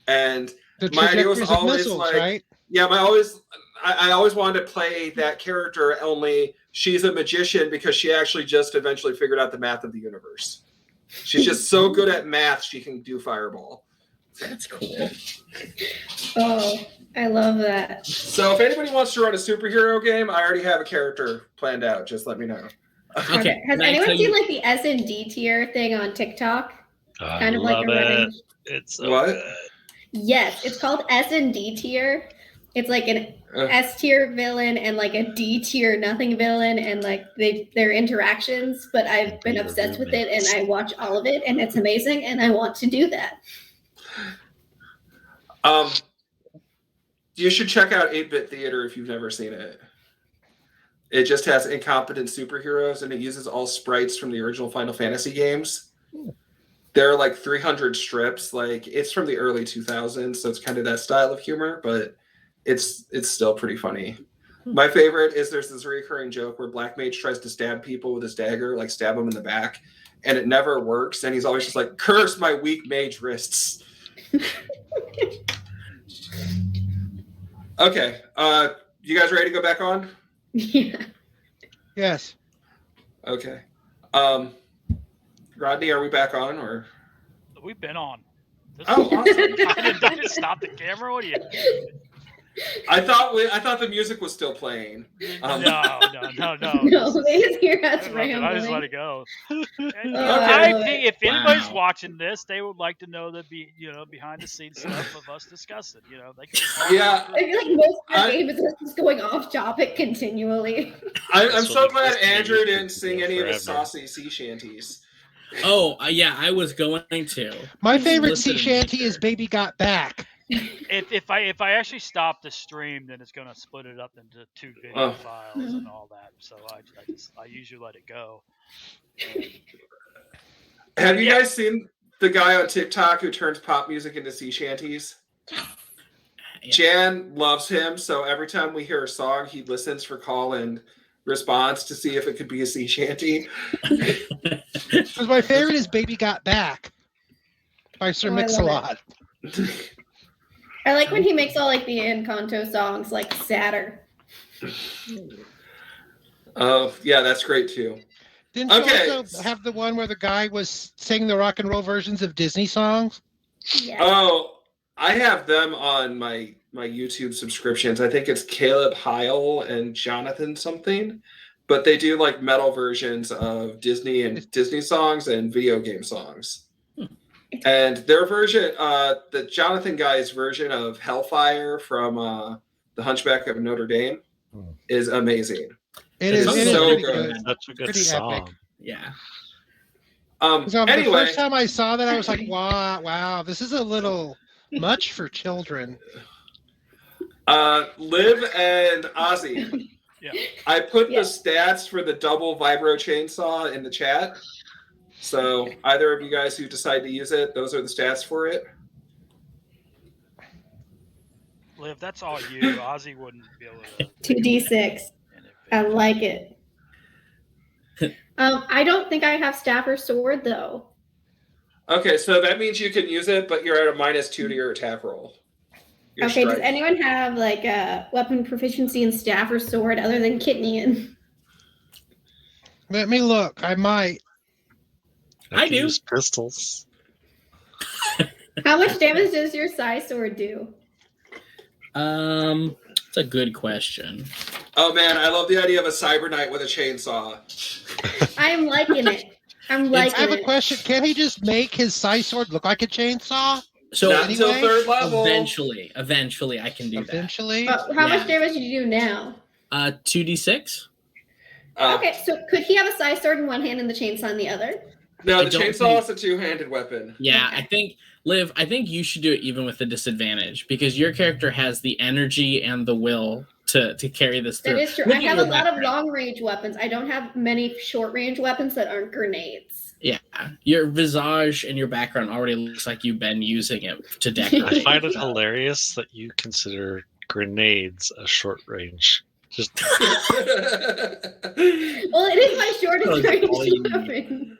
[SPEAKER 1] And
[SPEAKER 3] The
[SPEAKER 1] My idea was
[SPEAKER 3] trajectories of
[SPEAKER 1] always
[SPEAKER 3] missiles,
[SPEAKER 1] like-
[SPEAKER 3] right?
[SPEAKER 1] yeah, I always wanted to play that character, only she's a magician because she actually just eventually figured out the math of the universe. She's just so good at math she can do fireball.
[SPEAKER 2] that's cool.
[SPEAKER 6] Oh, I love that.
[SPEAKER 1] So if anybody wants to run a superhero game, I already have a character planned out. Just let me know.
[SPEAKER 2] Okay,
[SPEAKER 6] Has
[SPEAKER 2] can I
[SPEAKER 6] anyone
[SPEAKER 2] tell
[SPEAKER 6] seen
[SPEAKER 2] you-
[SPEAKER 6] like the S&D tier thing on TikTok?
[SPEAKER 5] I
[SPEAKER 6] Kind of like
[SPEAKER 5] love
[SPEAKER 6] a
[SPEAKER 5] it.
[SPEAKER 6] revenge.
[SPEAKER 5] It's so
[SPEAKER 1] What?
[SPEAKER 5] good.
[SPEAKER 6] Yes, it's called S&D tier. It's like an
[SPEAKER 1] Uh.
[SPEAKER 6] S tier villain and like a D tier nothing villain, and like their interactions. But I've been
[SPEAKER 5] Your
[SPEAKER 6] obsessed with it, and
[SPEAKER 5] roommates.
[SPEAKER 6] I watch all of it, and it's amazing, and I want to do that.
[SPEAKER 1] You should check out 8-Bit Theater if you've never seen it. It just has incompetent superheroes, and it uses all sprites from the original Final Fantasy games. There are like 300 strips. Like it's from the early 2000s, so it's kind of that style of humor, but it's still pretty funny. My favorite is there's this recurring joke where Black Mage tries to stab people with his dagger, like stab them in the back, and it never works. And he's always just like, "Curse my weak mage wrists." Okay, you guys ready to go back on?
[SPEAKER 6] Yeah.
[SPEAKER 3] Yes.
[SPEAKER 1] Okay. Rodney, are we back on or?
[SPEAKER 7] We've been on. This
[SPEAKER 1] Oh,
[SPEAKER 7] is-
[SPEAKER 1] awesome.
[SPEAKER 7] I didn't stop the camera. What are you?
[SPEAKER 1] I thought the music was still playing.
[SPEAKER 7] No.
[SPEAKER 6] No, they just hear us
[SPEAKER 7] I just let
[SPEAKER 6] rambling.
[SPEAKER 7] it go. And,
[SPEAKER 6] I
[SPEAKER 7] I
[SPEAKER 6] love
[SPEAKER 7] think
[SPEAKER 6] it.
[SPEAKER 7] if anybody's
[SPEAKER 2] Wow.
[SPEAKER 7] watching this, they would like to know the behind the scenes stuff of us discussing. They can
[SPEAKER 1] Yeah.
[SPEAKER 6] I feel like most of our
[SPEAKER 1] I-
[SPEAKER 6] games is just going off topic continually.
[SPEAKER 1] I'm
[SPEAKER 5] That's
[SPEAKER 1] so
[SPEAKER 5] what
[SPEAKER 1] glad
[SPEAKER 5] makes this
[SPEAKER 1] Andrew
[SPEAKER 5] movie
[SPEAKER 1] didn't sing
[SPEAKER 5] go
[SPEAKER 1] any of his
[SPEAKER 5] forever.
[SPEAKER 1] saucy sea shanties.
[SPEAKER 2] Oh, yeah, I was going to.
[SPEAKER 3] My favorite
[SPEAKER 2] Listen
[SPEAKER 3] sea
[SPEAKER 2] to
[SPEAKER 3] shanty
[SPEAKER 2] nature.
[SPEAKER 3] is "Baby Got Back."
[SPEAKER 7] If I actually stop the stream, then it's gonna split it up into 2 video
[SPEAKER 1] Oh.
[SPEAKER 7] files and all that. So I usually let it go.
[SPEAKER 1] Have you
[SPEAKER 7] Yeah.
[SPEAKER 1] guys seen the guy on TikTok who turns pop music into sea shanties?
[SPEAKER 2] Yeah.
[SPEAKER 1] Jan loves him, so every time we hear a song, he listens for call and response to see if it could be a sea shanty.
[SPEAKER 3] Because my favorite is "Baby Got Back" by Sir
[SPEAKER 6] Oh, I love
[SPEAKER 3] Mix-a-Lot.
[SPEAKER 6] I like when he makes all like the Encanto songs like sadder.
[SPEAKER 1] Oh, yeah, that's great too.
[SPEAKER 3] Didn't
[SPEAKER 1] Okay.
[SPEAKER 3] you also have the one where the guy was singing the rock and roll versions of Disney songs?
[SPEAKER 6] Yeah.
[SPEAKER 1] Oh, I have them on my YouTube subscriptions. I think it's Caleb Heil and Jonathan something. but they do like metal versions of Disney songs and video game songs. And their version, the Jonathan guy's version of Hellfire from The Hunchback of Notre Dame is amazing.
[SPEAKER 3] It is
[SPEAKER 1] so
[SPEAKER 3] pretty
[SPEAKER 1] good.
[SPEAKER 5] Such a good
[SPEAKER 3] Pretty
[SPEAKER 5] song.
[SPEAKER 3] epic.
[SPEAKER 2] Yeah.
[SPEAKER 3] So
[SPEAKER 1] Anyway,
[SPEAKER 3] the first time I saw that, I was like, wow, this is a little much for children.
[SPEAKER 1] Liv and Ozzy.
[SPEAKER 7] Yeah.
[SPEAKER 1] I put the stats for the double vibro chainsaw in the chat. So either of you guys who decide to use it, those are the stats for it.
[SPEAKER 7] Liv, that's all you. Ozzy wouldn't be able to.
[SPEAKER 6] 2d6. I like it. I don't think I have staff or sword though.
[SPEAKER 1] Okay, so that means you can use it, but you're at a -2 to your attack roll. Your
[SPEAKER 6] Okay,
[SPEAKER 1] strike.
[SPEAKER 6] does anyone have like a weapon proficiency in staff or sword other than Kitnian?
[SPEAKER 3] Let me look. I might.
[SPEAKER 2] I do.
[SPEAKER 5] Use pistols.
[SPEAKER 6] How much damage does your size sword do?
[SPEAKER 2] It's a good question.
[SPEAKER 1] Oh man, I love the idea of a cyber knight with a chainsaw.
[SPEAKER 6] I'm liking it. I'm
[SPEAKER 3] I
[SPEAKER 6] liking
[SPEAKER 3] have a
[SPEAKER 6] it.
[SPEAKER 3] question. Can he just make his size sword look like a chainsaw?
[SPEAKER 2] So
[SPEAKER 1] Not until
[SPEAKER 3] anyway,
[SPEAKER 1] 3rd level.
[SPEAKER 2] eventually I can do
[SPEAKER 3] Eventually?
[SPEAKER 6] How
[SPEAKER 2] Yeah.
[SPEAKER 6] much damage do you do now?
[SPEAKER 2] that. 2d6.
[SPEAKER 6] Okay, so could he have a size sword in one hand and the chainsaw in the other?
[SPEAKER 1] No,
[SPEAKER 2] I
[SPEAKER 1] the
[SPEAKER 2] don't
[SPEAKER 1] chainsaw
[SPEAKER 2] think-
[SPEAKER 1] is a two-handed weapon.
[SPEAKER 2] Yeah,
[SPEAKER 6] Okay.
[SPEAKER 2] I think Liv, I think you should do it even with the disadvantage because your character has the energy and the will to carry this through.
[SPEAKER 6] That is true.
[SPEAKER 2] Look
[SPEAKER 6] I
[SPEAKER 2] at
[SPEAKER 6] have a
[SPEAKER 2] your
[SPEAKER 6] lot of
[SPEAKER 2] background.
[SPEAKER 6] long range weapons. I don't have many short range weapons that aren't grenades.
[SPEAKER 2] Yeah, your visage and your background already looks like you've been using it to decorate.
[SPEAKER 5] I find it hilarious that you consider grenades a short range. Just
[SPEAKER 6] Well, it is my shortest
[SPEAKER 2] That's all you
[SPEAKER 6] range
[SPEAKER 2] need.
[SPEAKER 6] weapon.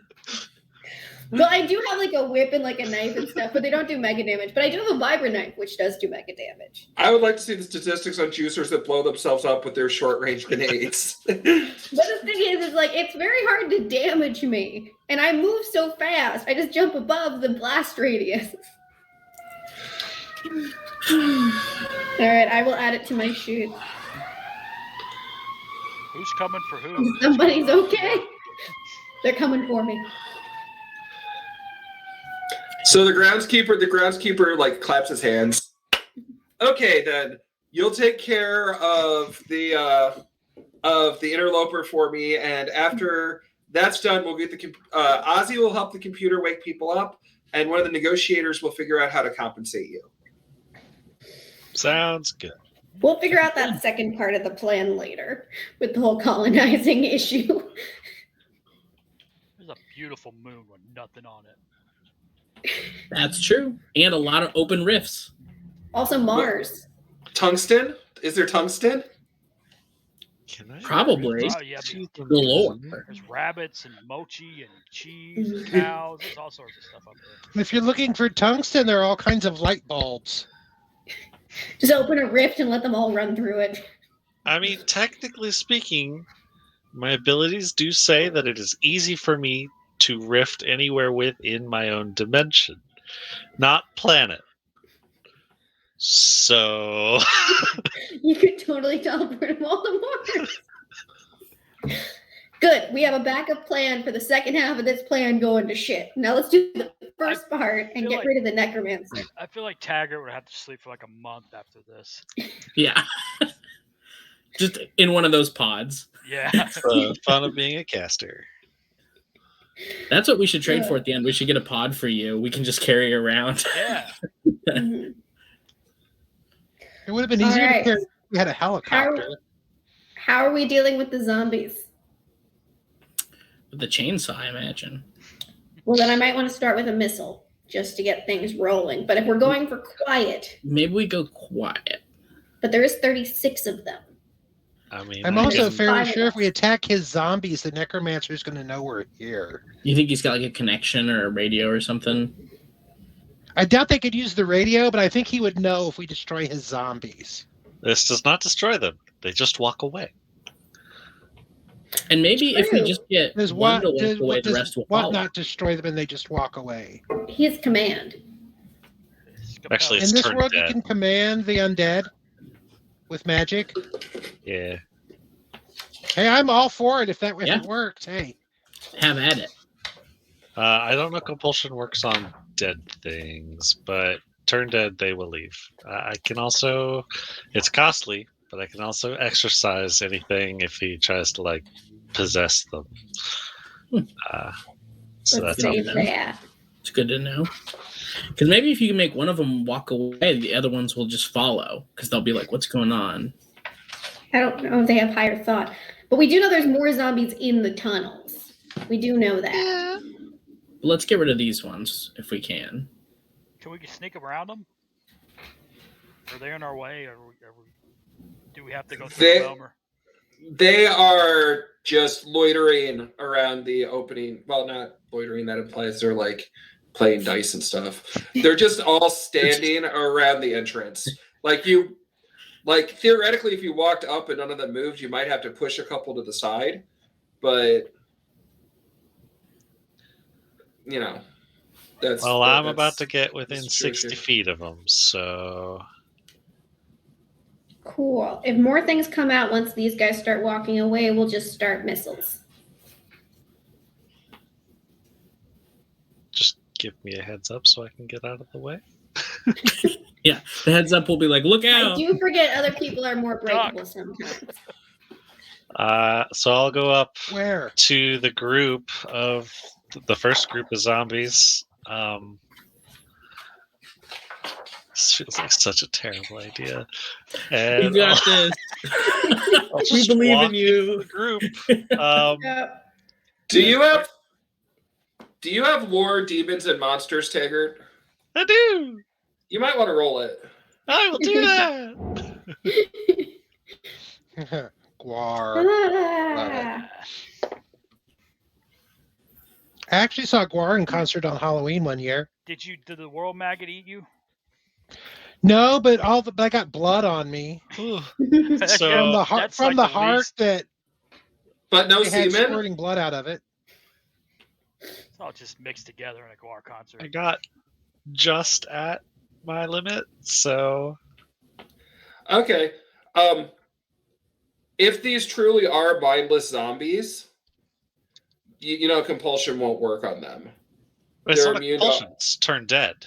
[SPEAKER 6] Well, I do have like a whip and like a knife and stuff, but they don't do mega damage. But I do have a vibra knife, which does do mega damage.
[SPEAKER 1] I would like to see the statistics on juicers that blow themselves up with their short-range grenades.
[SPEAKER 6] But the thing is like it's very hard to damage me, and I move so fast. I just jump above the blast radius. All right, I will add it to my shoot.
[SPEAKER 7] Who's coming for who?
[SPEAKER 6] Somebody's okay. They're coming for me.
[SPEAKER 1] So the groundskeeper like claps his hands. Okay, then you'll take care of the interloper for me, and after that's done, we'll get Ozzy will help the computer wake people up, and one of the negotiators will figure out how to compensate you.
[SPEAKER 5] sounds good.
[SPEAKER 6] We'll figure out that second part of the plan later with the whole colonizing issue.
[SPEAKER 7] There's a beautiful moon with nothing on it.
[SPEAKER 2] That's true, and a lot of open rifts.
[SPEAKER 6] Also, Mars.
[SPEAKER 1] Tungsten? Is there tungsten?
[SPEAKER 5] Can I
[SPEAKER 2] Probably.
[SPEAKER 7] Oh, yeah, but
[SPEAKER 2] Galore.
[SPEAKER 7] there's rabbits and mochi and cheese
[SPEAKER 6] Mm-hmm.
[SPEAKER 7] and cows. There's all sorts of stuff up there.
[SPEAKER 3] If you're looking for tungsten, there are all kinds of light bulbs.
[SPEAKER 6] Just open a rift and let them all run through it.
[SPEAKER 5] I mean, technically speaking, my abilities do say that it is easy for me to rift anywhere within my own dimension, not planet. So,
[SPEAKER 6] You could totally teleport them all to Mars. Good. We have a backup plan for the second half of this plan going to shit. Now let's do the first part and
[SPEAKER 7] feel
[SPEAKER 6] get
[SPEAKER 7] like-
[SPEAKER 6] rid of the necromancer.
[SPEAKER 7] I feel like Taggart would have to sleep for like a month after this.
[SPEAKER 2] Yeah, just in one of those pods.
[SPEAKER 7] Yeah.
[SPEAKER 5] fun of being a caster.
[SPEAKER 2] That's what we should trade for at the end. We should get a pod for you. We can just carry around.
[SPEAKER 7] Yeah.
[SPEAKER 6] Mhm.
[SPEAKER 3] It would have been
[SPEAKER 6] All
[SPEAKER 3] easier
[SPEAKER 6] right.
[SPEAKER 3] to carry if we had a helicopter.
[SPEAKER 6] How are we dealing with the zombies?
[SPEAKER 2] With the chainsaw, I imagine.
[SPEAKER 6] Well, then I might want to start with a missile just to get things rolling. But if we're going for quiet,
[SPEAKER 2] Maybe we go quiet.
[SPEAKER 6] but there is 36 of them.
[SPEAKER 5] I mean,
[SPEAKER 3] I'm
[SPEAKER 5] I
[SPEAKER 3] also
[SPEAKER 5] can-
[SPEAKER 3] fairly
[SPEAKER 6] Five of
[SPEAKER 3] sure if
[SPEAKER 6] us.
[SPEAKER 3] we attack his zombies, the necromancer is going to know we're here.
[SPEAKER 2] You think he's got like a connection or a radio or something?
[SPEAKER 3] I doubt they could use the radio, but I think he would know if we destroy his zombies.
[SPEAKER 5] This does not destroy them. They just walk away.
[SPEAKER 2] And maybe if we
[SPEAKER 6] True.
[SPEAKER 2] just get
[SPEAKER 3] Does
[SPEAKER 2] one
[SPEAKER 3] what,
[SPEAKER 2] to walk away, the rest will
[SPEAKER 3] what
[SPEAKER 2] follow.
[SPEAKER 3] not destroy them and they just walk away?
[SPEAKER 6] His command.
[SPEAKER 5] Actually,
[SPEAKER 3] In
[SPEAKER 5] it's
[SPEAKER 3] this
[SPEAKER 5] turned
[SPEAKER 3] world,
[SPEAKER 5] dead.
[SPEAKER 3] you can command the undead with magic.
[SPEAKER 5] Yeah.
[SPEAKER 3] Hey, I'm all for it if
[SPEAKER 2] Yeah.
[SPEAKER 3] it worked. Hey.
[SPEAKER 2] Have at it.
[SPEAKER 5] I don't know compulsion works on dead things, but turn dead, they will leave. I can also, it's costly, but I can also exercise anything if he tries to like possess them. So
[SPEAKER 6] Let's
[SPEAKER 5] that's
[SPEAKER 6] save
[SPEAKER 2] good.
[SPEAKER 6] that.
[SPEAKER 2] It's good to know. Because maybe if you can make one of them walk away, the other ones will just follow. Because they'll be like, "What's going on?"
[SPEAKER 6] I don't know if they have higher thought, but we do know there's more zombies in the tunnels. We do know that.
[SPEAKER 2] But let's get rid of these ones if we can.
[SPEAKER 7] Can we sneak around them? Are they in our way? Do we have to go through them?
[SPEAKER 1] They are just loitering around the opening. Well, not loitering. That implies they're like playing dice and stuff. They're just all standing around the entrance. Like theoretically, if you walked up and none of them moved, you might have to push a couple to the side. But you know,
[SPEAKER 5] I'm about to get within 60 feet of them, so
[SPEAKER 6] Cool. If more things come out once these guys start walking away, we'll just start missiles.
[SPEAKER 5] just give me a heads up so I can get out of the way.
[SPEAKER 2] Yeah, the heads up will be like, "Look out!"
[SPEAKER 6] I do forget other people are more breakable sometimes.
[SPEAKER 5] So I'll go up
[SPEAKER 3] Where?
[SPEAKER 5] to the group of the first group of zombies. This feels like such a terrible idea. And
[SPEAKER 2] You got this. We believe in you.
[SPEAKER 5] The group.
[SPEAKER 6] Yep.
[SPEAKER 1] Do you have war, demons, and monsters, Taggart?
[SPEAKER 5] I do.
[SPEAKER 1] You might want to roll it.
[SPEAKER 5] I will do that.
[SPEAKER 3] Guar.
[SPEAKER 6] Ah.
[SPEAKER 3] I actually saw Guar in concert on Halloween one year.
[SPEAKER 7] Did the world maggot eat you?
[SPEAKER 3] No, but I got blood on me
[SPEAKER 5] Ooh.
[SPEAKER 7] So
[SPEAKER 3] from the heart.
[SPEAKER 7] that's
[SPEAKER 3] From
[SPEAKER 7] like
[SPEAKER 3] the
[SPEAKER 7] the
[SPEAKER 3] heart
[SPEAKER 7] least-
[SPEAKER 3] that
[SPEAKER 1] But no
[SPEAKER 3] they had
[SPEAKER 1] semen?
[SPEAKER 3] squirting blood out of it.
[SPEAKER 7] It's all just mixed together in a Guar concert.
[SPEAKER 5] I got just at my limit, so
[SPEAKER 1] Okay. If these truly are mindless zombies, you know compulsion won't work on them.
[SPEAKER 5] it's
[SPEAKER 1] They're
[SPEAKER 5] not a
[SPEAKER 1] immune
[SPEAKER 5] compulsion.
[SPEAKER 1] to-
[SPEAKER 5] It's turn dead.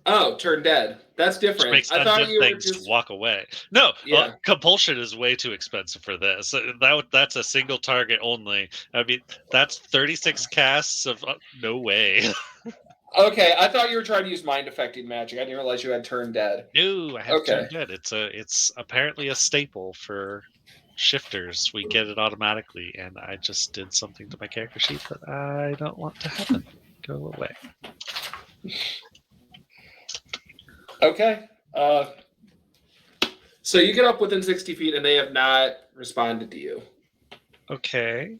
[SPEAKER 1] Oh, turn dead. That's
[SPEAKER 5] Which
[SPEAKER 1] different.
[SPEAKER 5] makes
[SPEAKER 1] I thought
[SPEAKER 5] undead
[SPEAKER 1] you were
[SPEAKER 5] things
[SPEAKER 1] just
[SPEAKER 5] walk away. No,
[SPEAKER 1] Yeah.
[SPEAKER 5] compulsion is way too expensive for this. That's a single target only. I mean, that's 36 casts of no way.
[SPEAKER 1] Okay. I thought you were trying to use mind affecting magic. I didn't realize you had turn dead.
[SPEAKER 5] No, I have
[SPEAKER 1] Okay.
[SPEAKER 5] turn dead. It's apparently a staple for shifters. We get it automatically, and I just did something to my character sheet that I don't want to happen. Go away.
[SPEAKER 1] Okay. So you get up within 60 feet, and they have not responded to you.
[SPEAKER 5] Okay.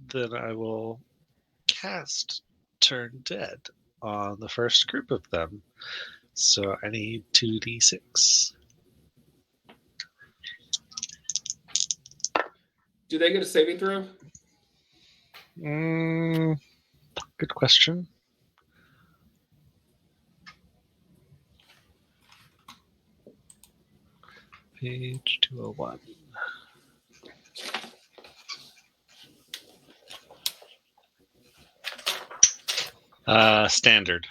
[SPEAKER 5] Then I will cast Turn Dead on the first group of them. So I need 2d6.
[SPEAKER 1] Do they get a saving throw?
[SPEAKER 5] Good question. Page 201. Standard.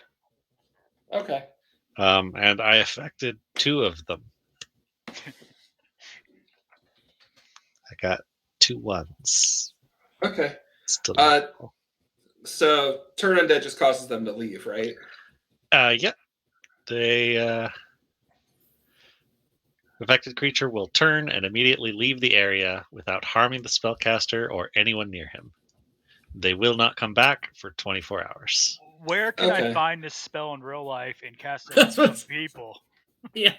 [SPEAKER 1] Okay.
[SPEAKER 5] And I affected 2 of them. I got 2 1s.
[SPEAKER 1] Okay.
[SPEAKER 5] Still.
[SPEAKER 1] So turn undead just causes them to leave, right?
[SPEAKER 5] Yeah. They affected creature will turn and immediately leave the area without harming the spellcaster or anyone near him. They will not come back for 24 hours.
[SPEAKER 7] Where can
[SPEAKER 1] Okay.
[SPEAKER 7] I find this spell in real life and cast it on
[SPEAKER 2] That's
[SPEAKER 7] some
[SPEAKER 2] what's-
[SPEAKER 7] people?
[SPEAKER 2] Yeah.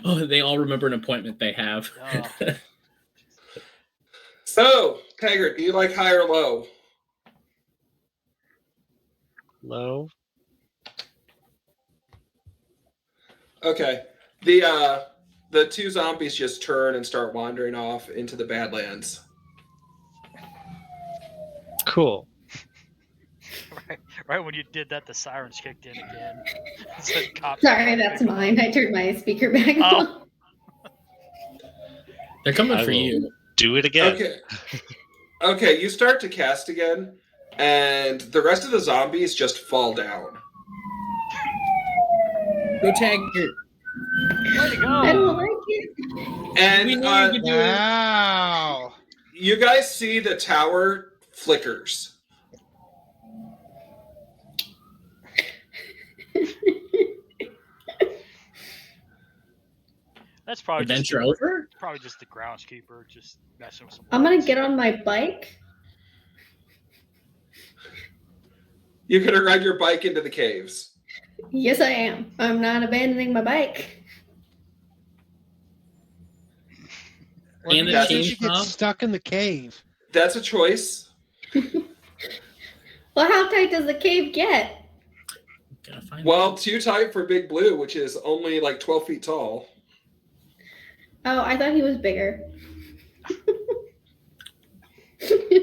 [SPEAKER 2] Oh, they all remember an appointment they have.
[SPEAKER 7] Oh.
[SPEAKER 1] So, Taggart, do you like high or low?
[SPEAKER 5] Low.
[SPEAKER 1] Okay. The 2 zombies just turn and start wandering off into the Badlands.
[SPEAKER 5] Cool.
[SPEAKER 7] Right when you did that, the sirens kicked in again. Said cops.
[SPEAKER 6] Sorry, that's mine. I turned my speaker back
[SPEAKER 7] Oh.
[SPEAKER 6] on.
[SPEAKER 2] They're coming
[SPEAKER 5] I
[SPEAKER 2] for
[SPEAKER 5] will
[SPEAKER 2] you.
[SPEAKER 5] do it again.
[SPEAKER 1] Okay, you start to cast again, and the rest of the zombies just fall down.
[SPEAKER 2] Go tag your.
[SPEAKER 7] Way to
[SPEAKER 6] I
[SPEAKER 7] go!
[SPEAKER 6] don't like it.
[SPEAKER 1] And
[SPEAKER 2] We knew you could do it.
[SPEAKER 3] Wow.
[SPEAKER 1] you guys see the tower flickers.
[SPEAKER 7] That's probably
[SPEAKER 2] Adventure over?
[SPEAKER 7] just the groundskeeper just messing with some.
[SPEAKER 6] I'm gonna
[SPEAKER 7] lights.
[SPEAKER 6] get on my bike.
[SPEAKER 1] You're gonna ride your bike into the caves.
[SPEAKER 6] Yes, I am. I'm not abandoning my bike.
[SPEAKER 3] What
[SPEAKER 2] And
[SPEAKER 3] if
[SPEAKER 1] the
[SPEAKER 3] you get
[SPEAKER 2] chainsaw?
[SPEAKER 3] stuck in the cave?
[SPEAKER 1] That's a choice.
[SPEAKER 6] Well, how tight does the cave get?
[SPEAKER 2] Gotta find
[SPEAKER 1] Well, too tight for Big Blue, which is only like 12 feet tall.
[SPEAKER 6] Oh, I thought he was bigger.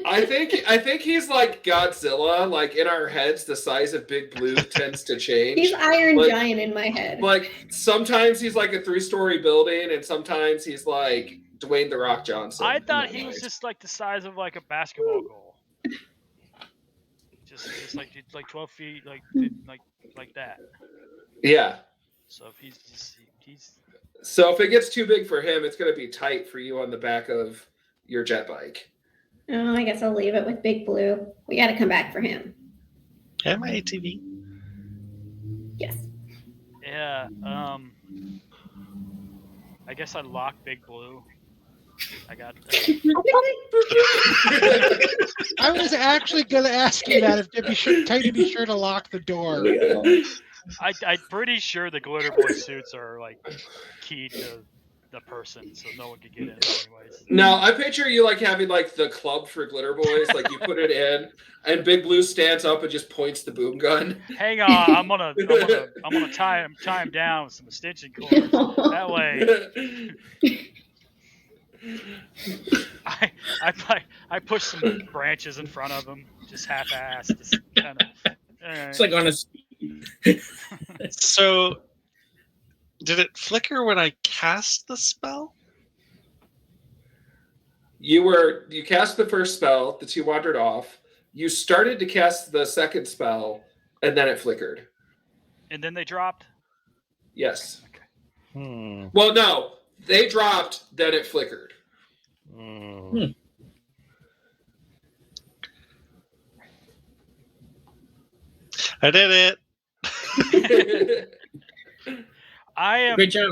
[SPEAKER 1] I think he's like Godzilla. Like in our heads, the size of Big Blue tends to change.
[SPEAKER 6] He's Iron
[SPEAKER 1] Like-
[SPEAKER 6] Giant in my head.
[SPEAKER 1] Like sometimes he's like a 3-story building, and sometimes he's like Dwayne the Rock Johnson.
[SPEAKER 7] I
[SPEAKER 1] in
[SPEAKER 7] thought
[SPEAKER 1] my
[SPEAKER 7] he was
[SPEAKER 1] eyes.
[SPEAKER 7] just like the size of like a basketball goal. Just like 12 feet, like that.
[SPEAKER 1] Yeah.
[SPEAKER 7] So if he's
[SPEAKER 1] So if it gets too big for him, it's gonna be tight for you on the back of your jet bike.
[SPEAKER 6] Oh, I guess I'll leave it with Big Blue. We got to come back for him.
[SPEAKER 5] And my ATV.
[SPEAKER 6] Yes.
[SPEAKER 7] yeah. I guess I lock Big Blue. I got.
[SPEAKER 3] I was actually going to ask you that, if to be sure, tell you to be sure to lock the door.
[SPEAKER 7] I'm pretty sure the glitter boy suits are like key to the person, so no one could get in anyways.
[SPEAKER 1] No, I picture you like having like the club for glitter boys. Like you put it in, and Big Blue stands up and just points the boom gun.
[SPEAKER 7] Hang on, I'm gonna tie him down with some extension cords. That way, I push some branches in front of him, just half-assed, just kind of.
[SPEAKER 2] It's like on a.
[SPEAKER 5] So, did it flicker when I cast the spell?
[SPEAKER 1] You cast the first spell, the two wandered off. You started to cast the second spell, and then it flickered.
[SPEAKER 7] And then they dropped.
[SPEAKER 1] Yes.
[SPEAKER 5] Hmm.
[SPEAKER 1] Well, no, they dropped, then it flickered.
[SPEAKER 5] Hmm. I did it.
[SPEAKER 7] I am.
[SPEAKER 2] Great job.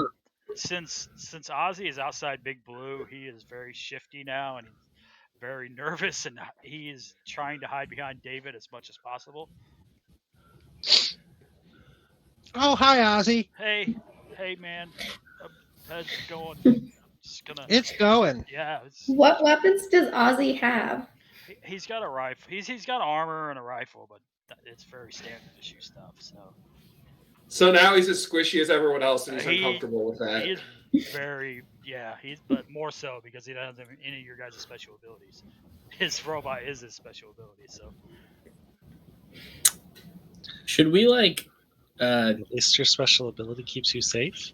[SPEAKER 7] Since Ozzy is outside Big Blue, he is very shifty now and he's very nervous, and he is trying to hide behind David as much as possible.
[SPEAKER 3] Oh, hi, Ozzy.
[SPEAKER 7] Hey, man, how's it going? Just gonna.
[SPEAKER 3] It's going.
[SPEAKER 7] Yeah.
[SPEAKER 6] What weapons does Ozzy have?
[SPEAKER 7] He's got a rifle. He's got armor and a rifle, but it's very standard issue stuff.
[SPEAKER 1] So now he's as squishy as everyone else, and he's
[SPEAKER 7] He-
[SPEAKER 1] uncomfortable with that.
[SPEAKER 7] He is very but more so because he doesn't have any of your guys' special abilities. His robot is his special ability, so.
[SPEAKER 2] Should we like?
[SPEAKER 5] At least your special ability keeps you safe.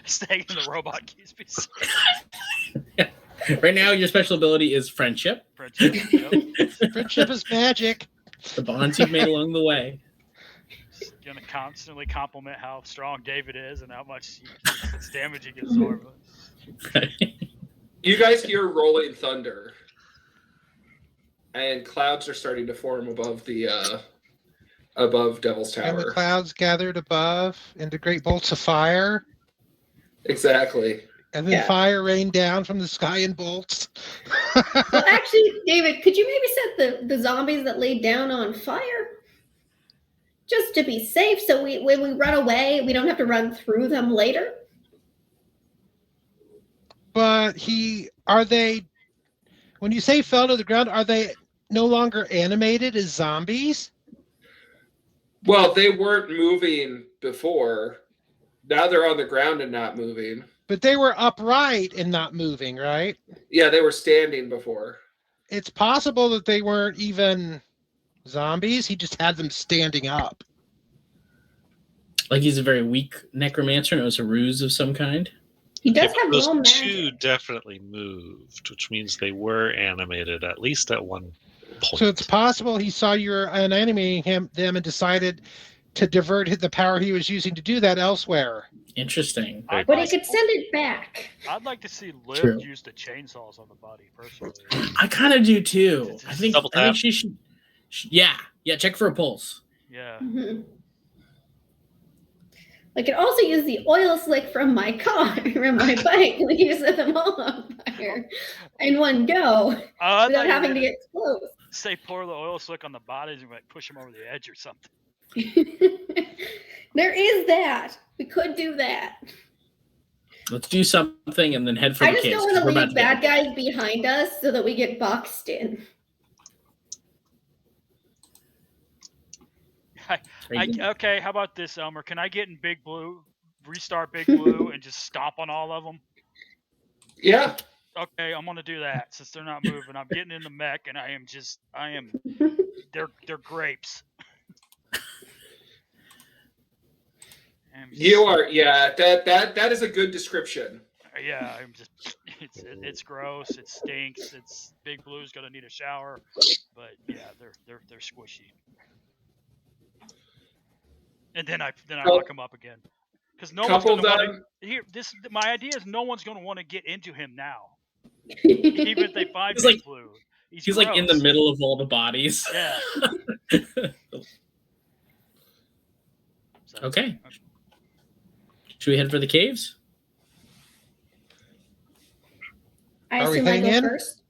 [SPEAKER 7] Staying in the robot keeps me safe.
[SPEAKER 2] Right now, your special ability is friendship.
[SPEAKER 7] Friendship, yep.
[SPEAKER 3] Friendship is magic.
[SPEAKER 2] The bonds you've made along the way.
[SPEAKER 7] Just gonna constantly compliment how strong David is and how much damage he can absorb.
[SPEAKER 1] You guys hear rolling thunder, and clouds are starting to form above the above Devil's
[SPEAKER 3] And the
[SPEAKER 1] Tower.
[SPEAKER 3] clouds gathered above into great bolts of fire.
[SPEAKER 1] Exactly.
[SPEAKER 3] And then
[SPEAKER 6] Yeah.
[SPEAKER 3] fire rained down from the sky in bolts.
[SPEAKER 6] Well, actually, David, could you maybe set the zombies that laid down on fire? Just to be safe, so when we run away, we don't have to run through them later.
[SPEAKER 3] But when you say fell to the ground, are they no longer animated as zombies?
[SPEAKER 1] Well, they weren't moving before. Now they're on the ground and not moving.
[SPEAKER 3] But they were upright and not moving, right?
[SPEAKER 1] Yeah, they were standing before.
[SPEAKER 3] It's possible that they weren't even zombies. He just had them standing up.
[SPEAKER 2] Like he's a very weak necromancer and it was a ruse of some kind.
[SPEAKER 6] He does have
[SPEAKER 5] Those
[SPEAKER 6] no magic.
[SPEAKER 5] two definitely moved, which means they were animated at least at one point.
[SPEAKER 3] So it's possible he saw you animating them and decided to divert the power he was using to do that elsewhere.
[SPEAKER 2] Interesting.
[SPEAKER 5] Very
[SPEAKER 6] But he
[SPEAKER 5] possible.
[SPEAKER 6] could send it back.
[SPEAKER 7] I'd like to see Liv
[SPEAKER 2] True.
[SPEAKER 7] use the chainsaws on the body personally.
[SPEAKER 2] I kind of do too. I think
[SPEAKER 5] Double
[SPEAKER 2] I think
[SPEAKER 5] tap.
[SPEAKER 2] she should. Yeah. Check for a pulse.
[SPEAKER 7] Yeah.
[SPEAKER 6] Mhm. I could also use the oil slick from my car or my bike and use them all on fire in one go
[SPEAKER 7] I
[SPEAKER 6] without having to get close.
[SPEAKER 7] say pour the oil slick on the bodies and like push them over the edge or something.
[SPEAKER 6] There is that. We could do that.
[SPEAKER 2] Let's do something and then head for
[SPEAKER 6] I
[SPEAKER 2] the
[SPEAKER 6] just
[SPEAKER 2] case.
[SPEAKER 6] don't want to leave bad guys behind us so that we get boxed in.
[SPEAKER 7] Okay, how about this, Elmer? Can I get in Big Blue, restart Big Blue, and just stomp on all of them?
[SPEAKER 1] Yeah.
[SPEAKER 7] Okay, I'm gonna do that since they're not moving. I'm getting in the mech, and they're grapes.
[SPEAKER 1] You are, yeah. That is a good description.
[SPEAKER 7] Yeah, I'm just. It's gross. It stinks. It's Big Blue's gonna need a shower, but yeah, they're squishy. And then I lock them up again because no one's
[SPEAKER 1] Couple
[SPEAKER 7] gonna want
[SPEAKER 1] them.
[SPEAKER 7] to. Here, my idea is no one's gonna want to get into him now, even if they find
[SPEAKER 2] He's
[SPEAKER 7] Big
[SPEAKER 2] like-
[SPEAKER 7] Blue.
[SPEAKER 2] He's like in the
[SPEAKER 7] gross.
[SPEAKER 2] middle of all the bodies.
[SPEAKER 7] Yeah. So-
[SPEAKER 2] Okay. Should we head for the caves?
[SPEAKER 6] I
[SPEAKER 3] Are we
[SPEAKER 6] assume I
[SPEAKER 3] heading
[SPEAKER 6] go
[SPEAKER 3] in?
[SPEAKER 6] first.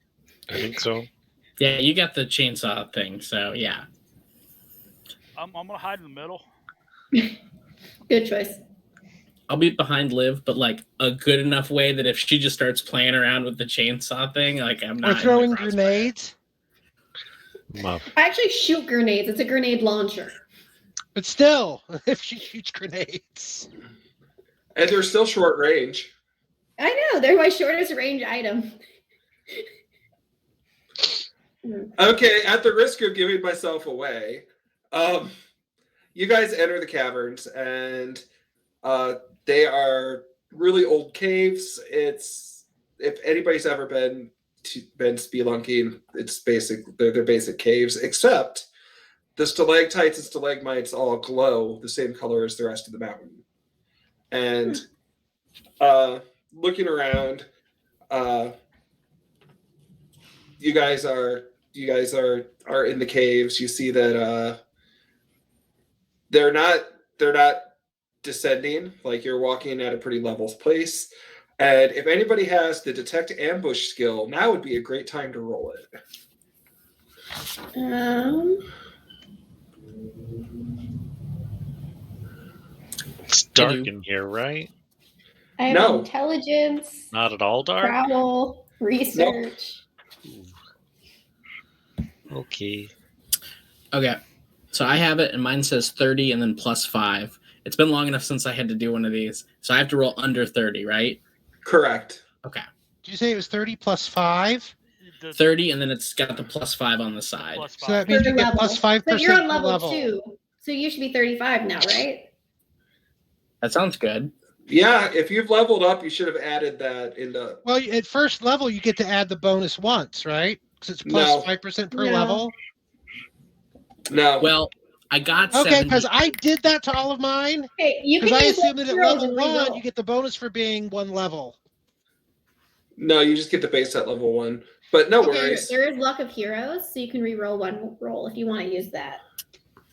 [SPEAKER 5] I think so.
[SPEAKER 2] Yeah, you got the chainsaw thing, so yeah.
[SPEAKER 7] I'm gonna hide in the middle.
[SPEAKER 6] Good choice.
[SPEAKER 2] I'll be behind Liv, but like a good enough way that if she just starts playing around with the chainsaw thing, like I'm not.
[SPEAKER 3] Or
[SPEAKER 2] in the
[SPEAKER 3] throwing
[SPEAKER 2] crossfire.
[SPEAKER 3] grenades.
[SPEAKER 5] Muff.
[SPEAKER 6] I actually shoot grenades. It's a grenade launcher.
[SPEAKER 3] But still, if she shoots grenades.
[SPEAKER 1] And they're still short range.
[SPEAKER 6] I know. They're my shortest range item.
[SPEAKER 1] Okay, at the risk of giving myself away, you guys enter the caverns, and they are really old caves. It's if anybody's ever been spelunking, it's they're basic caves, except the stalactites and stalagmites all glow the same color as the rest of the mountain. And looking around, you guys are in the caves. You see that they're not descending, like you're walking at a pretty level place. And if anybody has the detect ambush skill, now would be a great time to roll it.
[SPEAKER 5] It's dark in here, right?
[SPEAKER 6] I have
[SPEAKER 1] No.
[SPEAKER 6] intelligence,
[SPEAKER 5] Not at all dark?
[SPEAKER 6] travel, research.
[SPEAKER 5] Okay.
[SPEAKER 2] Okay. So I have it, and mine says 30 and then plus 5. It's been long enough since I had to do one of these. So I have to roll under 30, right?
[SPEAKER 1] Correct.
[SPEAKER 2] Okay.
[SPEAKER 3] Did you say it was 30 plus 5?
[SPEAKER 2] 30, and then it's got the plus 5 on the side.
[SPEAKER 7] Plus
[SPEAKER 3] So that
[SPEAKER 7] 5.
[SPEAKER 3] means you
[SPEAKER 6] Per
[SPEAKER 3] get
[SPEAKER 6] level.
[SPEAKER 3] plus 5%
[SPEAKER 6] But you're on
[SPEAKER 3] per
[SPEAKER 6] level 2, so you should be 35 now, right?
[SPEAKER 2] That sounds good.
[SPEAKER 1] Yeah, if you've leveled up, you should have added that into.
[SPEAKER 3] Well, at first level, you get to add the bonus once, right? Because it's plus
[SPEAKER 1] No.
[SPEAKER 3] 5% per
[SPEAKER 6] No.
[SPEAKER 3] level.
[SPEAKER 1] No.
[SPEAKER 2] Well, I got
[SPEAKER 3] Okay,
[SPEAKER 2] 70.
[SPEAKER 3] because I did that to all of mine.
[SPEAKER 6] Okay, you can
[SPEAKER 3] Because I
[SPEAKER 6] use
[SPEAKER 3] assumed that at
[SPEAKER 6] heroes
[SPEAKER 3] level
[SPEAKER 6] and
[SPEAKER 3] 1,
[SPEAKER 6] reroll.
[SPEAKER 3] you get the bonus for being 1 level.
[SPEAKER 1] No, you just get the base at level 1. But no
[SPEAKER 6] Okay,
[SPEAKER 1] worries.
[SPEAKER 6] there is luck of heroes, so you can re-roll one roll if you want to use that.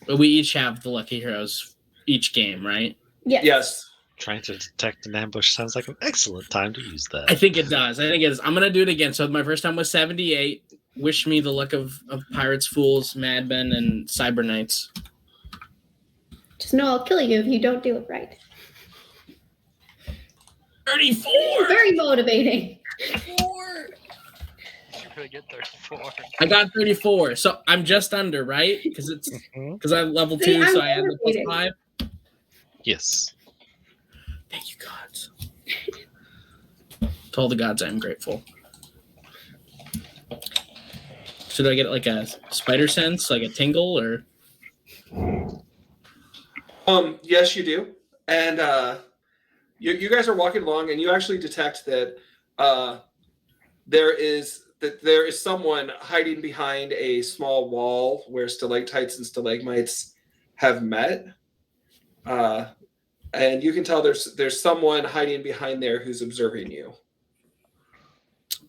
[SPEAKER 2] We each have the lucky heroes each game, right?
[SPEAKER 6] Yes.
[SPEAKER 1] Yes.
[SPEAKER 5] Trying to detect an ambush sounds like an excellent time to use that.
[SPEAKER 2] I think it does. I think it is. I'm going to do it again. So my first time was 78. Wish me the luck of Pirates, Fools, Madmen, and Cyber Knights.
[SPEAKER 6] Just know I'll kill you if you don't do it right.
[SPEAKER 2] 34!
[SPEAKER 6] Very motivating.
[SPEAKER 7] You're gonna get 34.
[SPEAKER 2] I got 34. So I'm just under, right? Because I'm level 2,
[SPEAKER 6] See,
[SPEAKER 2] so
[SPEAKER 6] I'm
[SPEAKER 2] I had the plus
[SPEAKER 6] motivated.
[SPEAKER 2] 5.
[SPEAKER 5] Yes.
[SPEAKER 2] Thank you, gods. To all the gods, I am grateful. So do I get like a spider sense, like a tingle, or?
[SPEAKER 1] Yes, you do. And you guys are walking along, and you actually detect that there is someone hiding behind a small wall where stalactites and stalagmites have met. And you can tell there's someone hiding behind there who's observing you.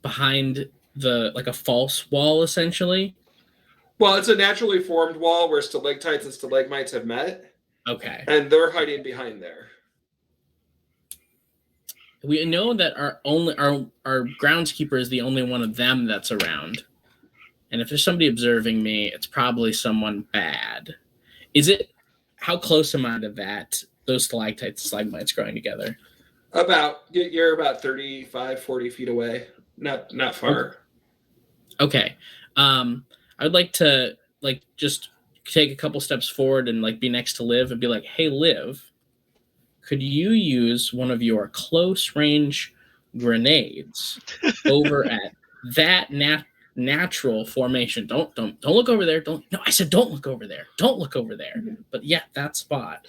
[SPEAKER 2] Behind like a false wall, essentially?
[SPEAKER 1] Well, it's a naturally formed wall where stalactites and stalagmites have met.
[SPEAKER 2] Okay.
[SPEAKER 1] And they're hiding behind there.
[SPEAKER 2] We know that our groundskeeper is the only one of them that's around. And if there's somebody observing me, it's probably someone bad. How close am I to those stalactites and stalagmites growing together?
[SPEAKER 1] You're about 35, 40 feet away. Not far.
[SPEAKER 2] Okay. I would like to just take a couple steps forward and be next to Liv and be like, hey, Liv, could you use one of your close range grenades over at that natural formation? Don't look over there. No, I said don't look over there. Don't look over there.
[SPEAKER 6] Mm-hmm.
[SPEAKER 2] But yeah, that spot.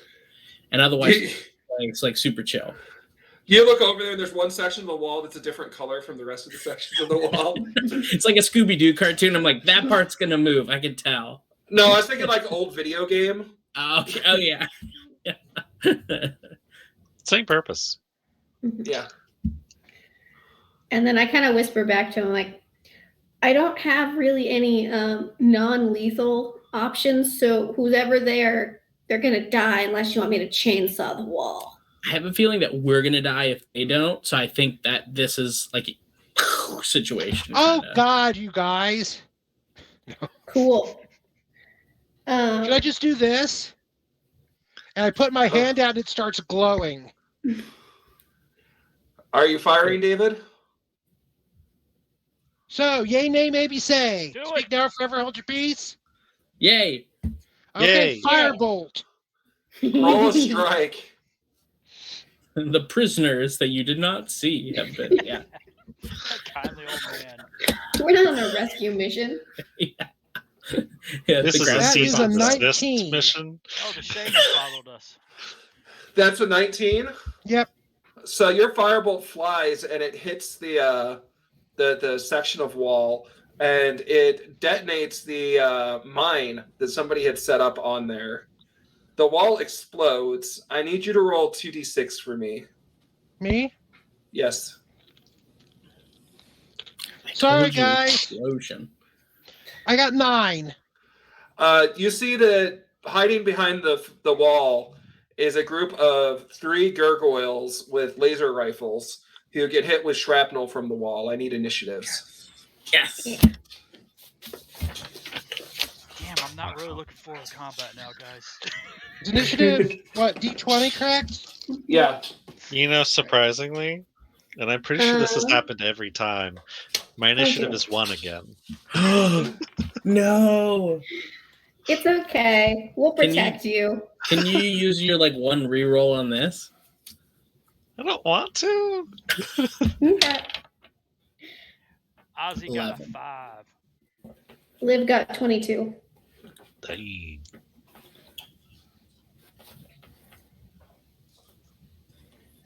[SPEAKER 2] And otherwise, it's like super chill.
[SPEAKER 1] You look over there, and there's one section of the wall that's a different color from the rest of the sections of the wall.
[SPEAKER 2] It's like a Scooby-Doo cartoon. I'm like, that part's going to move. I can tell.
[SPEAKER 1] No, I was thinking like old video game.
[SPEAKER 2] Okay. Oh, yeah.
[SPEAKER 5] Same purpose.
[SPEAKER 1] Yeah.
[SPEAKER 6] And then I kind of whisper back to him, like, I don't have really any non-lethal options, so who's ever there, they're going to die unless you want me to chainsaw the wall.
[SPEAKER 2] I have a feeling that we're going to die if they don't, so I think that this is like a situation.
[SPEAKER 3] Oh, God, you guys.
[SPEAKER 6] Cool.
[SPEAKER 3] Can I just do this? And I put my hand out and it starts glowing.
[SPEAKER 1] Are you firing, David?
[SPEAKER 3] So, yay, nay, maybe say.
[SPEAKER 7] Do
[SPEAKER 3] Speak
[SPEAKER 7] it.
[SPEAKER 3] now, forever hold your peace.
[SPEAKER 2] Yay.
[SPEAKER 3] Okay,
[SPEAKER 5] Yay.
[SPEAKER 3] firebolt.
[SPEAKER 1] Roll a strike.
[SPEAKER 2] The prisoners that you did not see have been, yeah.
[SPEAKER 7] Kindly old man.
[SPEAKER 6] We're not on a rescue mission.
[SPEAKER 2] Yeah,
[SPEAKER 5] This
[SPEAKER 2] the
[SPEAKER 5] is a
[SPEAKER 2] ground-
[SPEAKER 3] That
[SPEAKER 5] cease
[SPEAKER 3] is a
[SPEAKER 5] and desist
[SPEAKER 3] 19.
[SPEAKER 5] mission.
[SPEAKER 7] Oh, the shaman followed us.
[SPEAKER 1] That's a 19.
[SPEAKER 3] Yep.
[SPEAKER 1] So your firebolt flies and it hits the section of wall, and it detonates the mine that somebody had set up on there. The wall explodes. I need you to roll 2d6 for me.
[SPEAKER 3] Me?
[SPEAKER 1] Yes.
[SPEAKER 3] Sorry,
[SPEAKER 2] told you,
[SPEAKER 3] guys.
[SPEAKER 2] explosion.
[SPEAKER 3] I got 9.
[SPEAKER 1] You see that hiding behind the wall is a group of 3 gargoyles with laser rifles who get hit with shrapnel from the wall. I need initiatives.
[SPEAKER 2] Yes.
[SPEAKER 7] Damn, I'm not really looking forward to combat now, guys.
[SPEAKER 3] Is initiative, what, D20 correct?
[SPEAKER 1] Yeah.
[SPEAKER 5] Surprisingly, and I'm pretty sure this has happened every time, my initiative is 1 again.
[SPEAKER 2] No.
[SPEAKER 6] It's okay. We'll
[SPEAKER 2] Can you-
[SPEAKER 6] protect you.
[SPEAKER 2] Can you use your one reroll on this?
[SPEAKER 5] I don't want to.
[SPEAKER 6] Okay.
[SPEAKER 7] Ozzy got a
[SPEAKER 2] 11.
[SPEAKER 7] 5.
[SPEAKER 6] Liv got 22.
[SPEAKER 5] Dang.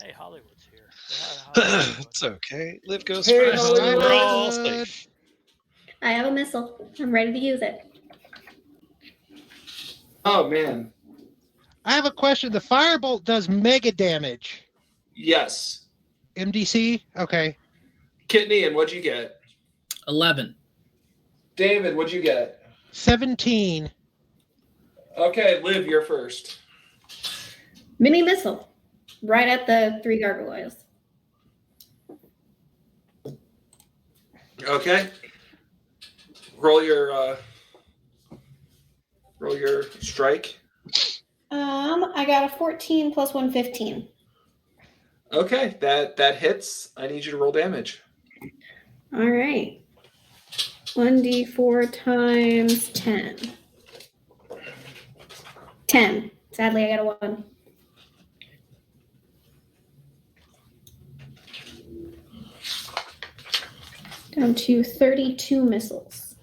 [SPEAKER 7] Hey, Hollywood's here. Say hi to Hollywood.
[SPEAKER 5] It's okay. Liv goes
[SPEAKER 1] Hey,
[SPEAKER 5] first.
[SPEAKER 1] Hollywood.
[SPEAKER 5] We're all safe.
[SPEAKER 6] I have a missile. I'm ready to use it.
[SPEAKER 1] Oh, man.
[SPEAKER 3] I have a question. The firebolt does mega damage.
[SPEAKER 1] Yes.
[SPEAKER 3] MDC? Okay.
[SPEAKER 1] Kidney, and what'd you get?
[SPEAKER 2] 11.
[SPEAKER 1] David, what'd you get?
[SPEAKER 3] 17.
[SPEAKER 1] Okay, Liv, you're first.
[SPEAKER 6] Mini missile. Right at the 3 gargoyles.
[SPEAKER 1] Okay. Roll your strike.
[SPEAKER 6] I got a 14 plus 1, 15.
[SPEAKER 1] Okay, that hits. I need you to roll damage.
[SPEAKER 6] All right. 1d4 times 10. 10. Sadly, I got a 1. Down to 32 missiles.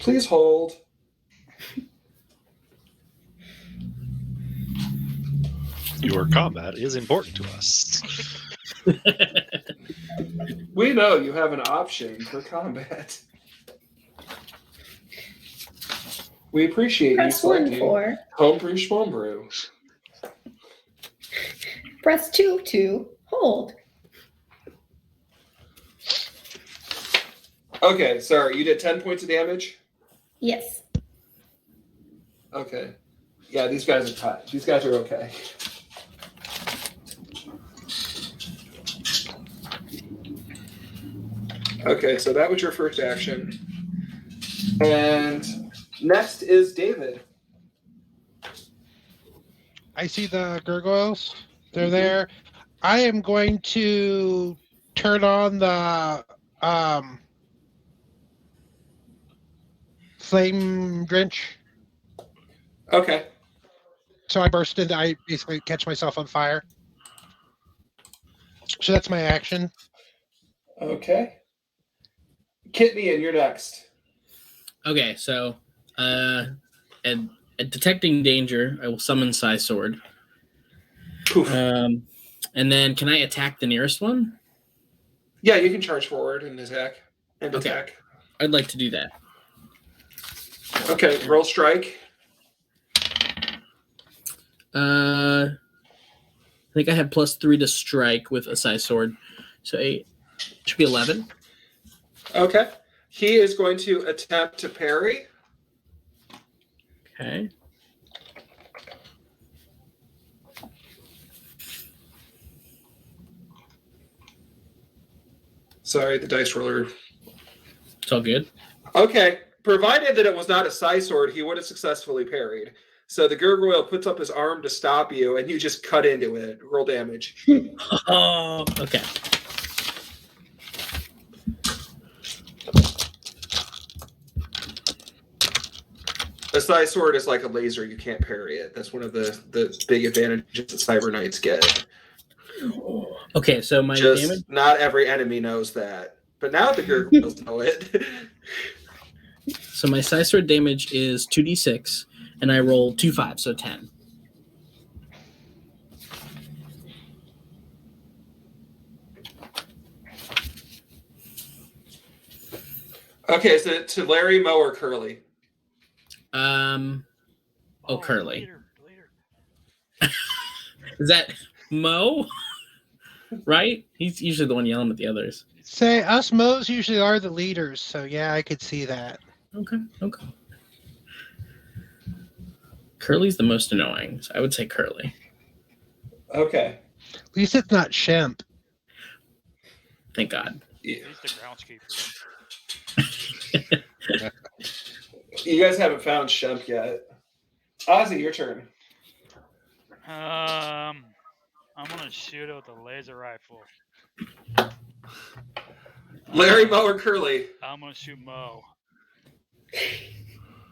[SPEAKER 1] Please hold.
[SPEAKER 5] Your combat is important to us.
[SPEAKER 1] We know you have an option for combat. We appreciate
[SPEAKER 6] Press
[SPEAKER 1] you
[SPEAKER 6] 1
[SPEAKER 1] selecting
[SPEAKER 6] for.
[SPEAKER 1] Homebrew Shomebrew.
[SPEAKER 6] Press 2 to hold.
[SPEAKER 1] Okay, sorry, you did 10 points of damage?
[SPEAKER 6] Yes.
[SPEAKER 1] Okay. Yeah, these guys are tied. These guys are okay. Okay, so that was your first action. And next is David.
[SPEAKER 3] I see the gargoyles. They're there. I am going to turn on the flame drench.
[SPEAKER 1] Okay.
[SPEAKER 3] So I burst into, I basically catch myself on fire. So that's my action.
[SPEAKER 1] Okay. Kitney, and you're next.
[SPEAKER 2] Okay, so at detecting danger, I will summon Psy Sword.
[SPEAKER 1] Poof.
[SPEAKER 2] And then can I attack the nearest one?
[SPEAKER 1] Yeah, you can charge forward and attack.
[SPEAKER 2] Okay.
[SPEAKER 1] Attack.
[SPEAKER 2] I'd like to do that.
[SPEAKER 1] Okay, roll strike.
[SPEAKER 2] I think I have +3 to strike with a Psy Sword. So 8. Should be 11.
[SPEAKER 1] Okay. He is going to attempt to parry.
[SPEAKER 2] Okay.
[SPEAKER 1] Sorry, the dice roller.
[SPEAKER 2] It's all good.
[SPEAKER 1] Okay. Provided that it was not a Psy Sword, he would have successfully parried. So the gargoyle puts up his arm to stop you, and you just cut into it. Roll damage.
[SPEAKER 2] Oh, okay.
[SPEAKER 1] A Psy Sword is like a laser. You can't parry it. That's one of the big advantages that Cyber Knights get.
[SPEAKER 2] Okay, so my
[SPEAKER 1] Just
[SPEAKER 2] damage.
[SPEAKER 1] not every enemy knows that. But now the gargoyles know it.
[SPEAKER 2] So my Psy Sword damage is 2d6, and I roll 2 5, so 10.
[SPEAKER 1] Okay, is it to Larry, Mo, or Curly?
[SPEAKER 2] Curly.
[SPEAKER 7] Later.
[SPEAKER 2] Is that Mo? Right? He's usually the one yelling at the others.
[SPEAKER 3] Say, us Moes usually are the leaders, so yeah, I could see that.
[SPEAKER 2] Okay. Curly's the most annoying, so I would say Curly.
[SPEAKER 1] Okay.
[SPEAKER 3] At least it's not Shemp.
[SPEAKER 2] Thank God.
[SPEAKER 1] Yeah.
[SPEAKER 7] He's the groundskeeper.
[SPEAKER 1] You guys haven't found Shemp yet. Ozzy, your turn.
[SPEAKER 7] I'm gonna shoot it with a laser rifle.
[SPEAKER 1] Larry, Mo, or Curly?
[SPEAKER 7] I'm gonna shoot Mo.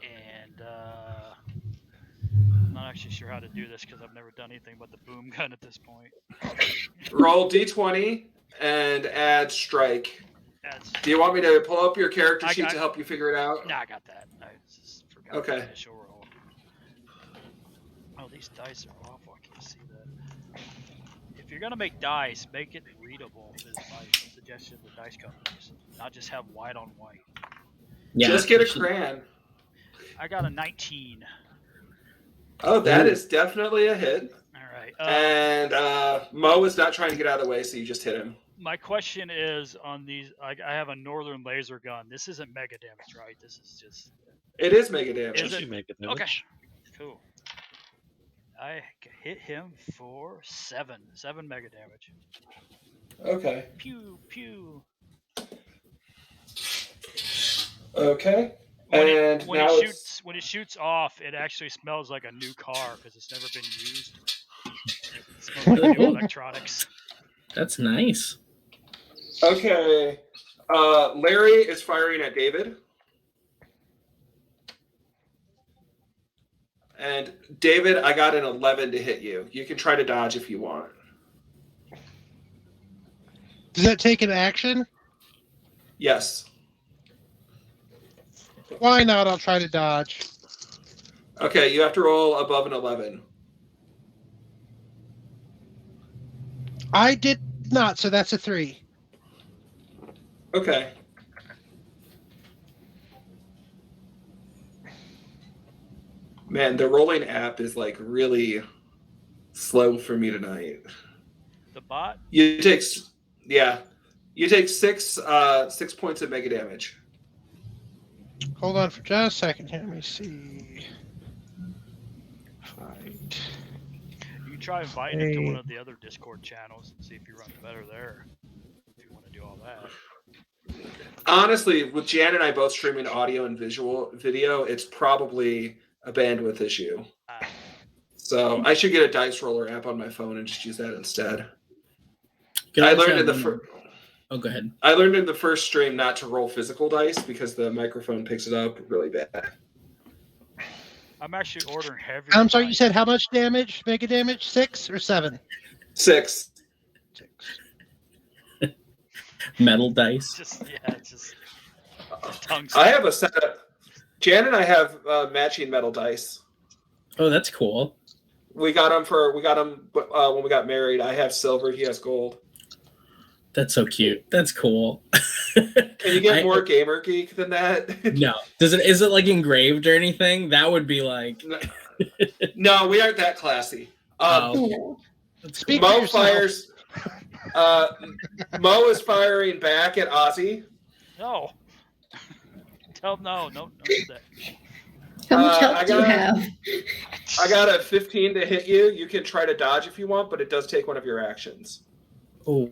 [SPEAKER 7] And I'm not actually sure how to do this because I've never done anything but the boom gun at this point.
[SPEAKER 1] Roll D20 and add strike.
[SPEAKER 7] That's,
[SPEAKER 1] Do you want me to pull up your character
[SPEAKER 7] I
[SPEAKER 1] sheet
[SPEAKER 7] got-
[SPEAKER 1] to help you figure it out?
[SPEAKER 7] nah, I got that. I just forgot
[SPEAKER 1] Okay.
[SPEAKER 7] the initial roll. Oh, these dice are awful. I can't see that. If you're gonna make dice, make it readable. Is my suggestion to dice companies, not just have white on white.
[SPEAKER 2] Yeah.
[SPEAKER 1] Just get a crayon.
[SPEAKER 7] I got a 19.
[SPEAKER 1] Oh, that is definitely a hit.
[SPEAKER 7] All right.
[SPEAKER 1] And Mo is not trying to get out of the way, so you just hit him.
[SPEAKER 7] My question is on these. I have a northern laser gun. This isn't mega damage, right? This is just.
[SPEAKER 1] It is mega damage.
[SPEAKER 7] Is it?
[SPEAKER 5] You make it
[SPEAKER 7] Okay.
[SPEAKER 5] damage.
[SPEAKER 7] Cool. I hit him for 7 mega damage.
[SPEAKER 1] Okay.
[SPEAKER 7] Pew pew.
[SPEAKER 1] Okay.
[SPEAKER 7] When
[SPEAKER 1] And
[SPEAKER 7] it, when
[SPEAKER 1] now
[SPEAKER 7] it
[SPEAKER 1] it's
[SPEAKER 7] shoots when it shoots off, it actually smells like a new car because it's never been used. It smells like new electronics.
[SPEAKER 2] That's nice.
[SPEAKER 1] okay. Larry is firing at David. And David, I got an 11 to hit you. You can try to dodge if you want.
[SPEAKER 3] Does that take an action?
[SPEAKER 1] Yes.
[SPEAKER 3] Why not? I'll try to dodge.
[SPEAKER 1] Okay, you have to roll above an 11.
[SPEAKER 3] I did not, so that's a 3.
[SPEAKER 1] Okay. Man, the rolling app is like really slow for me tonight.
[SPEAKER 7] The bot?
[SPEAKER 1] You take 6 points of mega damage.
[SPEAKER 3] Hold on for just a second here. Let me see. Fight.
[SPEAKER 7] You can try inviting him to one of the other Discord channels and see if he runs better there. If you want to do all that.
[SPEAKER 1] Honestly, with Jan and I both streaming audio and video, it's probably a bandwidth issue. So I should get a dice roller app on my phone and just use that instead. I learned in the first.
[SPEAKER 2] Oh, go ahead.
[SPEAKER 1] I learned in the first stream not to roll physical dice because the microphone picks it up really bad.
[SPEAKER 7] I'm actually ordering heavy.
[SPEAKER 3] I'm sorry, you said how much damage? Mega damage? 6 or 7?
[SPEAKER 1] 6.
[SPEAKER 3] 6.
[SPEAKER 2] Metal dice.
[SPEAKER 7] Just
[SPEAKER 1] I have a set of. Jan and I have matching metal dice.
[SPEAKER 2] Oh, that's cool.
[SPEAKER 1] We got them when we got married. I have silver. He has gold.
[SPEAKER 2] That's so cute. That's cool.
[SPEAKER 1] Can you get more gamer geek than that?
[SPEAKER 2] No. Is it like engraved or anything? That would be like.
[SPEAKER 1] No, we aren't that classy.
[SPEAKER 3] Speak
[SPEAKER 1] Mo
[SPEAKER 3] for yourself.
[SPEAKER 1] fires. Mo is firing back at Ozzy.
[SPEAKER 7] No. Tell him no. No. That.
[SPEAKER 6] How much health do you have?
[SPEAKER 1] I got a 15 to hit you. You can try to dodge if you want, but it does take one of your actions.
[SPEAKER 2] Oh,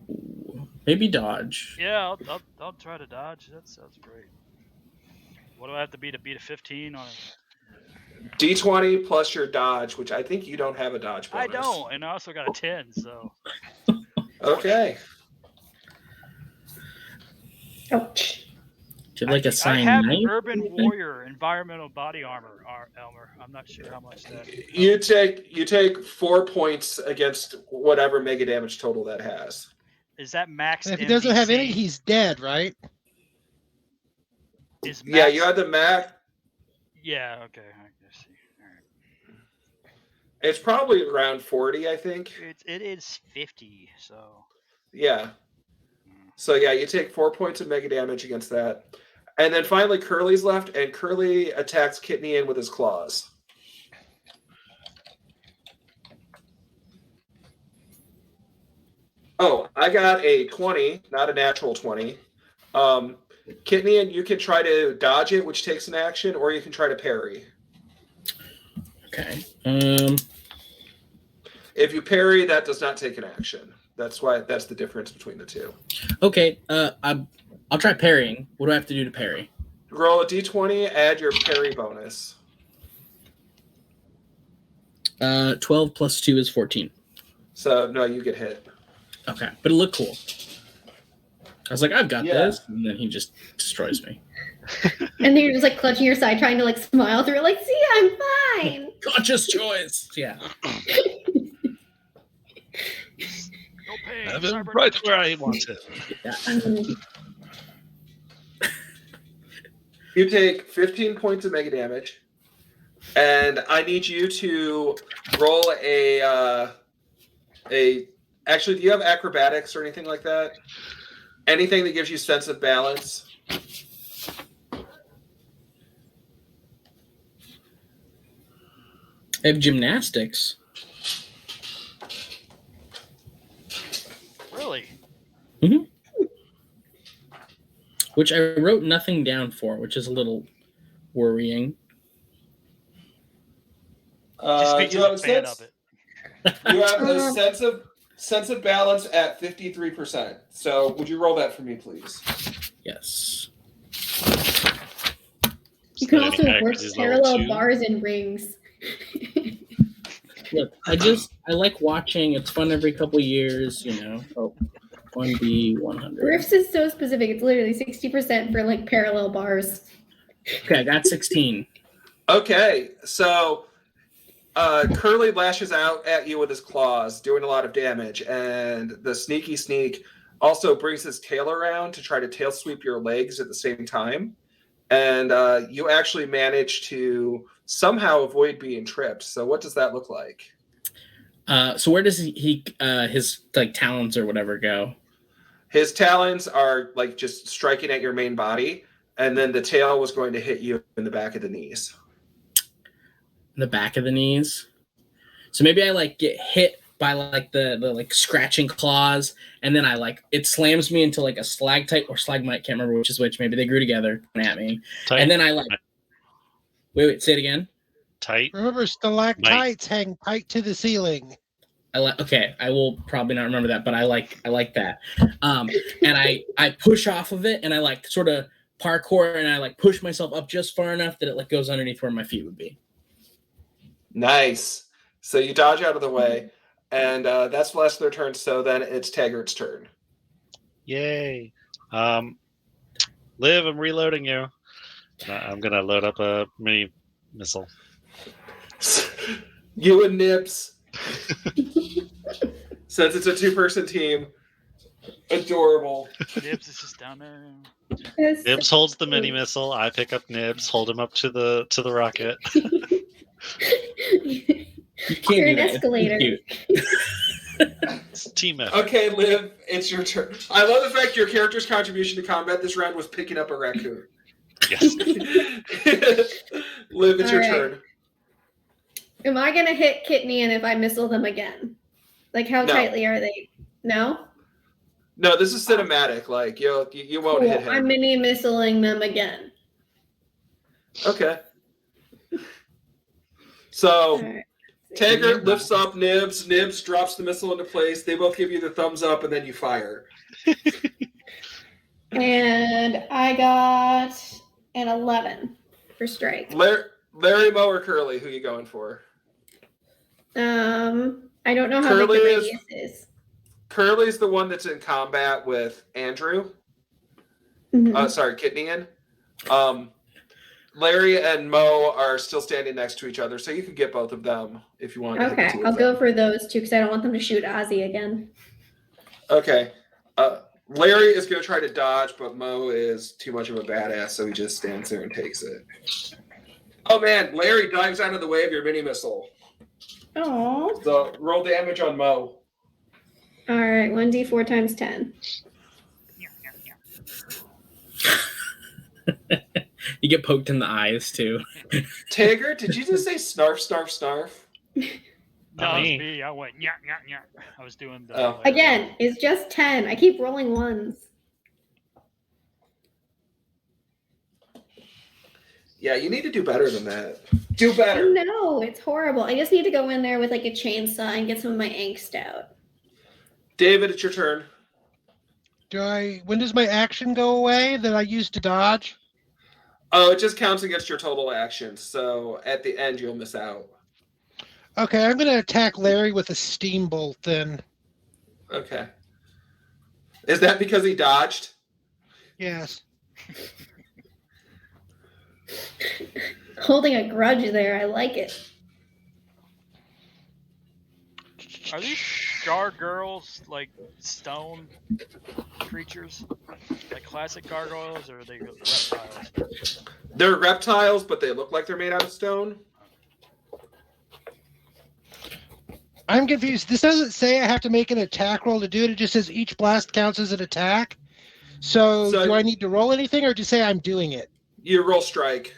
[SPEAKER 2] maybe dodge.
[SPEAKER 7] Yeah, I'll try to dodge. That sounds great. What do I have to beat a 15 on?
[SPEAKER 1] D20 plus your dodge, which I think you don't have a dodge bonus.
[SPEAKER 7] I don't, and I also got a 10. So.
[SPEAKER 1] Okay.
[SPEAKER 6] Ouch.
[SPEAKER 2] Do you have like a
[SPEAKER 7] I
[SPEAKER 2] sign
[SPEAKER 7] have
[SPEAKER 2] knife?
[SPEAKER 7] Urban Warrior environmental body armor, Elmer. I'm not sure how much that.
[SPEAKER 1] You take 4 points against whatever mega damage total that has.
[SPEAKER 7] Is that max?
[SPEAKER 3] And if he doesn't have any, he's dead, right?
[SPEAKER 7] Is max...
[SPEAKER 1] Yeah, you had the max.
[SPEAKER 7] Yeah. Okay. I see. All right.
[SPEAKER 1] It's probably around 40, I think.
[SPEAKER 7] It is 50. So.
[SPEAKER 1] Yeah. So yeah, you take 4 points of mega damage against that. And then finally Curly's left, and Curly attacks Kidney in with his claws. Oh, I got a 20, not a natural 20. Kidney, and you can try to dodge it, which takes an action, or you can try to parry.
[SPEAKER 2] Okay.
[SPEAKER 1] If you parry, that does not take an action. That's the difference between the two.
[SPEAKER 2] Okay. I'll try parrying. What do I have to do to parry?
[SPEAKER 1] Roll a d20, add your parry bonus.
[SPEAKER 2] 12 plus 2 is 14.
[SPEAKER 1] So no, you get hit.
[SPEAKER 2] Okay, but it looked cool. I was like, I've got this, and then he just destroys me.
[SPEAKER 6] And then you're just like clutching your side, trying to like smile through it, like, see, I'm fine.
[SPEAKER 2] Conscious choice. Yeah.
[SPEAKER 7] No pain.
[SPEAKER 5] Have him right where I want it.
[SPEAKER 2] Yeah.
[SPEAKER 1] You take 15 points of mega damage, and I need you to roll Actually, do you have acrobatics or anything like that? Anything that gives you sense of balance?
[SPEAKER 2] I have gymnastics.
[SPEAKER 7] Really?
[SPEAKER 2] Mm-hmm. Which I wrote nothing down for, which is a little worrying.
[SPEAKER 7] Just because
[SPEAKER 1] you have
[SPEAKER 7] a fan of it.
[SPEAKER 1] You have a sense of balance at 53%. So would you roll that for me, please?
[SPEAKER 2] Yes.
[SPEAKER 6] You can also
[SPEAKER 5] Heck,
[SPEAKER 6] work
[SPEAKER 5] he's level
[SPEAKER 6] parallel
[SPEAKER 5] 2.
[SPEAKER 6] bars and rings.
[SPEAKER 2] Look, I like watching. It's fun every couple years, you know. Oh, 1B 100.
[SPEAKER 6] RIFTS is so specific. It's literally 60% for like parallel bars.
[SPEAKER 2] Okay, I got 16.
[SPEAKER 1] Okay, so Curly lashes out at you with his claws, doing a lot of damage, and the sneaky sneak also brings his tail around to try to tail sweep your legs at the same time. and you actually manage to somehow avoid being tripped. So what does that look like?
[SPEAKER 2] So where does he his like talons or whatever go?
[SPEAKER 1] His talons are like just striking at your main body, and then the tail was going to hit you in the back of the knees.
[SPEAKER 2] In the back of the knees. So maybe I like get hit by like the like scratching claws, and then I like it slams me into like a stalactite or stalagmite, can't remember which is which. Maybe they grew together at me.
[SPEAKER 5] Tight.
[SPEAKER 2] And then I like wait, say it again.
[SPEAKER 5] Tight.
[SPEAKER 3] Remember, stalactites hang tight to the ceiling.
[SPEAKER 2] Okay, I will probably not remember that, but I like that. And I push off of it, and I like sort of parkour, and I like push myself up just far enough that it like goes underneath where my feet would be.
[SPEAKER 1] Nice. So you dodge out of the way, and that's the last of their turn. So then it's Taggart's turn.
[SPEAKER 5] Yay. Liv, I'm reloading you. I'm gonna load up a mini missile.
[SPEAKER 1] You and Nibs. Since it's a 2-person team, adorable.
[SPEAKER 7] Nibs is just down there.
[SPEAKER 5] Nibs holds the mini missile. I pick up Nibs, hold him up to the rocket.
[SPEAKER 2] You can't
[SPEAKER 6] You're
[SPEAKER 2] do
[SPEAKER 6] an
[SPEAKER 2] that.
[SPEAKER 6] escalator.
[SPEAKER 5] It's team effort.
[SPEAKER 1] Okay, Liv, it's your turn. I love the fact your character's contribution to combat this round was picking up a raccoon.
[SPEAKER 5] Yes.
[SPEAKER 1] Liv, it's your
[SPEAKER 6] All right.
[SPEAKER 1] turn.
[SPEAKER 6] Am I gonna hit Kitnian if I missile them again? Like how
[SPEAKER 1] No.
[SPEAKER 6] tightly are they? No?
[SPEAKER 1] No, this is cinematic. Like you won't
[SPEAKER 6] Cool.
[SPEAKER 1] hit him.
[SPEAKER 6] I'm mini missiling them again.
[SPEAKER 1] Okay. So
[SPEAKER 6] All right.
[SPEAKER 1] Taggart lifts up Nibs. Nibs drops the missile into place. They both give you the thumbs up, and then you fire.
[SPEAKER 6] And I got an 11 for strike.
[SPEAKER 1] Larry, Moe, or Curly? Who you going for?
[SPEAKER 6] I don't know how big
[SPEAKER 1] Curly
[SPEAKER 6] the
[SPEAKER 1] is-
[SPEAKER 6] radius is.
[SPEAKER 1] Curly's the one that's in combat with Andrew.
[SPEAKER 6] Mhm.
[SPEAKER 1] Sorry, Kitnian. Larry and Moe are still standing next to each other, so you can get both of them if you want. to hit the
[SPEAKER 6] Okay,
[SPEAKER 1] two of
[SPEAKER 6] I'll
[SPEAKER 1] them.
[SPEAKER 6] go for those two because I don't want them to shoot Ozzy again.
[SPEAKER 1] Okay. Larry is going to try to dodge, but Moe is too much of a badass, so he just stands there and takes it. Oh man, Larry dives out of the way of your mini missile.
[SPEAKER 6] Oh.
[SPEAKER 1] So roll damage on Moe.
[SPEAKER 6] All right, 1d4 times 10.
[SPEAKER 2] You get poked in the eyes too.
[SPEAKER 1] Taggart, did you just say snarf, snarf, snarf?
[SPEAKER 7] No,
[SPEAKER 5] Not
[SPEAKER 7] it was
[SPEAKER 5] me.
[SPEAKER 7] me. I went yeah. I was doing the
[SPEAKER 1] Oh.
[SPEAKER 6] Again, it's just 10. I keep rolling ones.
[SPEAKER 1] Yeah, you need to do better than that. Do
[SPEAKER 6] I
[SPEAKER 1] better.
[SPEAKER 6] know, it's horrible. I just need to go in there with like a chainsaw and get some of my angst out.
[SPEAKER 1] David, it's your turn.
[SPEAKER 3] When does my action go away that I used to dodge?
[SPEAKER 1] Oh, it just counts against your total actions. So at the end, you'll miss out.
[SPEAKER 3] Okay, I'm going to attack Larry with a steambolt then.
[SPEAKER 1] Okay. Is that because he dodged?
[SPEAKER 3] Yes.
[SPEAKER 6] Holding a grudge there, I like it.
[SPEAKER 7] Are these gargoyles like stone creatures, like classic gargoyles, or are they reptiles?
[SPEAKER 1] They're reptiles, but they look like they're made out of stone.
[SPEAKER 3] I'm confused. This doesn't say I have to make an attack roll to do it. It just says each blast counts as an attack. So do I need to roll anything or just say I'm doing it?
[SPEAKER 1] You roll strike.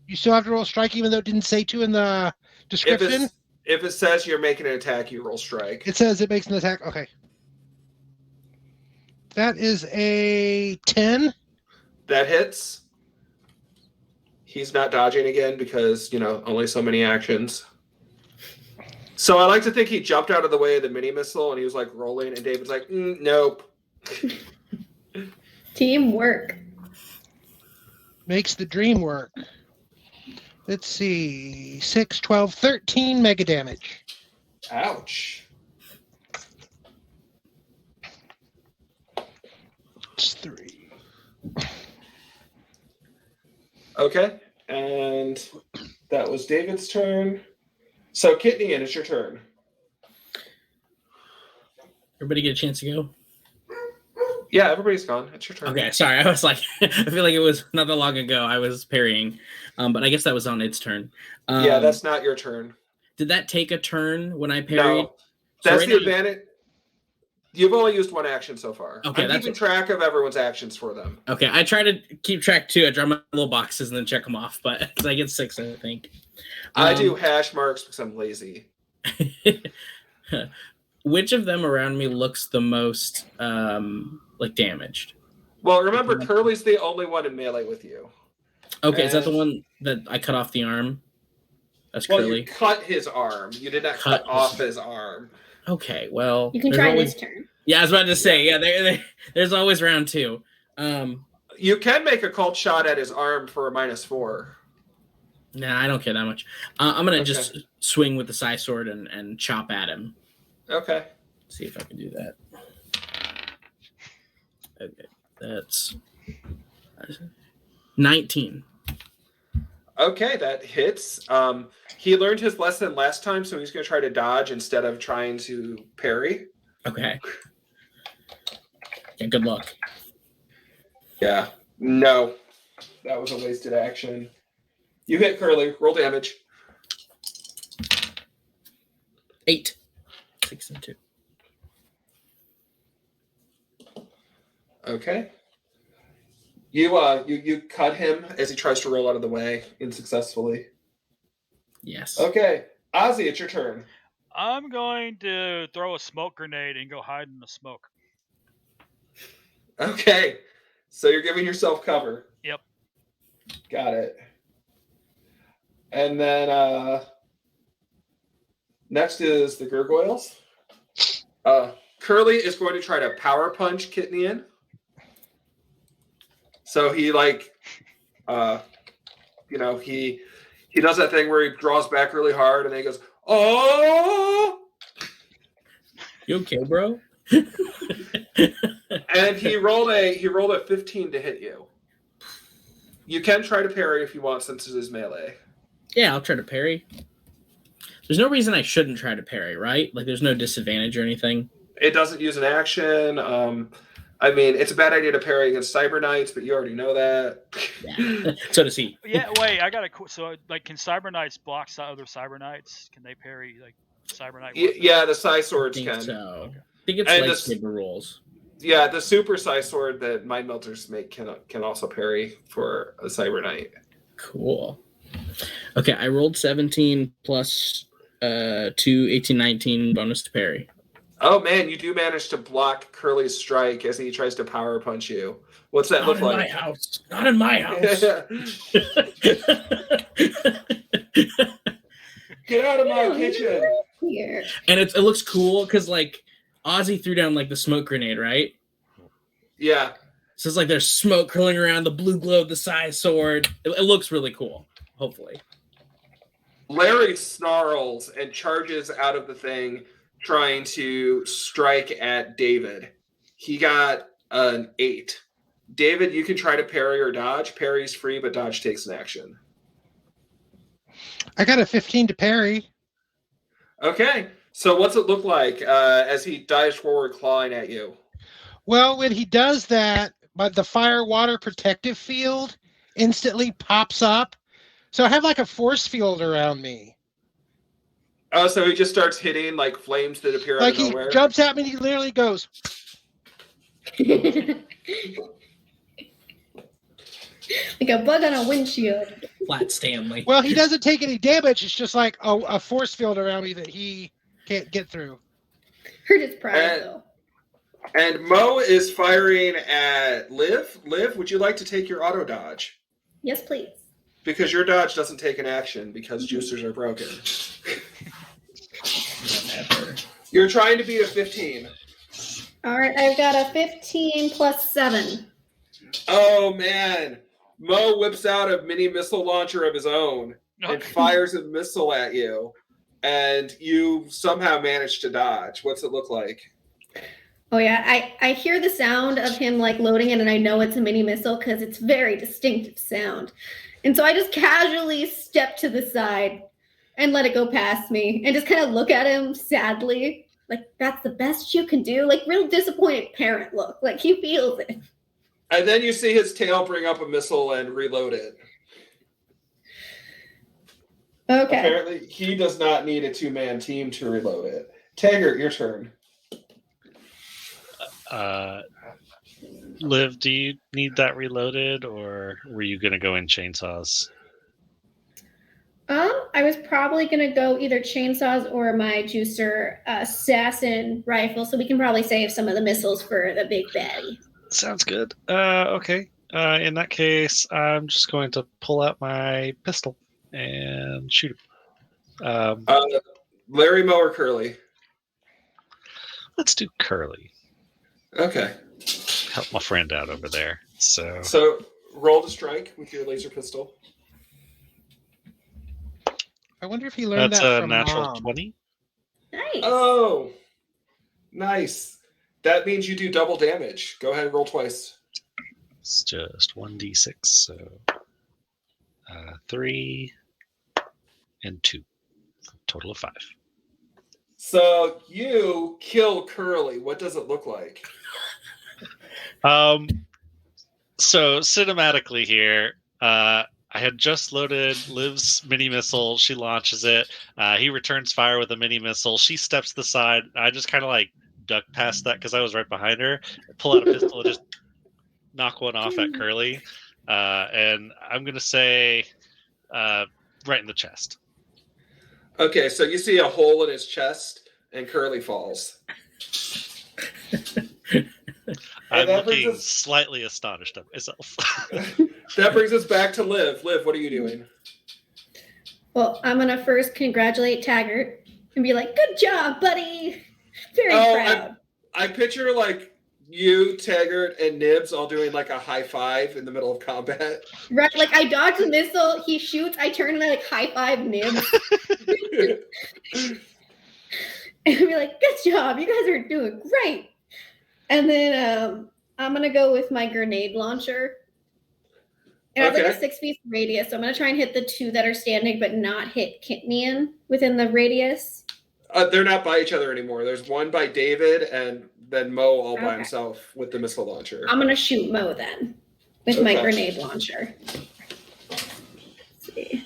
[SPEAKER 3] You still have to roll strike even though it didn't say to in the description?
[SPEAKER 1] If it says you're making an attack, you roll strike.
[SPEAKER 3] It says it makes an attack. Okay. That is a 10.
[SPEAKER 1] That hits. He's not dodging again because, only so many actions. So I like to think he jumped out of the way of the mini missile and he was like rolling, and David's like, nope.
[SPEAKER 6] Teamwork.
[SPEAKER 3] Makes the dream work. Let's see. 6, 12, 13 mega damage.
[SPEAKER 1] Ouch.
[SPEAKER 3] It's 3.
[SPEAKER 1] Okay. And that was David's turn. So Kitnian, it's your turn.
[SPEAKER 2] Everybody get a chance to go?
[SPEAKER 1] Yeah, everybody's gone. It's your turn.
[SPEAKER 2] Okay, sorry. I was like, I feel like it was not that long ago I was parrying, but I guess that was on its turn.
[SPEAKER 1] Yeah, that's not your turn.
[SPEAKER 2] Did that take a turn when I parried?
[SPEAKER 1] No, that's the advantage. You've only used one action so far.
[SPEAKER 2] Okay,
[SPEAKER 1] I'm keeping track of everyone's actions for them.
[SPEAKER 2] Okay, I try to keep track too. I draw my little boxes and then check them off, but I get 6, I think.
[SPEAKER 1] I do hash marks because I'm lazy.
[SPEAKER 2] Which of them around me looks the most damaged?
[SPEAKER 1] Well, remember, Curly's the only one in melee with you.
[SPEAKER 2] Okay, is that the one that I cut off the arm? That's Curly.
[SPEAKER 1] You cut his arm. You did not cut off his arm.
[SPEAKER 2] Okay, well...
[SPEAKER 6] You can try this turn.
[SPEAKER 2] Yeah, I was about to say, there's always round 2.
[SPEAKER 1] You can make a cult shot at his arm for a -4.
[SPEAKER 2] Nah, I don't care that much. I'm going to just swing with the Sai Sword and chop at him.
[SPEAKER 1] Okay.
[SPEAKER 2] See if I can do that. Okay, that's 19.
[SPEAKER 1] Okay, that hits. He learned his lesson last time, so he's going to try to dodge instead of trying to parry.
[SPEAKER 2] Okay. Yeah, good luck.
[SPEAKER 1] Yeah. No. That was a wasted action. You hit Curly. Roll damage.
[SPEAKER 2] 8. 6 and 2.
[SPEAKER 1] Okay. You cut him as he tries to roll out of the way unsuccessfully.
[SPEAKER 2] Yes.
[SPEAKER 1] Okay. Ozzy, it's your turn.
[SPEAKER 7] I'm going to throw a smoke grenade and go hide in the smoke.
[SPEAKER 1] Okay. So you're giving yourself cover.
[SPEAKER 7] Yep.
[SPEAKER 1] Got it. And then next is the gargoyles. Curly is going to try to power punch Kitnian. So he he does that thing where he draws back really hard and then he goes, "Oh!"
[SPEAKER 2] You okay, bro?
[SPEAKER 1] And he rolled a 15 to hit you. You can try to parry if you want, since it is melee.
[SPEAKER 2] Yeah, I'll try to parry. There's no reason I shouldn't try to parry, right? Like, there's no disadvantage or anything.
[SPEAKER 1] It doesn't use an action. I mean, it's a bad idea to parry against Cyber Knights, but you already know that.
[SPEAKER 2] Yeah. So does he.
[SPEAKER 7] Yeah, wait, I got a so can Cyber Knights block other Cyber Knights? Can they parry Cyber Knight?
[SPEAKER 1] Yeah, the Sai Swords can.
[SPEAKER 2] So. I think it's lightsaber rules.
[SPEAKER 1] Yeah, the Super Sai Sword that Mind Melters make can also parry for a Cyber Knight.
[SPEAKER 2] Cool. Okay, I rolled 17 plus 2, 18, 19 bonus to parry.
[SPEAKER 1] Oh man, you do manage to block Curly's strike as he tries to power punch you. What's that look like?
[SPEAKER 2] Not in my house.
[SPEAKER 1] Get out of my kitchen.
[SPEAKER 6] Here.
[SPEAKER 2] And it looks cool because Ozzy threw down the smoke grenade, right?
[SPEAKER 1] Yeah.
[SPEAKER 2] So it's there's smoke curling around the blue glow of the Sai Sword. It looks really cool. Hopefully.
[SPEAKER 1] Larry snarls and charges out of the thing, trying to strike at David. He got an 8. David, you can try to parry or dodge. Parry's free, but dodge takes an action.
[SPEAKER 3] I got a 15 to parry.
[SPEAKER 1] Okay. So what's it look like as he dives forward, clawing at you?
[SPEAKER 3] Well, when he does that, but the fire water protective field instantly pops up. So I have a force field around me.
[SPEAKER 1] Oh, so he just starts hitting flames that appear out of nowhere?
[SPEAKER 3] He jumps at me and he literally goes.
[SPEAKER 6] Like a bug on a windshield.
[SPEAKER 2] Flat Stanley.
[SPEAKER 3] Well, he doesn't take any damage. It's just a force field around me that he can't get through.
[SPEAKER 6] Hurt his pride, though.
[SPEAKER 1] And Mo is firing at Liv. Liv, would you like to take your auto dodge?
[SPEAKER 6] Yes, please.
[SPEAKER 1] Because your dodge doesn't take an action because juicers are broken. You're trying to beat a 15.
[SPEAKER 6] All right, I've got a 15 plus 7.
[SPEAKER 1] Oh, man. Mo whips out a mini missile launcher of his own and fires a missile at you. And you somehow manage to dodge. What's it look like?
[SPEAKER 6] Oh, yeah. I hear the sound of him loading it, and I know it's a mini missile because it's very distinctive sound. And so I just casually step to the side and let it go past me and just kind of look at him sadly. Like, that's the best you can do? Like, real disappointed parent look. Like, he feels it.
[SPEAKER 1] And then you see his tail bring up a missile and reload it.
[SPEAKER 6] Okay.
[SPEAKER 1] Apparently, he does not need a 2-man team to reload it. Taggart, your turn.
[SPEAKER 5] Liv, do you need that reloaded, or were you going to go in chainsaws?
[SPEAKER 6] I was probably going to go either chainsaws or my juicer assassin rifle, so we can probably save some of the missiles for the big baddie.
[SPEAKER 5] Sounds good. Okay. In that case, I'm just going to pull out my pistol and shoot him.
[SPEAKER 1] Larry, Moe, or Curly?
[SPEAKER 5] Let's do Curly.
[SPEAKER 1] Okay.
[SPEAKER 5] Help my friend out over there.
[SPEAKER 1] So roll to strike with your laser pistol.
[SPEAKER 3] I wonder if he learned
[SPEAKER 5] That's
[SPEAKER 3] that
[SPEAKER 5] a
[SPEAKER 3] from
[SPEAKER 5] natural
[SPEAKER 3] Mom.
[SPEAKER 5] 20.
[SPEAKER 6] Nice.
[SPEAKER 1] Oh, nice. That means you do double damage. Go ahead and roll twice.
[SPEAKER 5] It's just 1d6, so 3 and 2. Total of 5.
[SPEAKER 1] So you kill Curly. What does it look like?
[SPEAKER 5] So cinematically here, I had just loaded Liv's mini missile. She launches it. He returns fire with a mini missile. She steps to the side. I just kind of like duck past that because I was right behind her. Pull out a pistol and just knock one off at Curly. And I'm going to say right in the chest.
[SPEAKER 1] Okay, so you see a hole in his chest, and Curly falls.
[SPEAKER 5] I'm
[SPEAKER 1] that
[SPEAKER 5] looking
[SPEAKER 1] brings us-
[SPEAKER 5] slightly astonished at myself.
[SPEAKER 1] That brings us back to Liv. Liv, what are you doing?
[SPEAKER 6] Well, I'm going to first congratulate Taggart and be like, good job, buddy. Very proud.
[SPEAKER 1] I picture like you, Taggart, and Nibs all doing like a high five in the middle of combat.
[SPEAKER 6] Right, like I dodge the missile, he shoots, I turn and I like high five Nibs. And be like, good job, you guys are doing great. And then I'm gonna go with my grenade launcher. And I have like a 6 feet radius, so I'm gonna try and hit the 2 that are standing, but not hit Kitnian within the radius.
[SPEAKER 1] They're not by each other anymore. There's one by David, and then Mo all by himself with the missile launcher.
[SPEAKER 6] I'm gonna shoot Mo then with my grenade launcher. Let's see.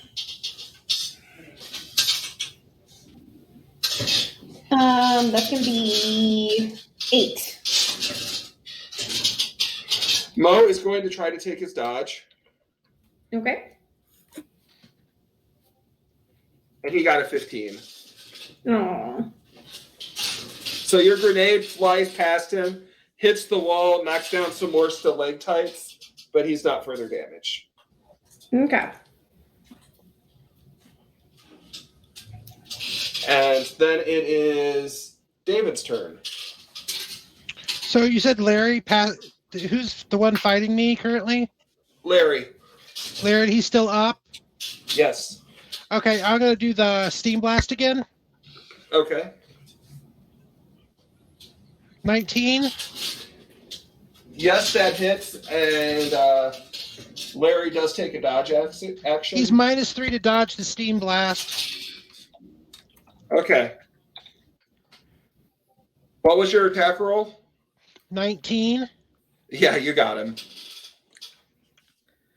[SPEAKER 6] That's gonna be 8.
[SPEAKER 1] Mo is going to try to take his dodge.
[SPEAKER 6] Okay.
[SPEAKER 1] And he got a 15.
[SPEAKER 6] Oh.
[SPEAKER 1] So your grenade flies past him, hits the wall, knocks down some more stalactites, but he's not further damaged.
[SPEAKER 6] Okay.
[SPEAKER 1] And then it is David's turn.
[SPEAKER 3] So you said Larry passed. Who's the one fighting me currently?
[SPEAKER 1] Larry.
[SPEAKER 3] Larry, he's still up?
[SPEAKER 1] Yes.
[SPEAKER 3] Okay, I'm going to do the Steam Blast again.
[SPEAKER 1] Okay.
[SPEAKER 3] 19.
[SPEAKER 1] Yes, that hits, and Larry does take a dodge action.
[SPEAKER 3] He's -3 to dodge the Steam Blast.
[SPEAKER 1] Okay. What was your attack roll?
[SPEAKER 3] 19.
[SPEAKER 1] Yeah, you got him.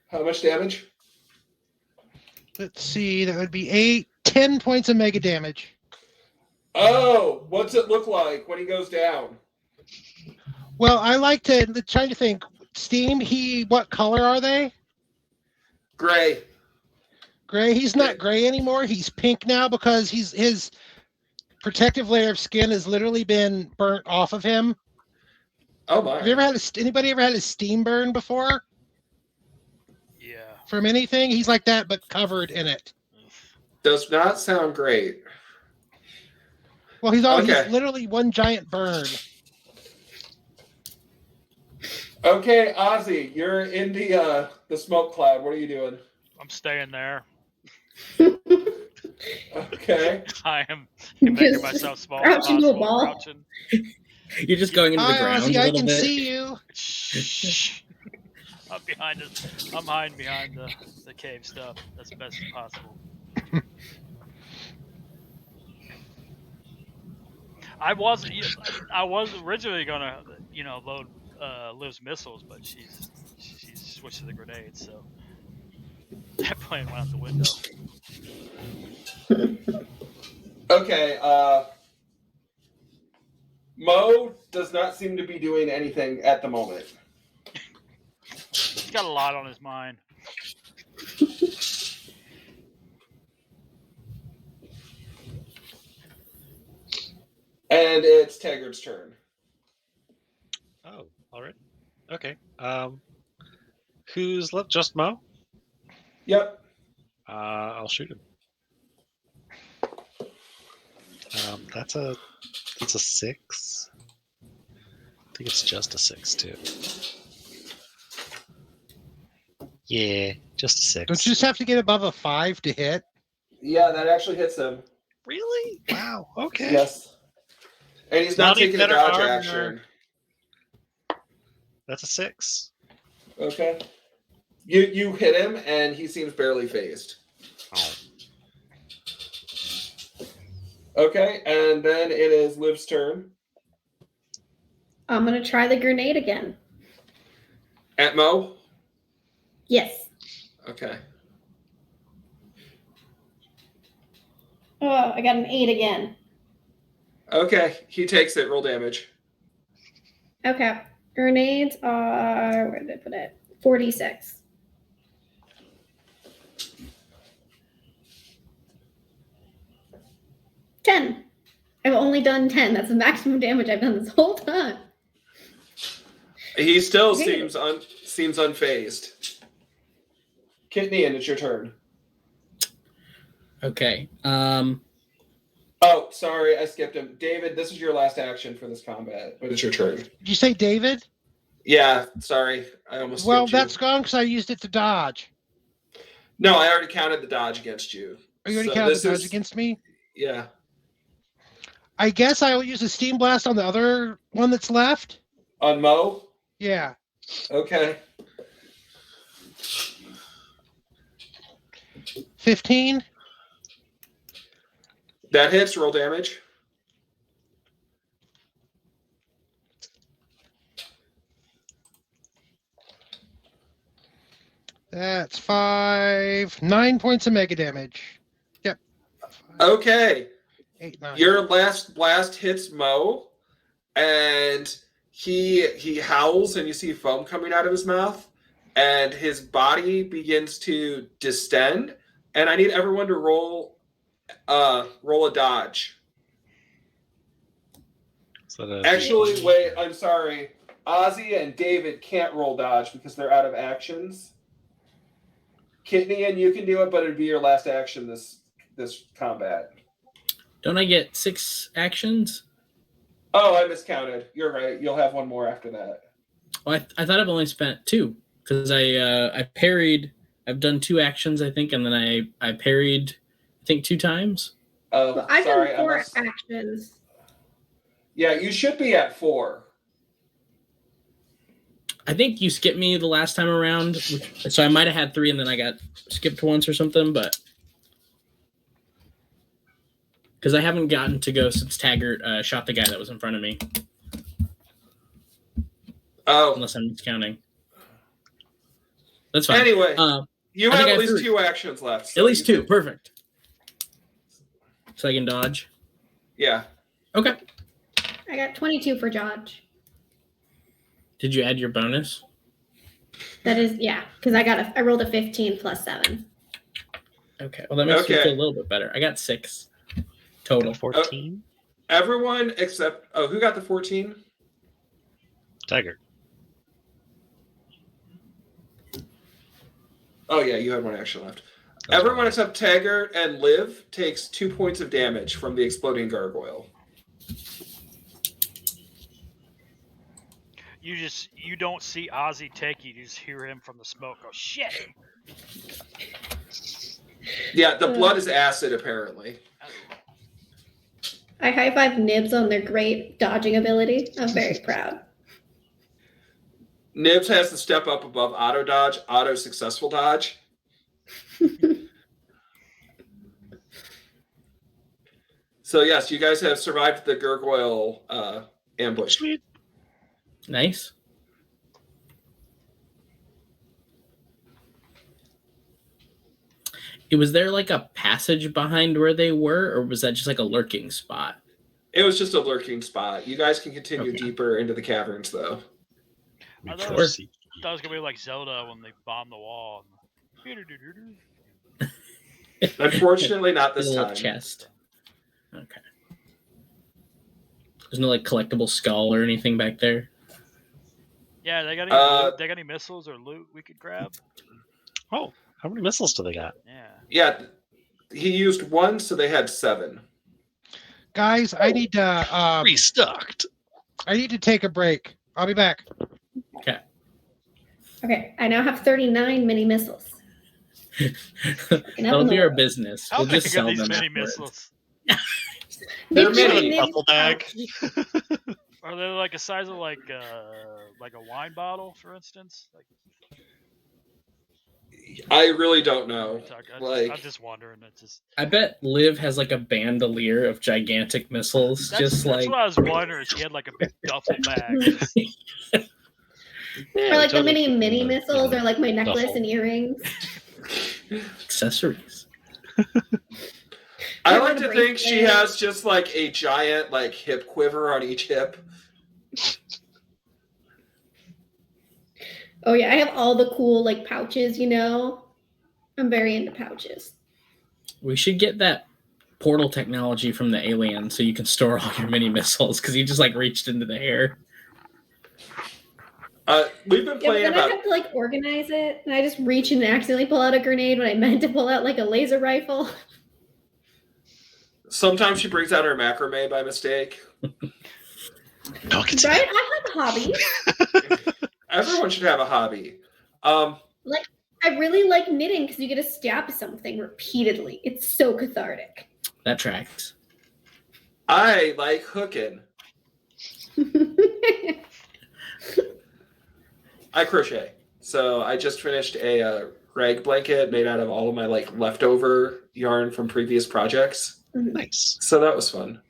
[SPEAKER 1] How much damage?
[SPEAKER 3] Let's see, that would be 10 points of mega damage.
[SPEAKER 1] Oh, what's it look like when he goes down?
[SPEAKER 3] Well, I like to try to think. Steam, what color are they?
[SPEAKER 1] Gray.
[SPEAKER 3] Gray. He's not gray anymore. He's pink now because his protective layer of skin has literally been burnt off of him.
[SPEAKER 1] Oh my!
[SPEAKER 3] Have you ever had anybody ever had a steam burn before?
[SPEAKER 7] Yeah.
[SPEAKER 3] From anything? He's like that, but covered in it.
[SPEAKER 1] Does not sound great.
[SPEAKER 3] Well, he's literally one giant burn.
[SPEAKER 1] Okay, Ozzy, you're in the smoke cloud. What are you doing?
[SPEAKER 7] I'm staying there.
[SPEAKER 1] Okay.
[SPEAKER 7] I am making myself small as
[SPEAKER 6] crouching to a
[SPEAKER 7] possible.
[SPEAKER 6] ball.
[SPEAKER 7] Crouching.
[SPEAKER 2] You're just going into the
[SPEAKER 3] Hi,
[SPEAKER 2] ground
[SPEAKER 3] Ozzy,
[SPEAKER 2] a
[SPEAKER 3] I
[SPEAKER 2] little
[SPEAKER 3] can
[SPEAKER 2] bit.
[SPEAKER 3] see you.
[SPEAKER 7] Shh. I'm hiding behind the cave stuff. That's the best possible. I was originally gonna, load Liv's missiles, but she's switched to the grenades, so that plan went out the window.
[SPEAKER 1] Okay, Mo does not seem to be doing anything at the moment.
[SPEAKER 7] He's got a lot on his mind.
[SPEAKER 1] And it's Taggart's turn.
[SPEAKER 5] Oh, all right. Okay. Who's left? Just Mo?
[SPEAKER 1] Yep.
[SPEAKER 5] I'll shoot him. That's a 6. I think it's just a 6 too. Yeah, just a 6.
[SPEAKER 3] Don't you just have to get above a 5 to hit?
[SPEAKER 1] Yeah, that actually hits him.
[SPEAKER 5] Really? Wow. Okay.
[SPEAKER 1] Yes. And he's not
[SPEAKER 5] Not even
[SPEAKER 1] taking a
[SPEAKER 5] better
[SPEAKER 1] dodge
[SPEAKER 5] armor.
[SPEAKER 1] action.
[SPEAKER 5] That's a 6.
[SPEAKER 1] Okay. You hit him, and he seems barely phased.
[SPEAKER 5] Oh.
[SPEAKER 1] Okay, and then it is Liv's turn.
[SPEAKER 6] I'm gonna try the grenade again.
[SPEAKER 1] At Mo?
[SPEAKER 6] Yes.
[SPEAKER 1] Okay.
[SPEAKER 6] Oh, I got an 8 again.
[SPEAKER 1] Okay, he takes it. Roll damage.
[SPEAKER 6] Okay. Grenades are, where did I put it? 46. Ten. I've only done 10. That's the maximum damage I've done this whole time.
[SPEAKER 1] He still
[SPEAKER 6] Okay.
[SPEAKER 1] seems unfazed. Kidney, and it's your turn.
[SPEAKER 2] Okay.
[SPEAKER 1] Oh, sorry, I skipped him. David, this is your last action for this combat, but it's your turn.
[SPEAKER 3] Did you say David?
[SPEAKER 1] Yeah, sorry, I almost
[SPEAKER 3] Well,
[SPEAKER 1] skipped you.
[SPEAKER 3] that's gone because I used it to dodge.
[SPEAKER 1] No, I already counted the dodge against you.
[SPEAKER 3] Are you already
[SPEAKER 1] So
[SPEAKER 3] counted
[SPEAKER 1] this
[SPEAKER 3] the dodge
[SPEAKER 1] is-
[SPEAKER 3] against me?
[SPEAKER 1] Yeah.
[SPEAKER 3] I guess I will use a Steam Blast on the other one that's left.
[SPEAKER 1] On Mo?
[SPEAKER 3] Yeah.
[SPEAKER 1] Okay.
[SPEAKER 3] 15.
[SPEAKER 1] That hits, roll damage.
[SPEAKER 3] That's 5. 9 points of mega damage. Yep.
[SPEAKER 1] Okay.
[SPEAKER 3] 8, 9.
[SPEAKER 1] Your last blast hits Mo, and he howls, and you see foam coming out of his mouth, and his body begins to distend. And I need everyone to roll a dodge. Actually, wait, I'm sorry. Ozzy and David can't roll dodge because they're out of actions. Kidney, and you can do it, but it'd be your last action this combat.
[SPEAKER 2] Don't I get 6 actions?
[SPEAKER 1] Oh, I miscounted. You're right. You'll have one more after that.
[SPEAKER 2] Well, I thought I've only spent 2 because I parried. I've done 2 actions, I think, and then I parried, I think, 2 times.
[SPEAKER 1] Oh,
[SPEAKER 6] Well, I've
[SPEAKER 1] sorry.
[SPEAKER 6] done 4 actions.
[SPEAKER 1] Yeah, you should be at 4.
[SPEAKER 2] I think you skipped me the last time around, so I might have had 3 and then I got skipped once or something, but because I haven't gotten to go since Taggart shot the guy that was in front of me.
[SPEAKER 1] Oh.
[SPEAKER 2] Unless I'm miscounting. That's fine.
[SPEAKER 1] Anyway, you
[SPEAKER 2] I
[SPEAKER 1] have
[SPEAKER 2] think I
[SPEAKER 1] at least
[SPEAKER 2] threw-
[SPEAKER 1] 2 actions left. so
[SPEAKER 2] At least
[SPEAKER 1] you
[SPEAKER 2] 2.
[SPEAKER 1] can-
[SPEAKER 2] Perfect. So I can dodge.
[SPEAKER 1] Yeah.
[SPEAKER 2] Okay.
[SPEAKER 6] I got 22 for dodge.
[SPEAKER 2] Did you add your bonus?
[SPEAKER 6] That is, yeah, because I rolled a 15 plus 7.
[SPEAKER 2] Okay. Well, that makes me
[SPEAKER 1] Okay.
[SPEAKER 2] feel a little bit better. I got 6 total.
[SPEAKER 5] 14?
[SPEAKER 1] Everyone except... Oh, who got the 14?
[SPEAKER 5] Taggart.
[SPEAKER 1] Oh, yeah, you had 1 action left. Everyone except Taggart and Liv takes 2 points of damage from the exploding gargoyle.
[SPEAKER 7] You don't see Ozzy take, you just hear him from the smoke go, shit!
[SPEAKER 1] Yeah, the blood is acid, apparently.
[SPEAKER 6] I high five Nibs on their great dodging ability. I'm very proud.
[SPEAKER 1] Nibs has to step up above auto dodge, auto successful dodge. So yes, you guys have survived the gargoyle ambush.
[SPEAKER 5] Sweet.
[SPEAKER 2] Nice. Was there like a passage behind where they were, or was that just like a lurking spot?
[SPEAKER 1] It was just a lurking spot. You guys can continue
[SPEAKER 2] Okay.
[SPEAKER 1] deeper into the caverns, though.
[SPEAKER 7] I
[SPEAKER 5] Sure.
[SPEAKER 7] thought it was going to be like Zelda when they bombed the wall.
[SPEAKER 1] Unfortunately, not this
[SPEAKER 2] Little
[SPEAKER 1] time.
[SPEAKER 2] chest. Okay. There's no like collectible skull or anything back there.
[SPEAKER 7] Yeah, they got any loot? They got any missiles or loot we could grab?
[SPEAKER 5] Oh, how many missiles do they got?
[SPEAKER 7] Yeah.
[SPEAKER 1] Yeah, he used 1, so they had 7.
[SPEAKER 3] Guys, I need to
[SPEAKER 5] Restocked.
[SPEAKER 3] I need to take a break. I'll be back.
[SPEAKER 2] Okay.
[SPEAKER 6] Okay, I now have 39 mini missiles.
[SPEAKER 2] That'll be our business.
[SPEAKER 7] How
[SPEAKER 2] We'll
[SPEAKER 7] big
[SPEAKER 2] just
[SPEAKER 7] are
[SPEAKER 2] sell
[SPEAKER 7] these
[SPEAKER 2] them
[SPEAKER 7] mini
[SPEAKER 2] afterwards.
[SPEAKER 7] missiles?
[SPEAKER 1] They're
[SPEAKER 6] They
[SPEAKER 1] mini.
[SPEAKER 6] fit in
[SPEAKER 5] Duffel bag.
[SPEAKER 6] pouches.
[SPEAKER 7] Are they like a size of like a wine bottle, for instance? Like,
[SPEAKER 1] I really don't know.
[SPEAKER 7] I'm just wondering. It's just
[SPEAKER 2] I bet Liv has like a bandolier of gigantic missiles.
[SPEAKER 7] that's what I was wondering. Is he had like a big duffel bag?
[SPEAKER 6] Or like the mini missiles, or like my necklace
[SPEAKER 5] Duffel.
[SPEAKER 6] and earrings.
[SPEAKER 2] Accessories.
[SPEAKER 1] I
[SPEAKER 6] Or
[SPEAKER 1] like
[SPEAKER 6] like a
[SPEAKER 1] to think she
[SPEAKER 6] bracelet.
[SPEAKER 1] has just like a giant like hip quiver on each hip.
[SPEAKER 6] Oh yeah, I have all the cool like pouches, you know. I'm very into pouches.
[SPEAKER 2] We should get that portal technology from the alien so you can store all your mini missiles because he just like reached into the air.
[SPEAKER 1] We've been
[SPEAKER 6] Yeah, but
[SPEAKER 1] playing
[SPEAKER 6] then I
[SPEAKER 1] about.
[SPEAKER 6] have to like organize it, and I just reach and accidentally pull out a grenade when I meant to pull out like a laser rifle.
[SPEAKER 1] Sometimes she brings out her macrame by mistake.
[SPEAKER 5] Dawkins.
[SPEAKER 6] Right? I have hobbies.
[SPEAKER 1] Everyone should have a hobby.
[SPEAKER 6] I really like knitting because you get to stab something repeatedly. It's so cathartic.
[SPEAKER 2] That tracks.
[SPEAKER 1] I like hooking. I crochet. So I just finished a rag blanket made out of all of my like leftover yarn from previous projects.
[SPEAKER 5] Nice.
[SPEAKER 1] So that was fun.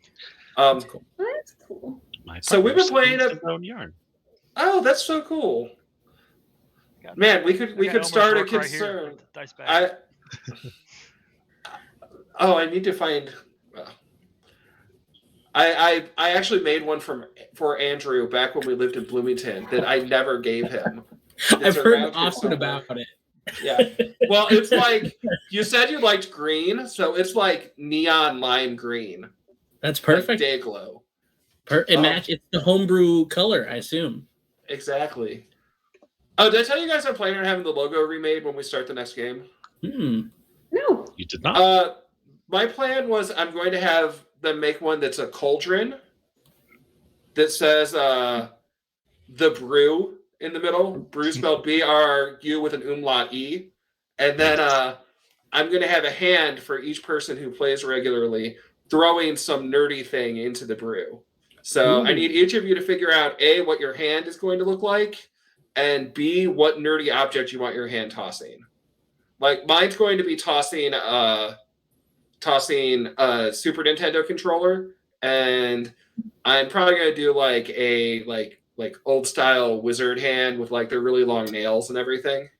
[SPEAKER 2] That's cool.
[SPEAKER 6] Well, that's cool.
[SPEAKER 5] My
[SPEAKER 1] So we've been
[SPEAKER 5] partner's
[SPEAKER 1] playing
[SPEAKER 5] making his own yarn.
[SPEAKER 1] Oh, that's so cool. Man, we could start a concern.
[SPEAKER 7] Dice bag.
[SPEAKER 1] I need to find. I actually made one for Andrew back when we lived in Bloomington that I never gave him.
[SPEAKER 2] I've
[SPEAKER 1] It's
[SPEAKER 2] heard
[SPEAKER 1] around here
[SPEAKER 2] often
[SPEAKER 1] somewhere.
[SPEAKER 2] about it.
[SPEAKER 1] Yeah. Well, it's like you said you liked green, so it's like neon lime green.
[SPEAKER 2] That's
[SPEAKER 1] Like
[SPEAKER 2] perfect.
[SPEAKER 1] day glow.
[SPEAKER 2] It's the homebrew color, I assume.
[SPEAKER 1] Exactly. Oh, did I tell you guys I'm planning on having the logo remade when we start the next game?
[SPEAKER 6] No.
[SPEAKER 5] You did not?
[SPEAKER 1] My plan was I'm going to have them make one that's a cauldron that says the brew in the middle. Brew spelled B-R-U with an umlaut E. And then I'm going to have a hand for each person who plays regularly throwing some nerdy thing into the brew. So I need each of you to figure out A, what your hand is going to look like, and B, what nerdy object you want your hand tossing. Like mine's going to be tossing a Super Nintendo controller, and I'm probably going to do like a like old style wizard hand with like the really long nails and everything.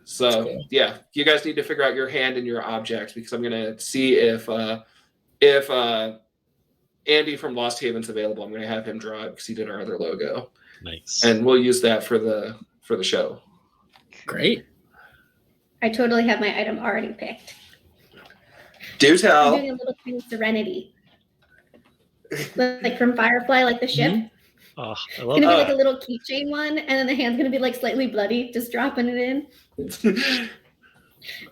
[SPEAKER 1] So yeah, you guys need to figure out your hand and your objects because I'm going to see if Andy from Lost Haven's available. I'm going to have him draw it because he did our other logo.
[SPEAKER 5] Nice.
[SPEAKER 1] And we'll use that for the show.
[SPEAKER 2] Great.
[SPEAKER 6] I totally have my item already picked.
[SPEAKER 1] Do
[SPEAKER 6] I'm
[SPEAKER 1] tell.
[SPEAKER 6] doing a little thing Serenity. Like from Firefly, like the ship.
[SPEAKER 2] Mhm.
[SPEAKER 5] Oh, I
[SPEAKER 6] It's
[SPEAKER 5] love
[SPEAKER 6] gonna be
[SPEAKER 5] that.
[SPEAKER 6] like a little keychain one, and then the hand's gonna be like slightly bloody, just dropping it in.
[SPEAKER 1] All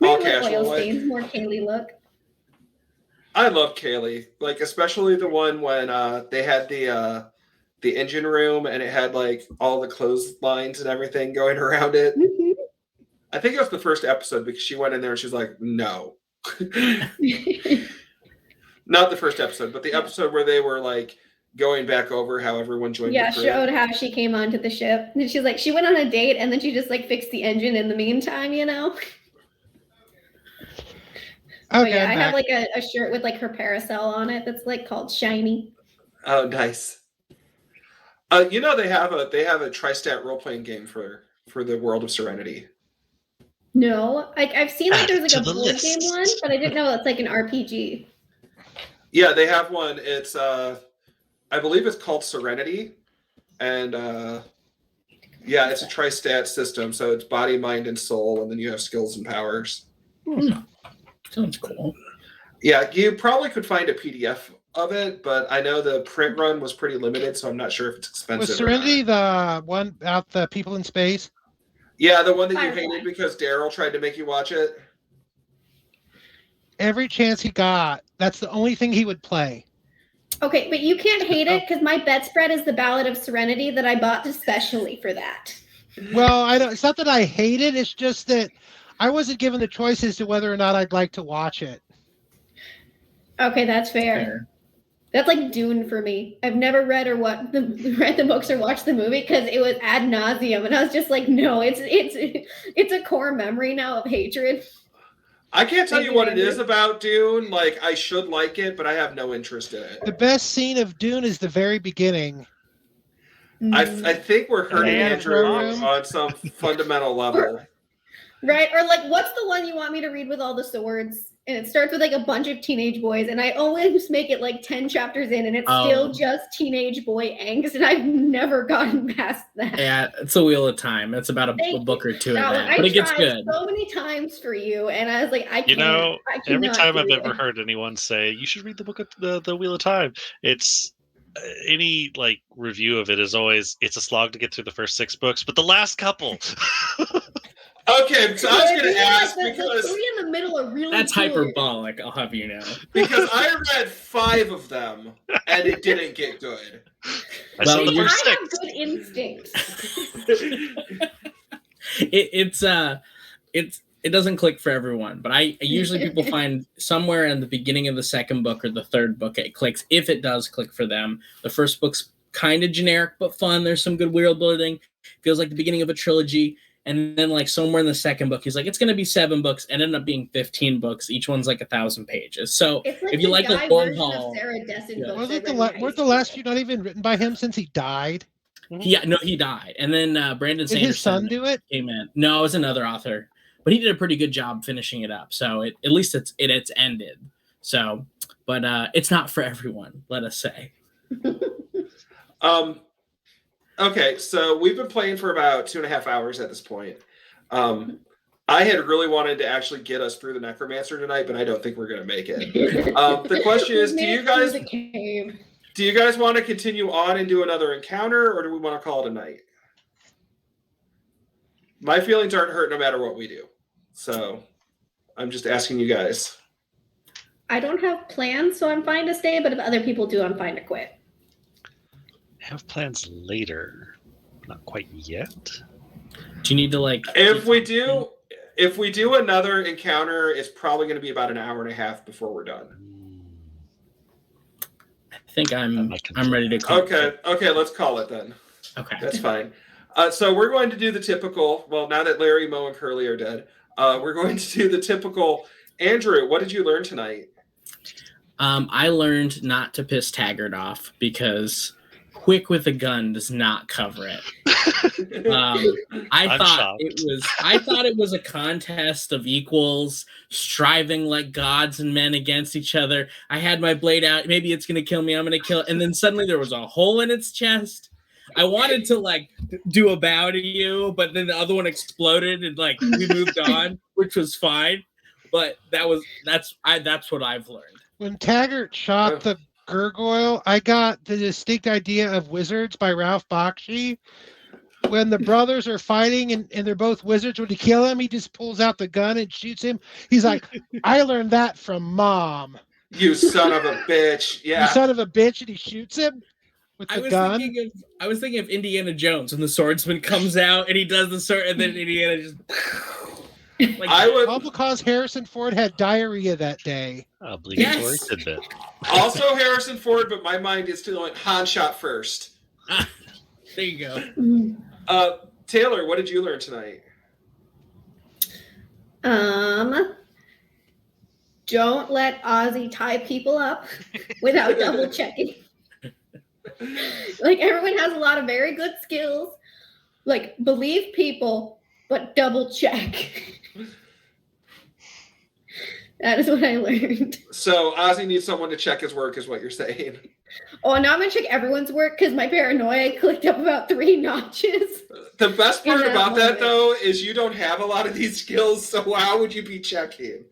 [SPEAKER 6] Maybe like
[SPEAKER 1] casual.
[SPEAKER 6] oil
[SPEAKER 1] Like,
[SPEAKER 6] stains, more Kaylee look.
[SPEAKER 1] I love Kaylee. Like especially the one when they had the engine room and it had like all the clotheslines and everything going around it.
[SPEAKER 6] Mhm.
[SPEAKER 1] I think it was the first episode because she went in there and she's like, no. Not the first episode, but the episode where they were like going back over how everyone joined
[SPEAKER 6] Yeah,
[SPEAKER 1] the crew.
[SPEAKER 6] showed how she came onto the ship. And she's like, she went on a date and then she just like fixed the engine in the meantime, you know? But yeah, I have like a shirt with like her parasol on it that's like called Shiny.
[SPEAKER 1] Oh, nice. You know they have a Tristat role playing game for the World of Serenity.
[SPEAKER 6] No, I've seen like there's like a board
[SPEAKER 5] list.
[SPEAKER 6] game one, but I didn't know it's like an RPG.
[SPEAKER 1] Yeah, they have one. It's I believe it's called Serenity, and yeah, it's a Tristat system. So it's body, mind, and soul, and then you have skills and powers.
[SPEAKER 2] Sounds cool.
[SPEAKER 1] Yeah, you probably could find a PDF of it, but I know the print run was pretty limited, so I'm not sure if it's expensive.
[SPEAKER 3] Was Serenity the one about the people in space?
[SPEAKER 1] Yeah, the one that
[SPEAKER 6] Firefly.
[SPEAKER 1] you hated because Daryl tried to make you watch it.
[SPEAKER 3] Every chance he got, that's the only thing he would play.
[SPEAKER 6] Okay, but you can't hate it because my bedspread is the Ballad of Serenity that I bought especially for that.
[SPEAKER 3] Well, I don't. It's not that I hate it. It's just that I wasn't given the choice as to whether or not I'd like to watch it.
[SPEAKER 6] Okay, that's fair. That's like Dune for me. I've never read read the books or watched the movie because it was ad nauseum, and I was just like, no, it's a core memory now of hatred.
[SPEAKER 1] I can't tell you what it is about Dune. Like, I should like it, but I have no interest in it.
[SPEAKER 3] The best scene of Dune is the very beginning.
[SPEAKER 1] I think we're hurting
[SPEAKER 7] Yeah,
[SPEAKER 1] Andrew
[SPEAKER 3] room.
[SPEAKER 1] on some fundamental level.
[SPEAKER 6] Right? Or like, what's the one you want me to read with all the swords? And it starts with like a bunch of teenage boys, and I always make it like 10 chapters in, and it's still just teenage boy angst, and I've never gotten past that.
[SPEAKER 2] Yeah, it's a Wheel of Time. It's about a book or two of that, but it gets good.
[SPEAKER 6] So many times for you, and I was like, I can't.
[SPEAKER 5] Every time I've ever heard anyone say you should read the book of the Wheel of Time, it's any like review of it is always it's a slog to get through the first 6 books, but the last couple.
[SPEAKER 1] Okay, so I was going to ask
[SPEAKER 6] the
[SPEAKER 1] because
[SPEAKER 6] 3 in the middle are really
[SPEAKER 2] that's
[SPEAKER 6] good.
[SPEAKER 2] hyperbolic. I'll have you know.
[SPEAKER 1] Because I read 5 of them and it didn't get good.
[SPEAKER 5] I saw the first
[SPEAKER 6] I
[SPEAKER 5] 6.
[SPEAKER 6] have good instincts.
[SPEAKER 2] It doesn't click for everyone, but I usually people find somewhere in the beginning of the second book or the third book it clicks. If it does click for them, the first book's kind of generic but fun. There's some good world building. Feels like the beginning of a trilogy. And then like somewhere in the second book, he's like, it's going to be 7 books and ended up being 15 books. Each one's like 1,000 pages. So
[SPEAKER 6] it's like
[SPEAKER 2] if you like a long haul,
[SPEAKER 3] Weren't the last few not even written by him since he died?
[SPEAKER 2] Yeah, no, he died. And then Brandon
[SPEAKER 3] Did
[SPEAKER 2] Sanderson
[SPEAKER 3] his son do it?
[SPEAKER 2] came in. No, it was another author, but he did a pretty good job finishing it up. So at least it's ended. So, but it's not for everyone, let us say.
[SPEAKER 1] Okay, so we've been playing for about 2.5 hours at this point. I had really wanted to actually get us through the Necromancer tonight, but I don't think we're going to make it. The question is, do you guys want to continue on and do another encounter, or do we want to call it a night? My feelings aren't hurt no matter what we do. So I'm just asking you guys.
[SPEAKER 6] I don't have plans, so I'm fine to stay, but if other people do, I'm fine to quit.
[SPEAKER 5] Have plans later, not quite yet.
[SPEAKER 2] Do you need to like?
[SPEAKER 1] If we do another encounter, it's probably going to be about an hour and a half before we're done.
[SPEAKER 2] I think I'm ready to call.
[SPEAKER 1] Okay, let's call it then.
[SPEAKER 2] Okay,
[SPEAKER 1] that's fine. So we're going to do the typical. Well, now that Larry, Mo, and Curly are dead, we're going to do the typical. Andrew, what did you learn tonight?
[SPEAKER 2] I learned not to piss Taggart off because quick with a gun does not cover it. I thought it was a contest of equals, striving like gods and men against each other. I had my blade out. Maybe it's going to kill me. I'm going to kill it. And then suddenly there was a hole in its chest. I wanted to like do a bow to you, but then the other one exploded and like we moved on, which was fine. But that's what I've learned. When
[SPEAKER 3] Taggart shot the gargoyle, I got the distinct idea of Wizards by Ralph Bakshi. When the brothers are fighting and they're both wizards, when he kill him, he just pulls out the gun and shoots him. He's like, I learned that from Mom.
[SPEAKER 1] You son of a bitch. Yeah.
[SPEAKER 3] You son of a bitch, and he shoots him with the gun.
[SPEAKER 2] I was thinking of Indiana Jones when the swordsman comes out and he does the sword, and then Indiana just...
[SPEAKER 3] all because Harrison Ford had diarrhea that day.
[SPEAKER 5] Obligatory tidbit.
[SPEAKER 1] Also Harrison Ford, but my mind is still like Han shot first.
[SPEAKER 2] There you go.
[SPEAKER 1] Taylor, what did you learn tonight?
[SPEAKER 6] don't let Ozzy tie people up without double checking. Like, everyone has a lot of very good skills. Like, believe people, but double check. That is what I learned.
[SPEAKER 1] So Ozzy needs someone to check his work, is what you're saying.
[SPEAKER 6] Oh, now I'm going to check everyone's work because my paranoia clicked up about 3 notches.
[SPEAKER 1] The best part about that,
[SPEAKER 6] moment.
[SPEAKER 1] though, is you don't have a lot of these skills, so how would you be checking?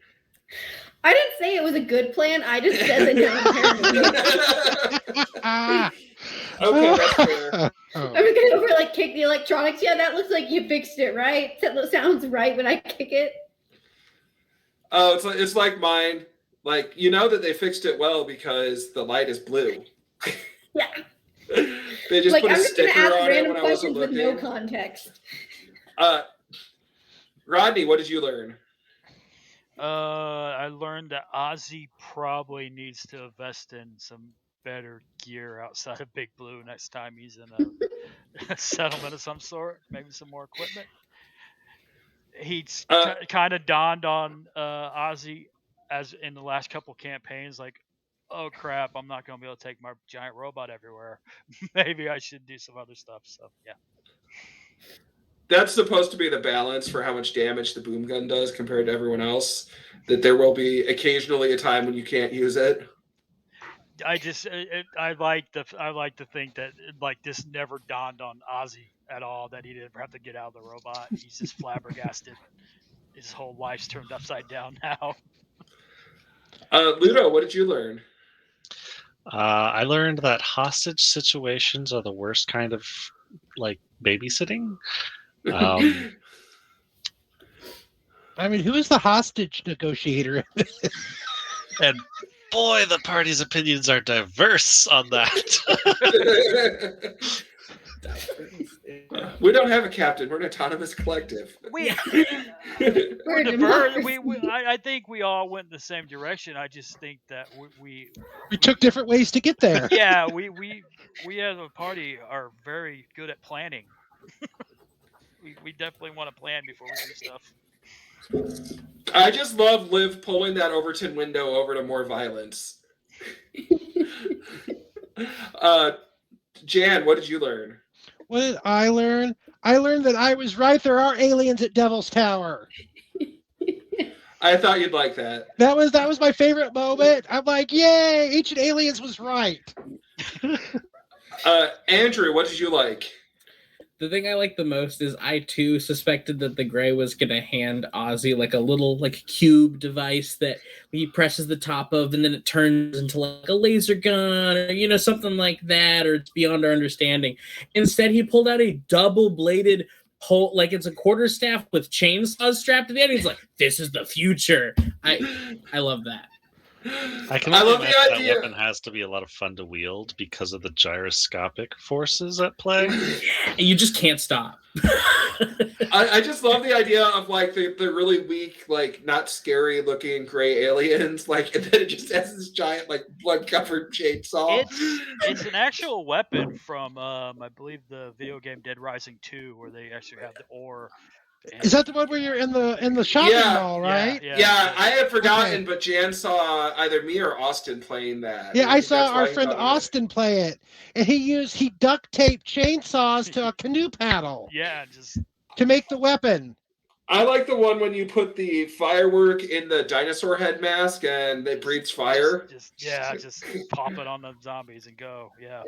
[SPEAKER 6] I didn't say it was a good plan. I just said that now I'm paranoid.
[SPEAKER 1] Okay, that's fair.
[SPEAKER 6] I'm going to over like kick the electronics. Yeah, that looks like you fixed it, right? That sounds right when I kick it.
[SPEAKER 1] Oh, it's like mine. Like, you know that they fixed it well because the light is blue.
[SPEAKER 6] Yeah.
[SPEAKER 1] They just
[SPEAKER 6] Like,
[SPEAKER 1] put a
[SPEAKER 6] I'm just going to
[SPEAKER 1] sticker
[SPEAKER 6] ask
[SPEAKER 1] on it
[SPEAKER 6] random
[SPEAKER 1] when I wasn't
[SPEAKER 6] questions with no
[SPEAKER 1] looking.
[SPEAKER 6] context.
[SPEAKER 1] Rodney, what did you learn?
[SPEAKER 7] I learned that Ozzy probably needs to invest in some better gear outside of Big Blue next time he's in a settlement of some sort. Maybe some more equipment. He's kind of dawned on Ozzy as in the last couple campaigns, like, oh crap, I'm not going to be able to take my giant robot everywhere. Maybe I should do some other stuff. So yeah.
[SPEAKER 1] That's supposed to be the balance for how much damage the boom gun does compared to everyone else. That there will be occasionally a time when you can't use it.
[SPEAKER 7] I like to think that like this never dawned on Ozzy at all that he didn't have to get out of the robot. He's just flabbergasted. His whole life's turned upside down now.
[SPEAKER 1] Ludo, what did you learn?
[SPEAKER 5] I learned that hostage situations are the worst kind of like babysitting.
[SPEAKER 3] I mean, who is the hostage negotiator?
[SPEAKER 5] And boy, the party's opinions are diverse on that.
[SPEAKER 1] We don't have a captain. We're an autonomous collective.
[SPEAKER 7] We're
[SPEAKER 6] We're
[SPEAKER 7] diverse.
[SPEAKER 6] democracy.
[SPEAKER 7] I think we all went in the same direction. I just think that we
[SPEAKER 3] took different ways to get there.
[SPEAKER 7] yeah, we as a party are very good at planning. we definitely want to plan before we do stuff.
[SPEAKER 1] I just love Liv pulling that Overton window over to more violence. Jan, what did you learn?
[SPEAKER 3] What did I learn? I learned that I was right. There are aliens at Devil's Tower.
[SPEAKER 1] I thought you'd like that.
[SPEAKER 3] That was my favorite moment. I'm like, yay! Ancient Aliens was right.
[SPEAKER 1] Andrew, what did you like?
[SPEAKER 2] The thing I like the most is I too suspected that the Gray was gonna hand Ozzy like a little like cube device that he presses the top of and then it turns into like a laser gun or something like that, or it's beyond our understanding. Instead, he pulled out a double-bladed pole, like it's a quarterstaff with chainsaws strapped to the end. He's like, "This is the future." I love that.
[SPEAKER 5] I love the idea. That weapon has to be a lot of fun to wield because of the gyroscopic forces at play.
[SPEAKER 2] You just can't stop.
[SPEAKER 1] I just love the idea of like the really weak, like not scary looking gray aliens, like, and then it just has this giant like blood covered chainsaw.
[SPEAKER 7] It's an actual weapon from I believe the video game Dead Rising 2, where they actually have the ore.
[SPEAKER 3] Is that the one where you're in the shopping mall, right?
[SPEAKER 1] Yeah, I had forgotten, but Jan saw either me or Austin playing that.
[SPEAKER 3] Yeah, I saw our friend Austin play it, and he duct taped chainsaws to a canoe paddle.
[SPEAKER 7] Yeah, just
[SPEAKER 3] to make the weapon.
[SPEAKER 1] I like the one when you put the firework in the dinosaur head mask and it breathes fire.
[SPEAKER 7] Just pop it on the zombies and go. Yeah.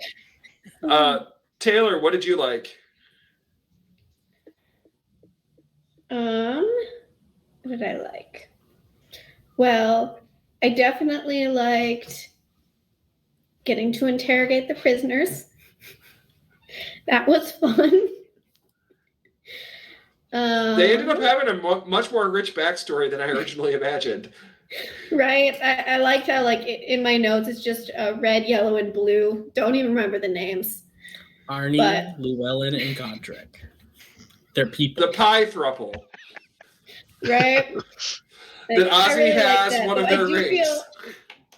[SPEAKER 1] Taylor, what did you like?
[SPEAKER 6] What did I like? Well, I definitely liked getting to interrogate the prisoners. That was fun.
[SPEAKER 1] They ended up having a much more rich backstory than I originally imagined.
[SPEAKER 6] Right. I liked how, like, in my notes, it's just red, yellow, and blue. Don't even remember the names.
[SPEAKER 2] Arnie, Llewellyn, and Godric. They're people.
[SPEAKER 1] The pie thruple.
[SPEAKER 6] Right?
[SPEAKER 1] That Ozzy has one of their rings.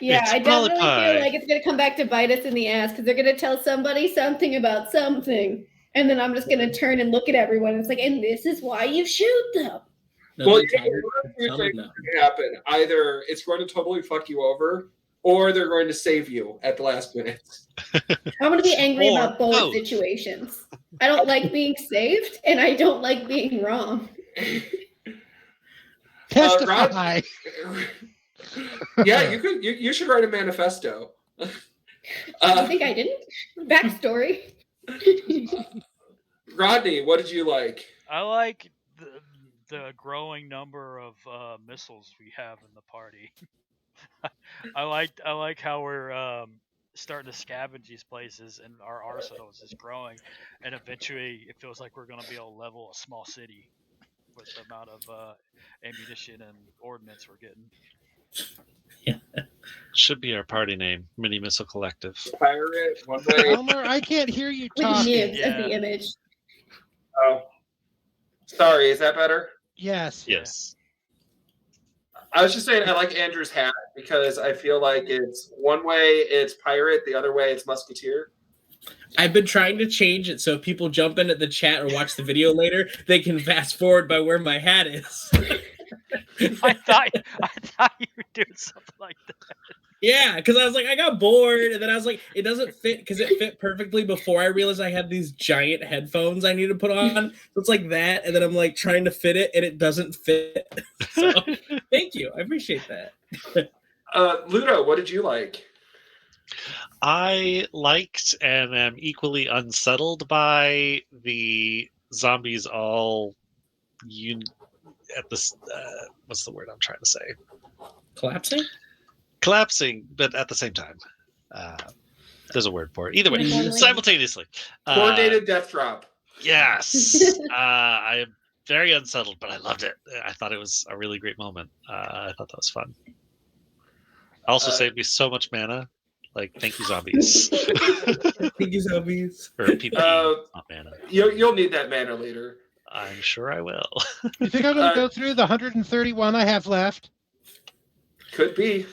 [SPEAKER 6] I definitely feel like it's going to come back to bite us in the ass because they're going to tell somebody something about something. And then I'm just going to turn and look at everyone. And it's like, and this is why you shoot them.
[SPEAKER 2] No,
[SPEAKER 1] Well,
[SPEAKER 2] they're
[SPEAKER 1] you
[SPEAKER 2] tired.
[SPEAKER 1] know, two
[SPEAKER 2] Tell
[SPEAKER 1] things
[SPEAKER 2] them
[SPEAKER 1] can happen. Either it's going to totally fuck you over, or they're going to save you at the last minute.
[SPEAKER 6] I'm going to be angry
[SPEAKER 5] Or
[SPEAKER 6] about both
[SPEAKER 5] both.
[SPEAKER 6] situations. I don't like being saved, and I don't like being wrong.
[SPEAKER 3] Testify.
[SPEAKER 1] Yeah, you should write a manifesto.
[SPEAKER 6] You think I didn't? Backstory.
[SPEAKER 1] Rodney, what did you like?
[SPEAKER 7] I like the growing number of missiles we have in the party. I like how we're starting to scavenge these places, and our arsenal is just growing, and eventually it feels like we're going to be able to level a small city with the amount of ammunition and ordnance we're getting.
[SPEAKER 5] Should be our party name, Mini Missile Collective.
[SPEAKER 1] Pirate, one way.
[SPEAKER 3] Elmer, I can't hear you
[SPEAKER 6] With
[SPEAKER 3] talking.
[SPEAKER 6] nibs as
[SPEAKER 7] Yeah.
[SPEAKER 6] the image.
[SPEAKER 1] Oh, sorry. Is that better?
[SPEAKER 3] Yes.
[SPEAKER 5] Yes.
[SPEAKER 1] I was just saying I like Andrew's hat because I feel like it's one way it's pirate, the other way it's musketeer.
[SPEAKER 2] I've been trying to change it so if people jump in at the chat or watch the video later, they can fast forward by where my hat is.
[SPEAKER 7] I thought you were doing something like that.
[SPEAKER 2] Yeah, because I was like, I got bored, and then I was like, it doesn't fit because it fit perfectly before I realized I had these giant headphones I need to put on. So it's like that, and then I'm like trying to fit it, and it doesn't fit. So thank you, I appreciate that.
[SPEAKER 1] Ludo, what did you like?
[SPEAKER 5] I liked and am equally unsettled by the zombies all at this. What's the word I'm trying to say? Collapsing, but at the same time. There's a word for it. Either way,
[SPEAKER 6] Uniformly.
[SPEAKER 5] simultaneously.
[SPEAKER 1] Coordinated death drop.
[SPEAKER 5] Yes. I am very unsettled, but I loved it. I thought it was a really great moment. I thought that was fun. Also saved me so much mana. Like, thank you, zombies.
[SPEAKER 2] Thank you, zombies.
[SPEAKER 5] Or PP, not mana.
[SPEAKER 1] You'll need that mana later.
[SPEAKER 5] I'm sure I will.
[SPEAKER 3] You think I'm going to go through the 131 I have left?
[SPEAKER 1] Could be.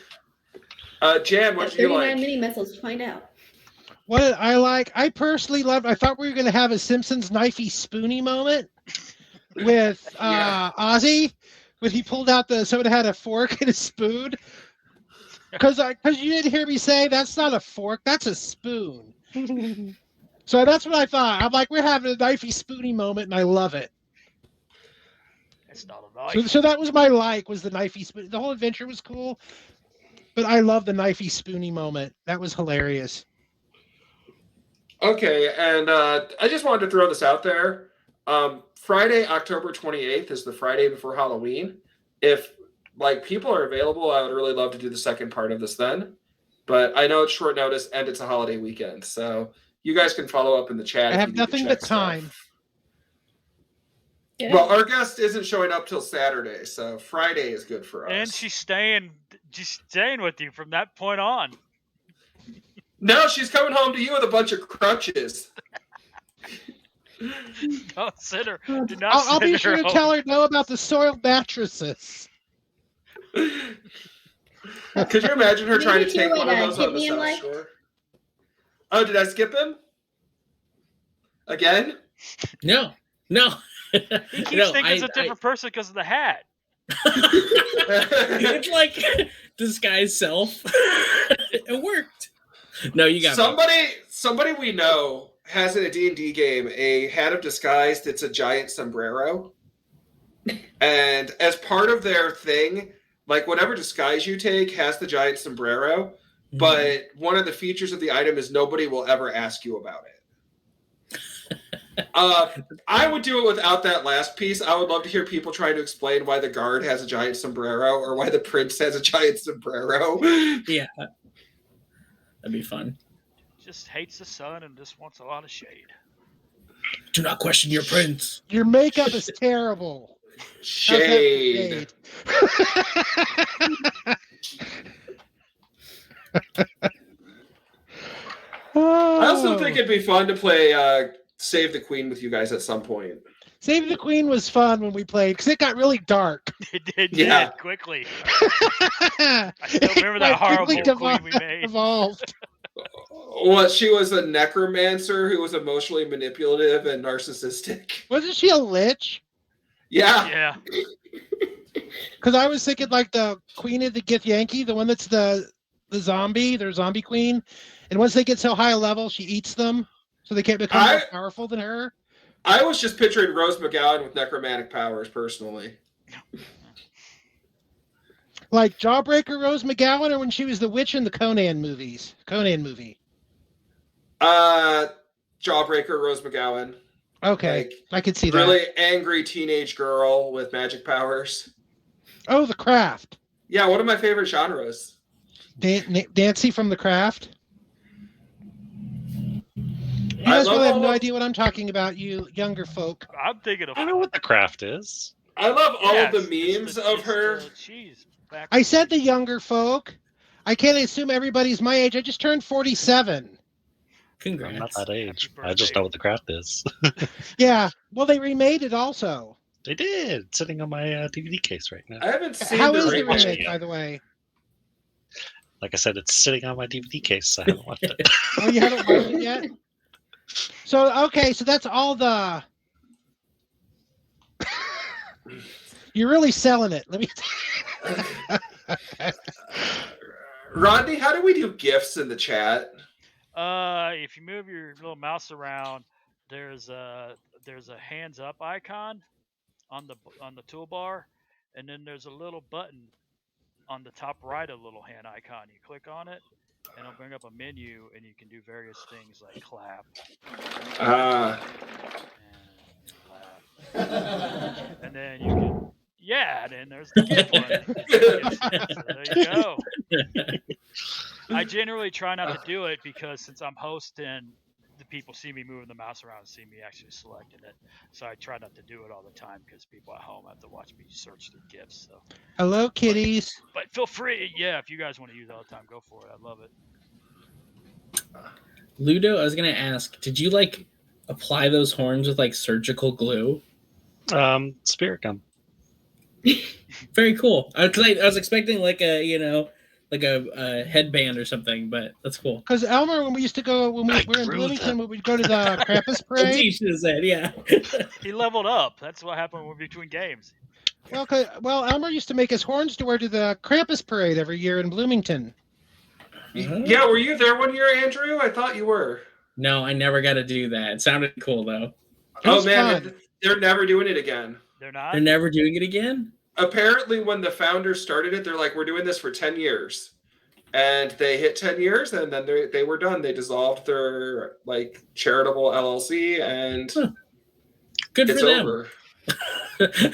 [SPEAKER 1] Jan, what
[SPEAKER 6] Got
[SPEAKER 1] did you
[SPEAKER 6] 39
[SPEAKER 1] like?
[SPEAKER 6] mini missiles to find out.
[SPEAKER 3] What did I like? I personally loved. I thought we were going to have a Simpsons knifey spoony moment with Ozzy, when he pulled out someone had a fork and a spoon. Because you didn't hear me say that's not a fork, that's a spoon. So that's what I thought. I'm like, we're having a knifey spoony moment, and I love it.
[SPEAKER 7] It's not a knife.
[SPEAKER 3] So that was my was the knifey spoon. The whole adventure was cool, but I love the knifey spoony moment. That was hilarious.
[SPEAKER 1] Okay, and I just wanted to throw this out there. Friday, October 28th is the Friday before Halloween. If people are available, I would really love to do the second part of this then. But I know it's short notice and it's a holiday weekend, so you guys can follow up in the chat.
[SPEAKER 3] I have nothing but time.
[SPEAKER 6] Yeah.
[SPEAKER 1] Well, our guest isn't showing up till Saturday, so Friday is good for us.
[SPEAKER 7] And she's staying with you from that point on.
[SPEAKER 1] No, she's coming home to you with a bunch of crutches.
[SPEAKER 7] Don't send her. Do not
[SPEAKER 3] I'll
[SPEAKER 7] send
[SPEAKER 3] be sure
[SPEAKER 7] her
[SPEAKER 3] to
[SPEAKER 7] home.
[SPEAKER 3] tell her no about the soiled mattresses.
[SPEAKER 1] Could you imagine her
[SPEAKER 6] Did
[SPEAKER 1] trying
[SPEAKER 6] you
[SPEAKER 1] to
[SPEAKER 6] do
[SPEAKER 1] take
[SPEAKER 6] it,
[SPEAKER 1] one of those
[SPEAKER 6] hit
[SPEAKER 1] on the
[SPEAKER 6] me and
[SPEAKER 1] South
[SPEAKER 6] like?
[SPEAKER 1] Shore? Oh, did I skip him? Again?
[SPEAKER 2] No.
[SPEAKER 7] He keeps thinking it's a different person because of the hat.
[SPEAKER 2] It's like disguise self. It worked. No, you got me.
[SPEAKER 1] Somebody we know has in a D&D game a hat of disguise that's a giant sombrero. And as part of their thing, whatever disguise you take has the giant sombrero, but one of the features of the item is nobody will ever ask you about it. I would do it without that last piece. I would love to hear people trying to explain why the guard has a giant sombrero or why the prince has a giant sombrero.
[SPEAKER 2] Yeah. That'd be fun.
[SPEAKER 7] Just hates the sun and just wants a lot of shade.
[SPEAKER 2] Do not question your prince.
[SPEAKER 3] Your makeup is terrible.
[SPEAKER 1] Shade. I also think it'd be fun to play Save the Queen with you guys at some point.
[SPEAKER 3] Save the Queen was fun when we played because it got really dark.
[SPEAKER 7] It
[SPEAKER 1] Yeah.
[SPEAKER 7] did quickly. I still remember that horrible queen we made.
[SPEAKER 3] Evolved.
[SPEAKER 1] Well, she was a necromancer who was emotionally manipulative and narcissistic.
[SPEAKER 3] Wasn't she a lich?
[SPEAKER 1] Yeah.
[SPEAKER 7] Yeah.
[SPEAKER 3] Because I was thinking like the Queen of the Githyanki, the one that's the zombie, their zombie queen. And once they get so high a level, she eats them, so they can't become more powerful than her.
[SPEAKER 1] I was just picturing Rose McGowan with necromantic powers, personally.
[SPEAKER 3] Like Jawbreaker Rose McGowan, or when she was the witch in the Conan movie.
[SPEAKER 1] Jawbreaker Rose McGowan.
[SPEAKER 3] Okay,
[SPEAKER 1] Like,
[SPEAKER 3] I could see that.
[SPEAKER 1] Really angry teenage girl with magic powers.
[SPEAKER 3] Oh, The Craft.
[SPEAKER 1] Yeah, one of my favorite genres.
[SPEAKER 3] Nancy from The Craft. You guys really have no idea what I'm talking about, you younger folk.
[SPEAKER 7] I'm thinking of.
[SPEAKER 5] I know what The Craft is.
[SPEAKER 1] I love all of the
[SPEAKER 7] Yes,
[SPEAKER 1] memes of her.
[SPEAKER 7] Cheese. Back
[SPEAKER 3] I said the younger folk. I can't assume everybody's my age. I just turned 47.
[SPEAKER 2] Congrats.
[SPEAKER 5] I'm not that age.
[SPEAKER 7] Happy
[SPEAKER 5] I just
[SPEAKER 7] birthday.
[SPEAKER 5] know what The Craft is.
[SPEAKER 3] Yeah. Well, they remade it also.
[SPEAKER 5] They did. Sitting on my DVD case right now.
[SPEAKER 1] I haven't seen
[SPEAKER 3] How
[SPEAKER 1] the
[SPEAKER 3] is the
[SPEAKER 1] remake.
[SPEAKER 3] remake, by the way?
[SPEAKER 5] Like I said, it's sitting on my DVD case. I haven't watched it.
[SPEAKER 3] Oh, you haven't watched it yet? So, okay, so that's all the... You're really selling it. Let me...
[SPEAKER 1] Rodney, how do we do GIFs in the chat?
[SPEAKER 7] If you move your little mouse around, there's a hands up icon on the toolbar, and then there's a little button on the top right of the little hand icon. You click on it, and it'll bring up a menu, and you can do various things like clap and clap, and then you can. Yeah, then there's the GIF one. So there you go. I generally try not to do it because since I'm hosting, the people see me moving the mouse around and see me actually selecting it. So I try not to do it all the time because people at home have to watch me search through GIFs. So.
[SPEAKER 3] Hello, kitties.
[SPEAKER 7] But feel free, yeah, if you guys want to use it all the time, go for it. I love it.
[SPEAKER 2] Ludo, I was gonna ask, did you like apply those horns with like surgical glue?
[SPEAKER 5] Spirit gum.
[SPEAKER 2] Very cool. I was expecting like a a headband or something, but that's cool.
[SPEAKER 3] Because Elmer, when we used to go, when we were in Bloomington, when we'd go to the Krampus parade.
[SPEAKER 2] Teach his head, yeah.
[SPEAKER 7] He leveled up. That's what happened between games.
[SPEAKER 3] Well, Elmer used to make his horns to wear to the Krampus parade every year in Bloomington.
[SPEAKER 1] Yeah, were you there one year, Andrew? I thought you were.
[SPEAKER 2] No, I never got to do that. It sounded cool though.
[SPEAKER 1] Oh man, they're never doing it again.
[SPEAKER 7] They're not?
[SPEAKER 2] They're never doing it again?
[SPEAKER 1] Apparently, when the founders started it, they're like, we're doing this for 10 years. And they hit 10 years, and then they were done. They dissolved their like charitable LLC, and
[SPEAKER 2] Good
[SPEAKER 1] it's
[SPEAKER 2] for them.
[SPEAKER 1] over.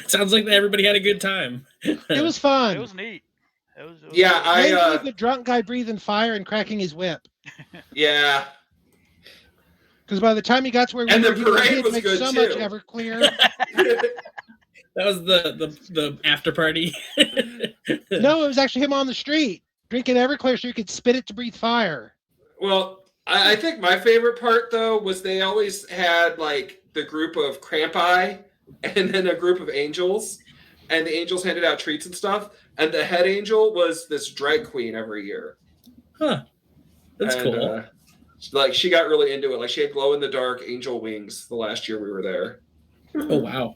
[SPEAKER 2] Sounds like everybody had a good time.
[SPEAKER 3] It was fun.
[SPEAKER 7] It was neat. It was
[SPEAKER 1] Yeah,
[SPEAKER 3] Mainly the drunk guy breathing fire and cracking his whip.
[SPEAKER 1] Yeah.
[SPEAKER 3] Because by the time he got to where we
[SPEAKER 1] And the
[SPEAKER 3] were,
[SPEAKER 1] parade
[SPEAKER 3] he'd
[SPEAKER 1] was
[SPEAKER 3] make
[SPEAKER 1] good,
[SPEAKER 3] so
[SPEAKER 1] too.
[SPEAKER 3] much Everclear.
[SPEAKER 2] That was the after party.
[SPEAKER 3] No, it was actually him on the street drinking Everclear so you could spit it to breathe fire.
[SPEAKER 1] Well, I think my favorite part, though, was they always had, like, the group of Crampi and then a group of angels. And the angels handed out treats and stuff. And the head angel was this drag queen every year.
[SPEAKER 2] Huh. That's cool.
[SPEAKER 1] Like, she got really into it. Like, she had glow-in-the-dark angel wings the last year we were there.
[SPEAKER 2] Oh, wow.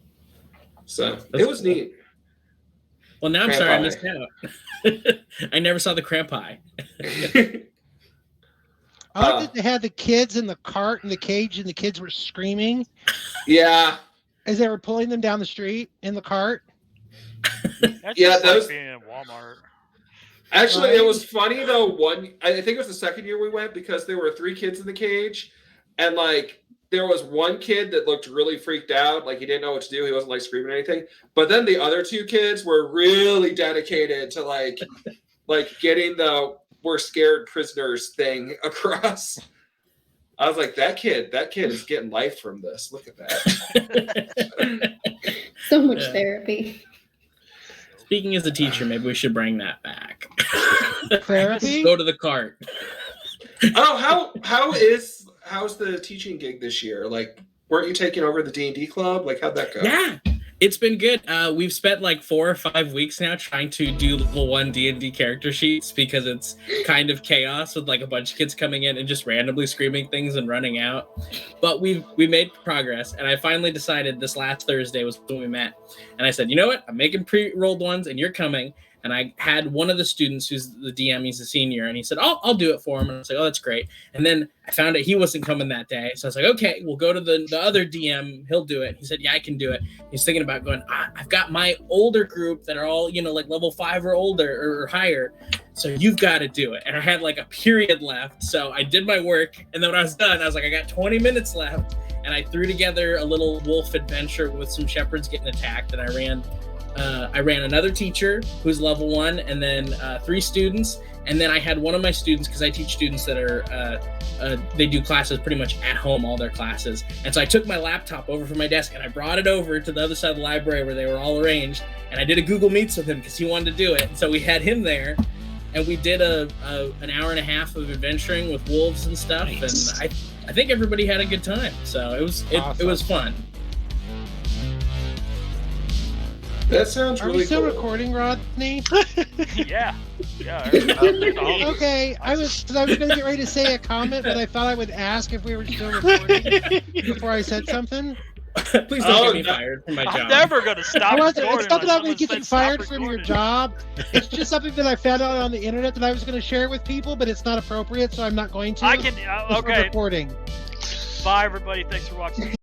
[SPEAKER 1] So,
[SPEAKER 2] That's
[SPEAKER 1] it was
[SPEAKER 2] cool.
[SPEAKER 1] neat.
[SPEAKER 2] Well, now I'm sorry I missed out. I never saw the Crampi.
[SPEAKER 3] I like that they had the kids in the cart in the cage and the kids were screaming
[SPEAKER 1] Yeah.
[SPEAKER 3] as they were pulling them down the street in the cart.
[SPEAKER 7] That's
[SPEAKER 1] Yeah,
[SPEAKER 7] just
[SPEAKER 1] those-
[SPEAKER 7] like being in Walmart.
[SPEAKER 1] Actually,
[SPEAKER 3] Right.
[SPEAKER 1] it was funny, though. I think it was the second year we went because there were 3 kids in the cage. And, like, there was one kid that looked really freaked out. Like, he didn't know what to do. He wasn't, like, screaming or anything. But then the other 2 kids were really dedicated to, like getting the we're scared prisoners thing across. I was like, that kid is getting life from this. Look at that.
[SPEAKER 6] So much
[SPEAKER 2] Yeah.
[SPEAKER 6] therapy.
[SPEAKER 2] Speaking as a teacher, maybe we should bring that back.
[SPEAKER 3] Therapy?
[SPEAKER 2] Go to the cart.
[SPEAKER 1] Oh, how's the teaching gig this year? Like, weren't you taking over the D&D club? Like, how'd that go?
[SPEAKER 2] Yeah. It's been good. We've spent like 4 or 5 weeks now trying to do level 1 D&D character sheets because it's kind of chaos with like a bunch of kids coming in and just randomly screaming things and running out. But we made progress, and I finally decided this last Thursday was when we met. And I said, you know what? I'm making pre-rolled ones, and you're coming. And I had one of the students who's the DM, he's a senior, and he said, I'll do it for him. And I was like, oh, that's great. And then I found out he wasn't coming that day. So I was like, okay, we'll go to the other DM. He'll do it. He said, yeah, I can do it. He's thinking about going, I've got my older group that are all, like level 5 or older or higher. So you've got to do it. And I had like a period left. So I did my work. And then when I was done, I was like, I got 20 minutes left. And I threw together a little wolf adventure with some shepherds getting attacked. And I ran another teacher who's level 1, and then 3 students, and then I had one of my students, because I teach students that are they do classes pretty much at home, all their classes, and so I took my laptop over from my desk and I brought it over to the other side of the library where they were all arranged, and I did a Google Meets with him because he wanted to do it. And so we had him there, and we did an hour and a half of adventuring with wolves and stuff. Nice. And I think everybody had a good time, so it was fun.
[SPEAKER 1] That sounds really cool.
[SPEAKER 3] Are we still recording, Rodney?
[SPEAKER 7] Yeah.
[SPEAKER 3] Okay, I was going to get ready to say a comment, but I thought I would ask if we were still recording before I said something.
[SPEAKER 2] Please don't get me fired from my job.
[SPEAKER 7] I'm never going to stop recording.
[SPEAKER 3] It's not that I'm going to get you fired from your job. It's just something that I found out on the internet that I was going to share with people, but it's not appropriate, so I'm not going to.
[SPEAKER 7] Okay.
[SPEAKER 3] Recording.
[SPEAKER 7] Bye, everybody. Thanks for watching.